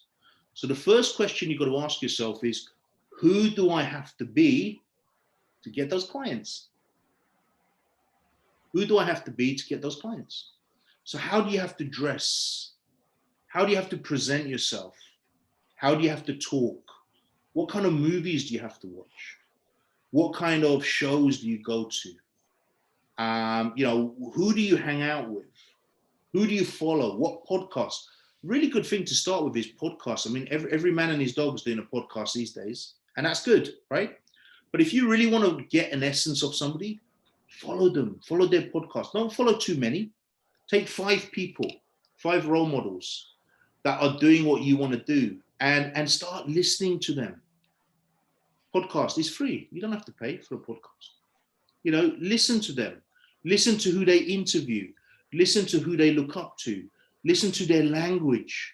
So the first question you've got to ask yourself is, who do I have to be to get those clients? Who do I have to be to get those clients? So how do you have to dress? How do you have to present yourself? How do you have to talk? What kind of movies do you have to watch? What kind of shows do you go to? You know, who do you hang out with? Who do you follow? What podcasts? Really good thing to start with is podcasts. I mean, every man and his dog is doing a podcast these days, and that's good, right? But if you really want to get an essence of somebody, follow them, follow their podcast. Don't follow too many. Take 5 people, 5 role models that are doing what you want to do, and start listening to them. Podcast is free. You don't have to pay for a podcast. You know, listen to them. Listen to who they interview. Listen to who they look up to. Listen to their language.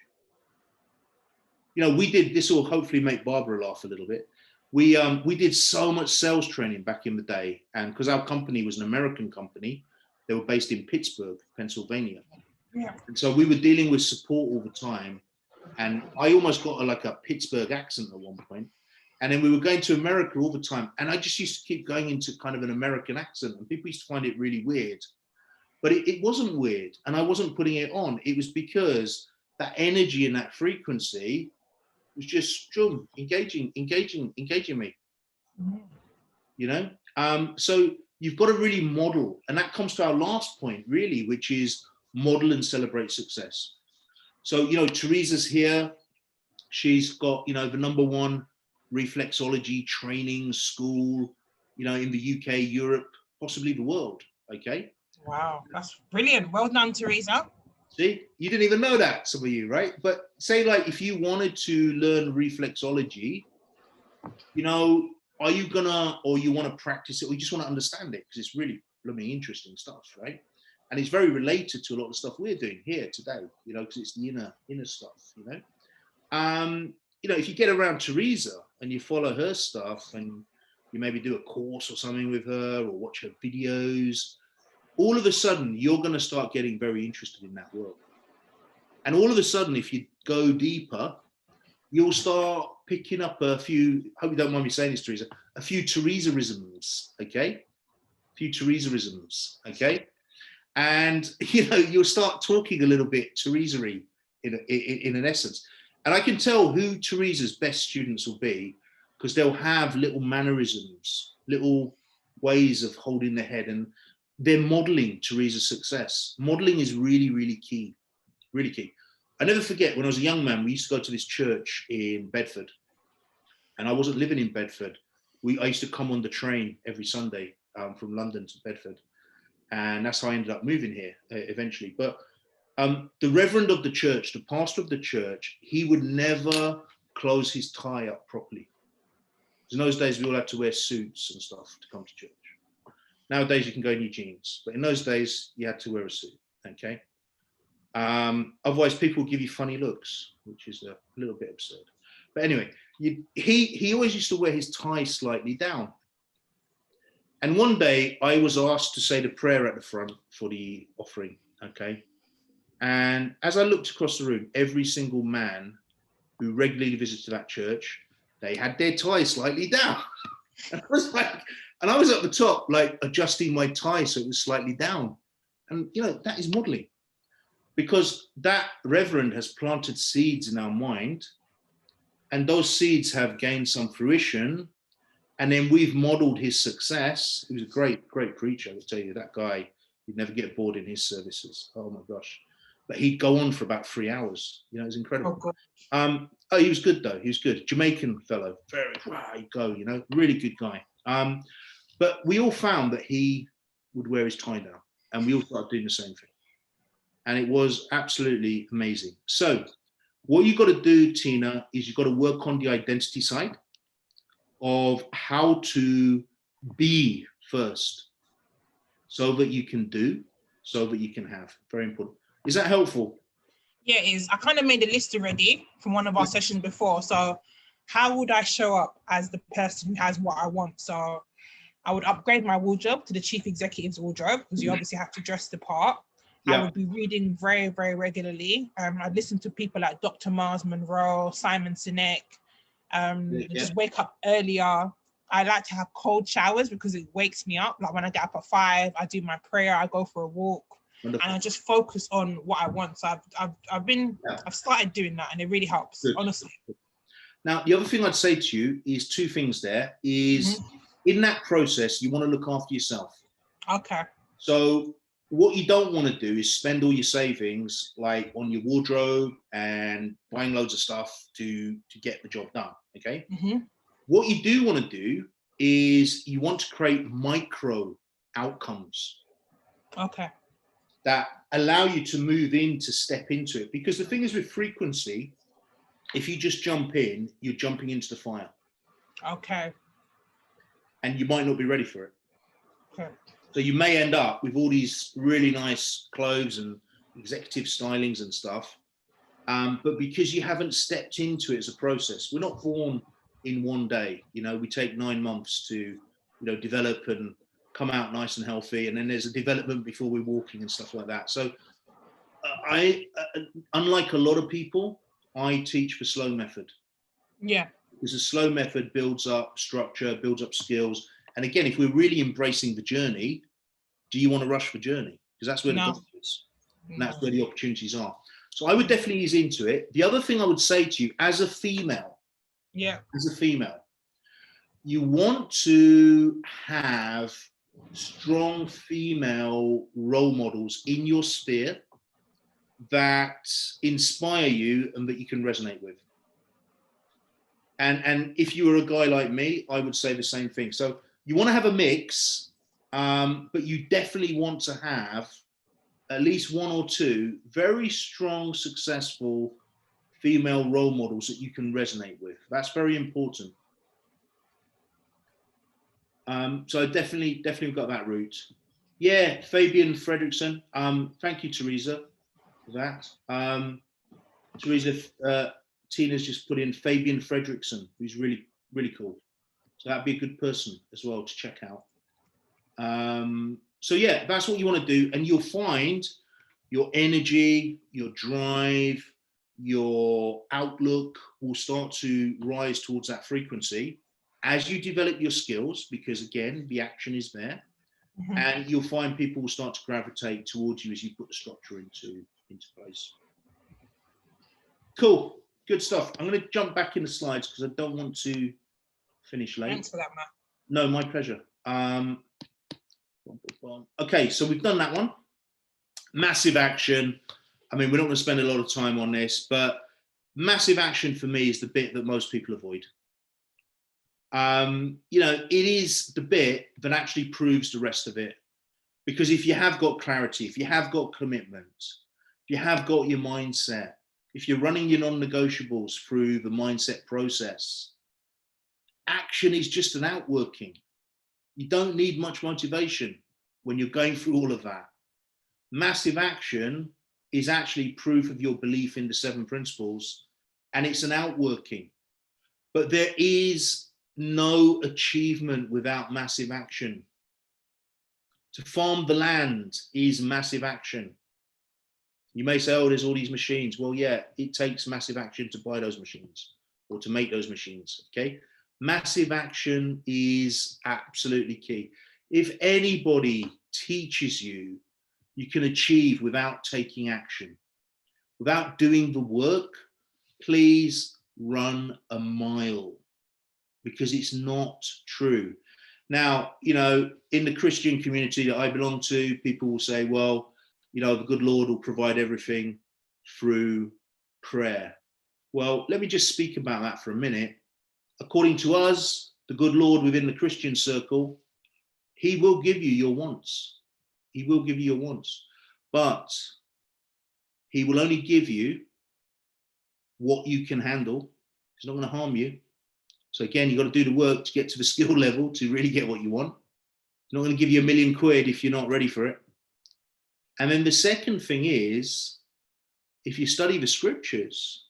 You know, we did, this will hopefully make Barbara laugh a little bit. We did so much sales training back in the day, and because our company was an American company, they were based in Pittsburgh, Pennsylvania. Yeah. And so we were dealing with support all the time. And I almost got like a Pittsburgh accent at one point. And then we were going to America all the time. And I just used to keep going into kind of an American accent. And people used to find it really weird. But it wasn't weird. And I wasn't putting it on. It was because that energy and that frequency was just engaging me. Mm-hmm. You know? So you've got to really model. And that comes to our last point, really, which is model and celebrate success. So, you know, Teresa's here. She's got, you know, the #1 reflexology training school, you know, in the UK, Europe, possibly the world. Okay. Wow, that's brilliant. Well done, Teresa. See, you didn't even know that, some of you, right? But say like, if you wanted to learn reflexology, you know, are you gonna, or you want to practice it, or you just want to understand it? Because it's really blooming interesting stuff, right? And it's very related to a lot of stuff we're doing here today, you know, because it's the inner stuff, you know. You know, if you get around Teresa and you follow her stuff and you maybe do a course or something with her or watch her videos, all of a sudden you're going to start getting very interested in that world. And all of a sudden, if you go deeper, you'll start picking up a few, hope you don't mind me saying this, Teresa, a few Teresa-isms, okay? A few Teresa-isms, okay? And, you know, you'll start talking a little bit Teresa-y in an essence. And I can tell who Teresa's best students will be, because they'll have little mannerisms, little ways of holding their head, and they're modeling Teresa's success. Modeling is really, really key, really key. I never forget, when I was a young man, we used to go to this church in Bedford, and I wasn't living in Bedford. I used to come on the train every Sunday from London to Bedford, and that's how I ended up moving here eventually. But the reverend of the church, the pastor of the church, he would never close his tie up properly. In those days, we all had to wear suits and stuff to come to church. Nowadays, you can go in your jeans, but in those days, you had to wear a suit, okay? Otherwise, people give you funny looks, which is a little bit absurd. But anyway, he always used to wear his tie slightly down. And one day, I was asked to say the prayer at the front for the offering, okay? And as I looked across the room, every single man who regularly visited that church, they had their tie slightly down. And I was at the top, like adjusting my tie so it was slightly down. And you know, that is modeling, because that reverend has planted seeds in our mind, and those seeds have gained some fruition. And then we've modeled his success. He was a great, great preacher. I will tell you, that guy, you'd never get bored in his services. Oh my gosh. But he'd go on for about 3 hours. You know, it was incredible. Oh, he was good though. He was good. Jamaican fellow. Very, he'd go, you know, really good guy. But we all found that he would wear his tie down, and we all started doing the same thing. And it was absolutely amazing. So what you've got to do, Tina, is you've got to work on the identity side of how to be first, so that you can do, so that you can have. Very important. Is that helpful? Yeah, it is. I kind of made a list already from one of our sessions before. So how would I show up as the person who has what I want? So I would upgrade my wardrobe to the chief executive's wardrobe, because you obviously have to dress the part. Yeah. I would be reading very, very regularly. I'd listen to people like Dr. Miles Monroe, Simon Sinek, just wake up earlier. I like to have cold showers because it wakes me up. Like when I get up at 5, I do my prayer, I go for a walk. Wonderful. And I just focus on what I want. So I've started doing that, and it really helps. Good. Honestly. Now, the other thing I'd say to you is 2 things there. Is in that process, you want to look after yourself. Okay. So what you don't want to do is spend all your savings like on your wardrobe and buying loads of stuff to get the job done. Okay. What you do want to do is you want to create micro outcomes. Okay. That allow you to move in, to step into it. Because the thing is with frequency, if you just jump in, you're jumping into the fire. Okay. And you might not be ready for it. Okay. So you may end up with all these really nice clothes and executive stylings and stuff. But because you haven't stepped into it as a process, we're not born in one day. You know, we take 9 months to, you know, develop and come out nice and healthy, and then there's a development before we're walking and stuff like that. So unlike a lot of people, I teach the slow method. Yeah. Because the slow method builds up structure, builds up skills. And again, if we're really embracing the journey, do you want to rush the journey? Because that's where the goal is. And that's where the opportunities are. So I would definitely ease into it. The other thing I would say to you, as a female, you want to have strong female role models in your sphere that inspire you and that you can resonate with. And if you were a guy like me, I would say the same thing. So you want to have a mix, but you definitely want to have at least 1 or 2 very strong, successful female role models that you can resonate with. That's very important. So definitely got that route. Yeah, Fabian Fredrickson. Thank you, Teresa, for that. Teresa, Tina's just put in Fabian Fredrickson, who's really, really cool. So that'd be a good person as well to check out. So yeah, that's what you want to do. And you'll find your energy, your drive, your outlook will start to rise towards that frequency as you develop your skills, because again, the action is there. Mhm. And you'll find people will start to gravitate towards you as you put the structure into place. Cool, good stuff. I'm going to jump back in the slides because I don't want to finish late. Thanks for that, Matt. No, my pleasure. Okay, so we've done that one. Massive action. I mean, we're not going to spend a lot of time on this, but massive action for me is the bit that most people avoid. You know, it is the bit that actually proves the rest of it. Because if you have got clarity, if you have got commitment, if you have got your mindset, if you're running your non-negotiables through the mindset process, action is just an outworking. You don't need much motivation when you're going through all of that. Massive action is actually proof of your belief in the 7 principles, and it's an outworking. But there is no achievement without massive action. To farm the land is massive action. You may say, oh, there's all these machines. Well, yeah, it takes massive action to buy those machines or to make those machines, okay? Massive action is absolutely key. If anybody teaches you, you can achieve without taking action, without doing the work, please run a mile, because it's not true. Now, you know, in the Christian community that I belong to, people will say, well, you know, the good Lord will provide everything through prayer. Well, let me just speak about that for a minute. According to us, the good Lord within the Christian circle, he will give you your wants. He will give you your wants, but he will only give you what you can handle. He's not going to harm you. So again, you've got to do the work to get to the skill level to really get what you want. He's not going to give you £1 million if you're not ready for it. And then the second thing is, if you study the scriptures,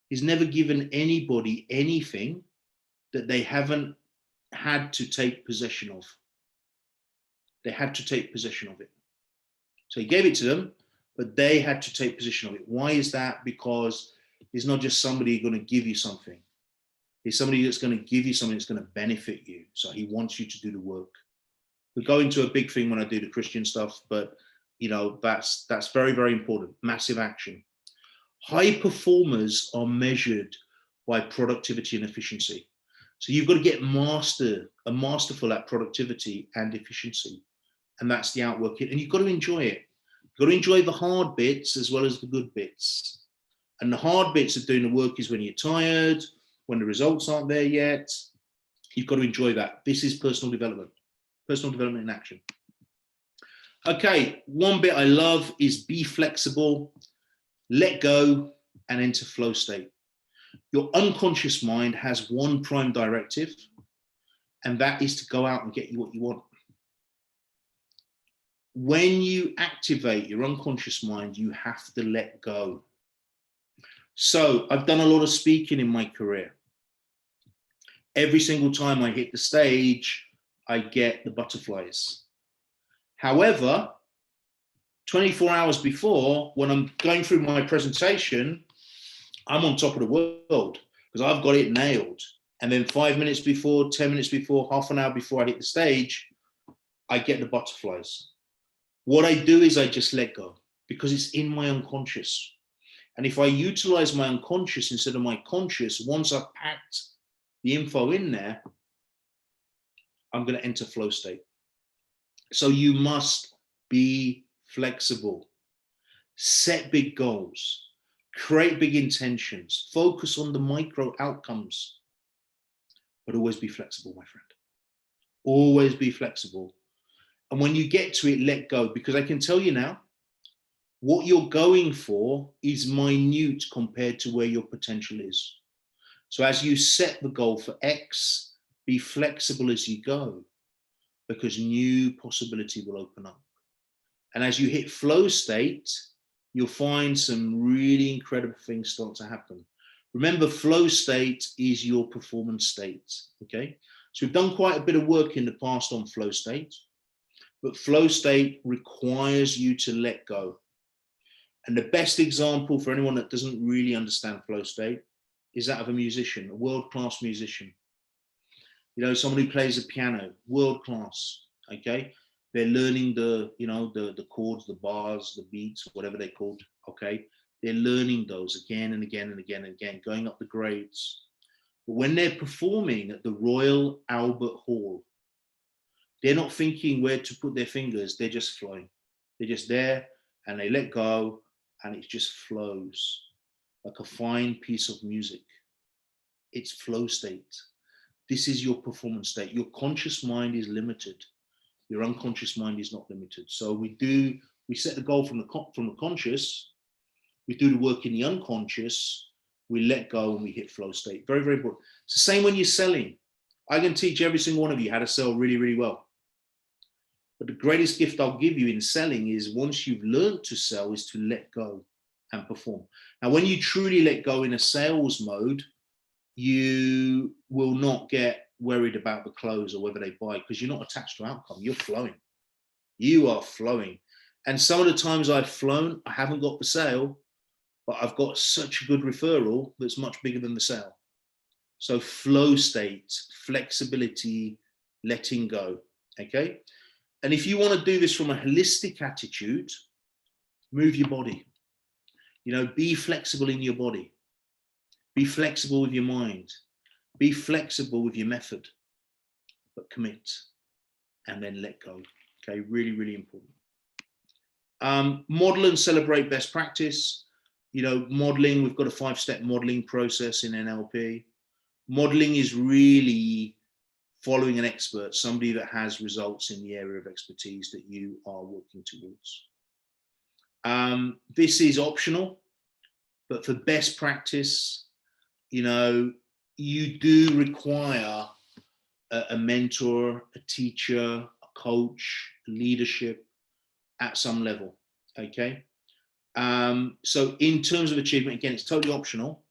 he's never given anybody anything that they haven't had to take possession of. They had to take possession of it. So he gave it to them, but they had to take possession of it. Why is that? Because he's not just somebody going to give you something. He's somebody that's going to give you something that's going to benefit you. So he wants you to do the work. We go into a big thing when I do the Christian stuff, but you know, that's very, very important. Massive action. High performers are measured by productivity and efficiency. So you've got to get masterful at productivity and efficiency. And that's the outwork. And you've got to enjoy it. You've got to enjoy the hard bits as well as the good bits. And the hard bits of doing the work is when you're tired, when the results aren't there yet. You've got to enjoy that. This is personal development in action. Okay, one bit I love is be flexible, let go, and enter flow state. Your unconscious mind has one prime directive, and that is to go out and get you what you want. When you activate your unconscious mind, you have to let go. So I've done a lot of speaking in my career. Every single time I hit the stage, I get the butterflies. However, 24 hours before, when I'm going through my presentation, I'm on top of the world because I've got it nailed. And then 5 minutes before, 10 minutes before, half an hour before I hit the stage, I get the butterflies. What I do is I just let go because it's in my unconscious. And if I utilize my unconscious instead of my conscious, once I've packed the info in there, I'm going to enter flow state. So you must be flexible, set big goals, create big intentions, focus on the micro outcomes, but always be flexible, my friend. Always be flexible. And when you get to it, let go, because I can tell you now, what you're going for is minute compared to where your potential is. So as you set the goal for X, be flexible as you go, because new possibility will open up. And as you hit flow state, you'll find some really incredible things start to happen. Remember, flow state is your performance state, okay? So we've done quite a bit of work in the past on flow state, but flow state requires you to let go. And the best example for anyone that doesn't really understand flow state is that of a musician, a world-class musician. You know, someone who plays the piano, world-class, okay? They're learning the, you know, the chords, the bars, the beats, whatever they're called, okay? They're learning those again and again and again and again, going up the grades. But when they're performing at the Royal Albert Hall, they're not thinking where to put their fingers, they're just flowing. They're just there and they let go and it just flows like a fine piece of music. It's flow state. This is your performance state. Your conscious mind is limited. Your unconscious mind is not limited. So we set the goal from the conscious, we do the work in the unconscious, we let go and we hit flow state. Very, very important. It's the same when you're selling. I can teach every single one of you how to sell really, really well. But the greatest gift I'll give you in selling is once you've learned to sell is to let go and perform. Now, when you truly let go in a sales mode, you will not get worried about the close or whether they buy because you're not attached to outcome. You're flowing. You are flowing. And some of the times I've flown, I haven't got the sale, but I've got such a good referral that's much bigger than the sale. So flow state, flexibility, letting go, okay? And if you want to do this from a holistic attitude, move your body. You know, be flexible in your body. Be flexible with your mind. Be flexible with your method, but commit and then let go. Okay, really, really important. Model and celebrate best practice. You know, modeling, we've got a 5-step modeling process in NLP. Modeling is really following an expert, somebody that has results in the area of expertise that you are working towards. This is optional, but for best practice, you know, you do require a mentor, a teacher, a coach, leadership at some level, okay? So in terms of achievement, again, it's totally optional.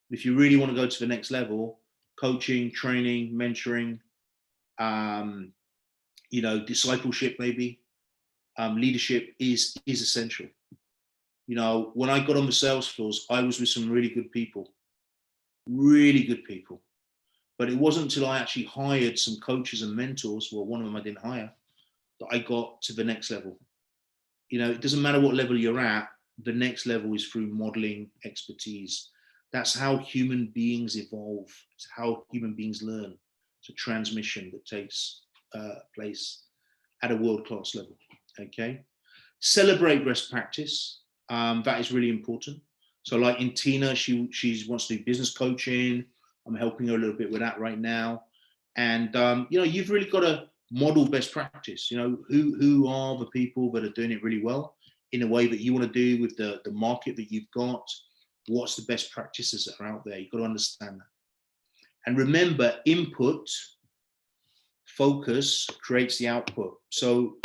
If you really want to go to the next level, coaching, training, mentoring, you know, discipleship maybe, leadership is essential. You know, when I got on the sales floors, I was with some really good people. But it wasn't until I actually hired some coaches and mentors, well, one of them I didn't hire, that I got to the next level. You know, it doesn't matter what level you're at, the next level is through modeling expertise. That's how human beings evolve. It's how human beings learn. It's a transmission that takes place at a world-class level, okay? Celebrate best practice. That is really important. So like in Tina, she wants to do business coaching. I'm helping her a little bit with that right now. And, you know, you've really got to model best practice. You know, who are the people that are doing it really well in a way that you want to do with the market that you've got? What's the best practices that are out there? You've got to understand that. And remember, input, focus creates the output. So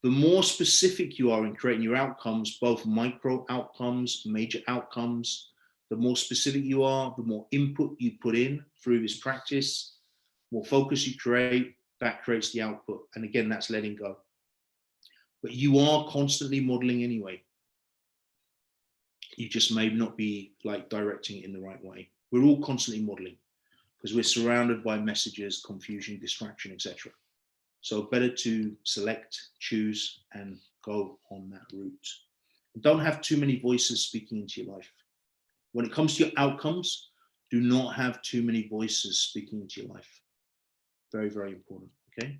the more specific you are in creating your outcomes, both micro outcomes, major outcomes, the more specific you are, the more input you put in through this practice, more focus you create, that creates the output. And again, that's letting go. But you are constantly modeling anyway. You just may not be like directing it in the right way. We're all constantly modeling because we're surrounded by messages, confusion, distraction, etc. So better to select, choose, and go on that route. Don't have too many voices speaking into your life. When it comes to your outcomes, do not have too many voices speaking into your life. Very, very important, okay?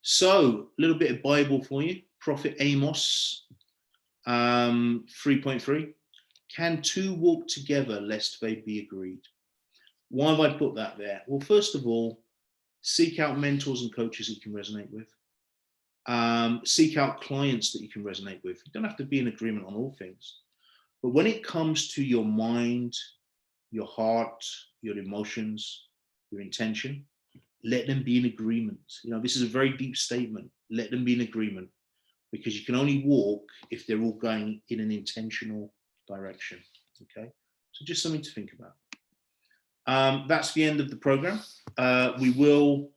So a little bit of Bible for you. Prophet Amos 3.3. Can two walk together lest they be agreed? Why have I put that there? Well, first of all, seek out mentors and coaches you can resonate with. Seek out clients that you can resonate with. You don't have to be in agreement on all things. But when it comes to your mind, your heart, your emotions, your intention, let them be in agreement. You know, this is a very deep statement. Let them be in agreement because you can only walk if they're all going in an intentional direction. Okay, so just something to think about. That's the end of the program. We will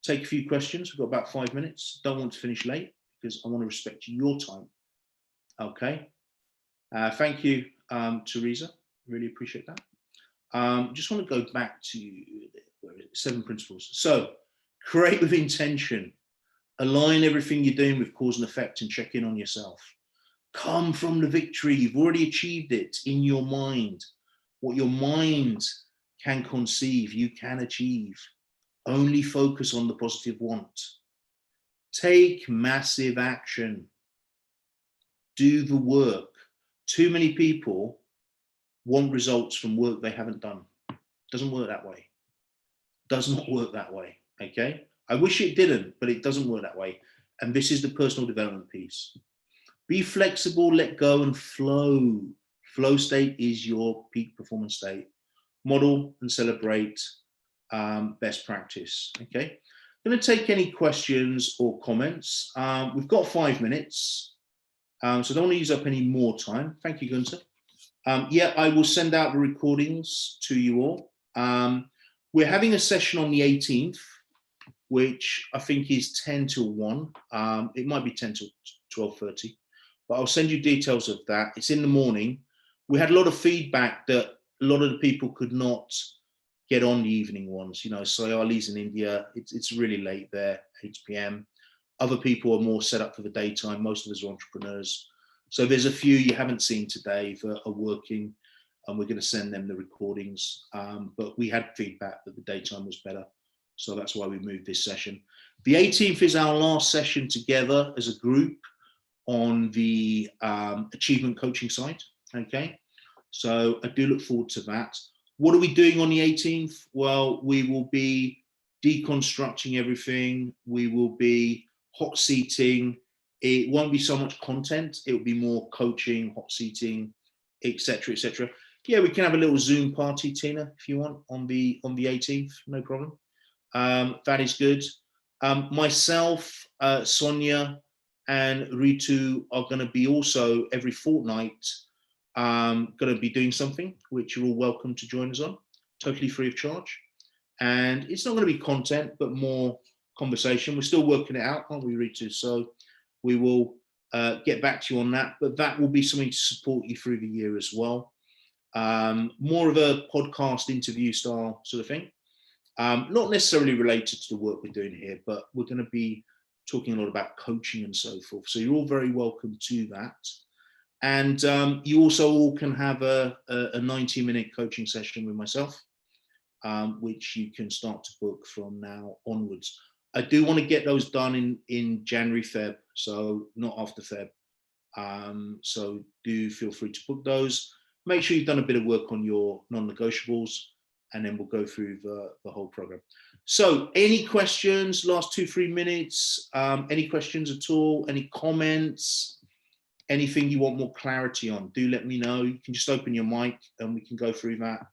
take a few questions. We've got about 5 minutes. Don't want to finish late because I want to respect your time. Okay. Thank you, Teresa. Really appreciate that. Just want to go back to 7 principles. So create with intention. Align everything you're doing with cause and effect and check in on yourself. Come from the victory. You've already achieved it in your mind. What your mind can conceive, you can achieve. Only focus on the positive want. Take massive action. Do the work. Too many people want results from work they haven't done. Doesn't work that way. Does not work that way, okay? I wish it didn't, but it doesn't work that way. And this is the personal development piece. Be flexible, let go and flow. Flow state is your peak performance state. Model and celebrate best practice, okay? I'm going to take any questions or comments. We've got 5 minutes, so I don't want to use up any more time. Thank you, Gunther. Yeah, I will send out the recordings to you all. We're having a session on the 18th, which I think is 10 till 1. It might be 10 till 12:30, but I'll send you details of that. It's in the morning. We had a lot of feedback that a lot of the people could not get on the evening ones. You know, Sayali's in India, it's really late there, 8 p.m. Other people are more set up for the daytime. Most of us are entrepreneurs. So there's a few you haven't seen today that are working, and we're going to send them the recordings. But we had feedback that the daytime was better. So that's why we moved this session. The 18th is our last session together as a group on the achievement coaching side. Okay, so I do look forward to that. What are we doing on the 18th? Well, we will be deconstructing everything. We will be hot seating. It won't be so much content. It will be more coaching, hot seating, etc., etc. Yeah, we can have a little Zoom party, Tina, if you want, on the 18th. No problem. That is good. Myself, Sonia, and Ritu are going to be also every fortnight going to be doing something which you're all welcome to join us on, totally free of charge. And it's not going to be content, but more conversation. We're still working it out, aren't we, Ritu? So we will get back to you on that, but that will be something to support you through the year as well. More of a podcast interview style sort of thing. Not necessarily related to the work we're doing here, but we're going to be talking a lot about coaching and so forth. So you're all very welcome to that. And you also all can have a 90-minute coaching session with myself, which you can start to book from now onwards. I do want to get those done in January, Feb, so not after Feb. So do feel free to book those. Make sure you've done a bit of work on your non-negotiables, and then we'll go through the whole program. So any questions, last 2-3 minutes, any questions at all, any comments, anything you want more clarity on, do let me know. You can just open your mic and we can go through that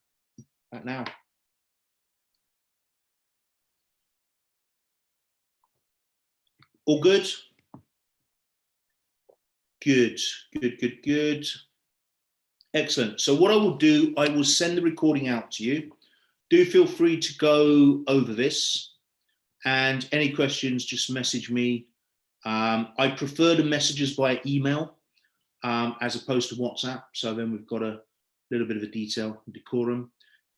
now. All good? Good, good, good, good. Excellent. So what I will do, I will send the recording out to you. Do feel free to go over this, and any questions, just message me. I prefer the messages by email as opposed to WhatsApp. So then we've got a little bit of a detail and decorum.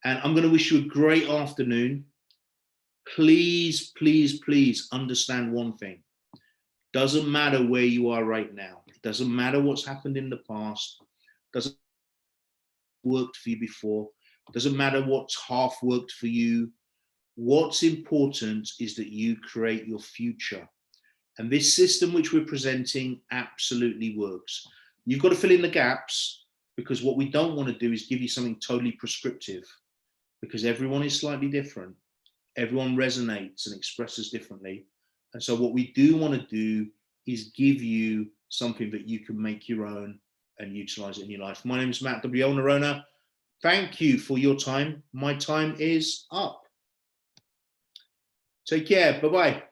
And I'm going to wish you a great afternoon. Please, please, please understand one thing. Doesn't matter where you are right now. It doesn't matter what's happened in the past. Doesn't worked for you before. Doesn't matter what's half worked for you. What's important is that you create your future. And this system which we're presenting absolutely works. You've got to fill in the gaps, because what we don't want to do is give you something totally prescriptive, because everyone is slightly different. Everyone resonates and expresses differently. And so what we do want to do is give you something that you can make your own and utilize it in your life. My name is Matt W. Nerona. Thank you for your time. My time is up. Take care. Bye-bye.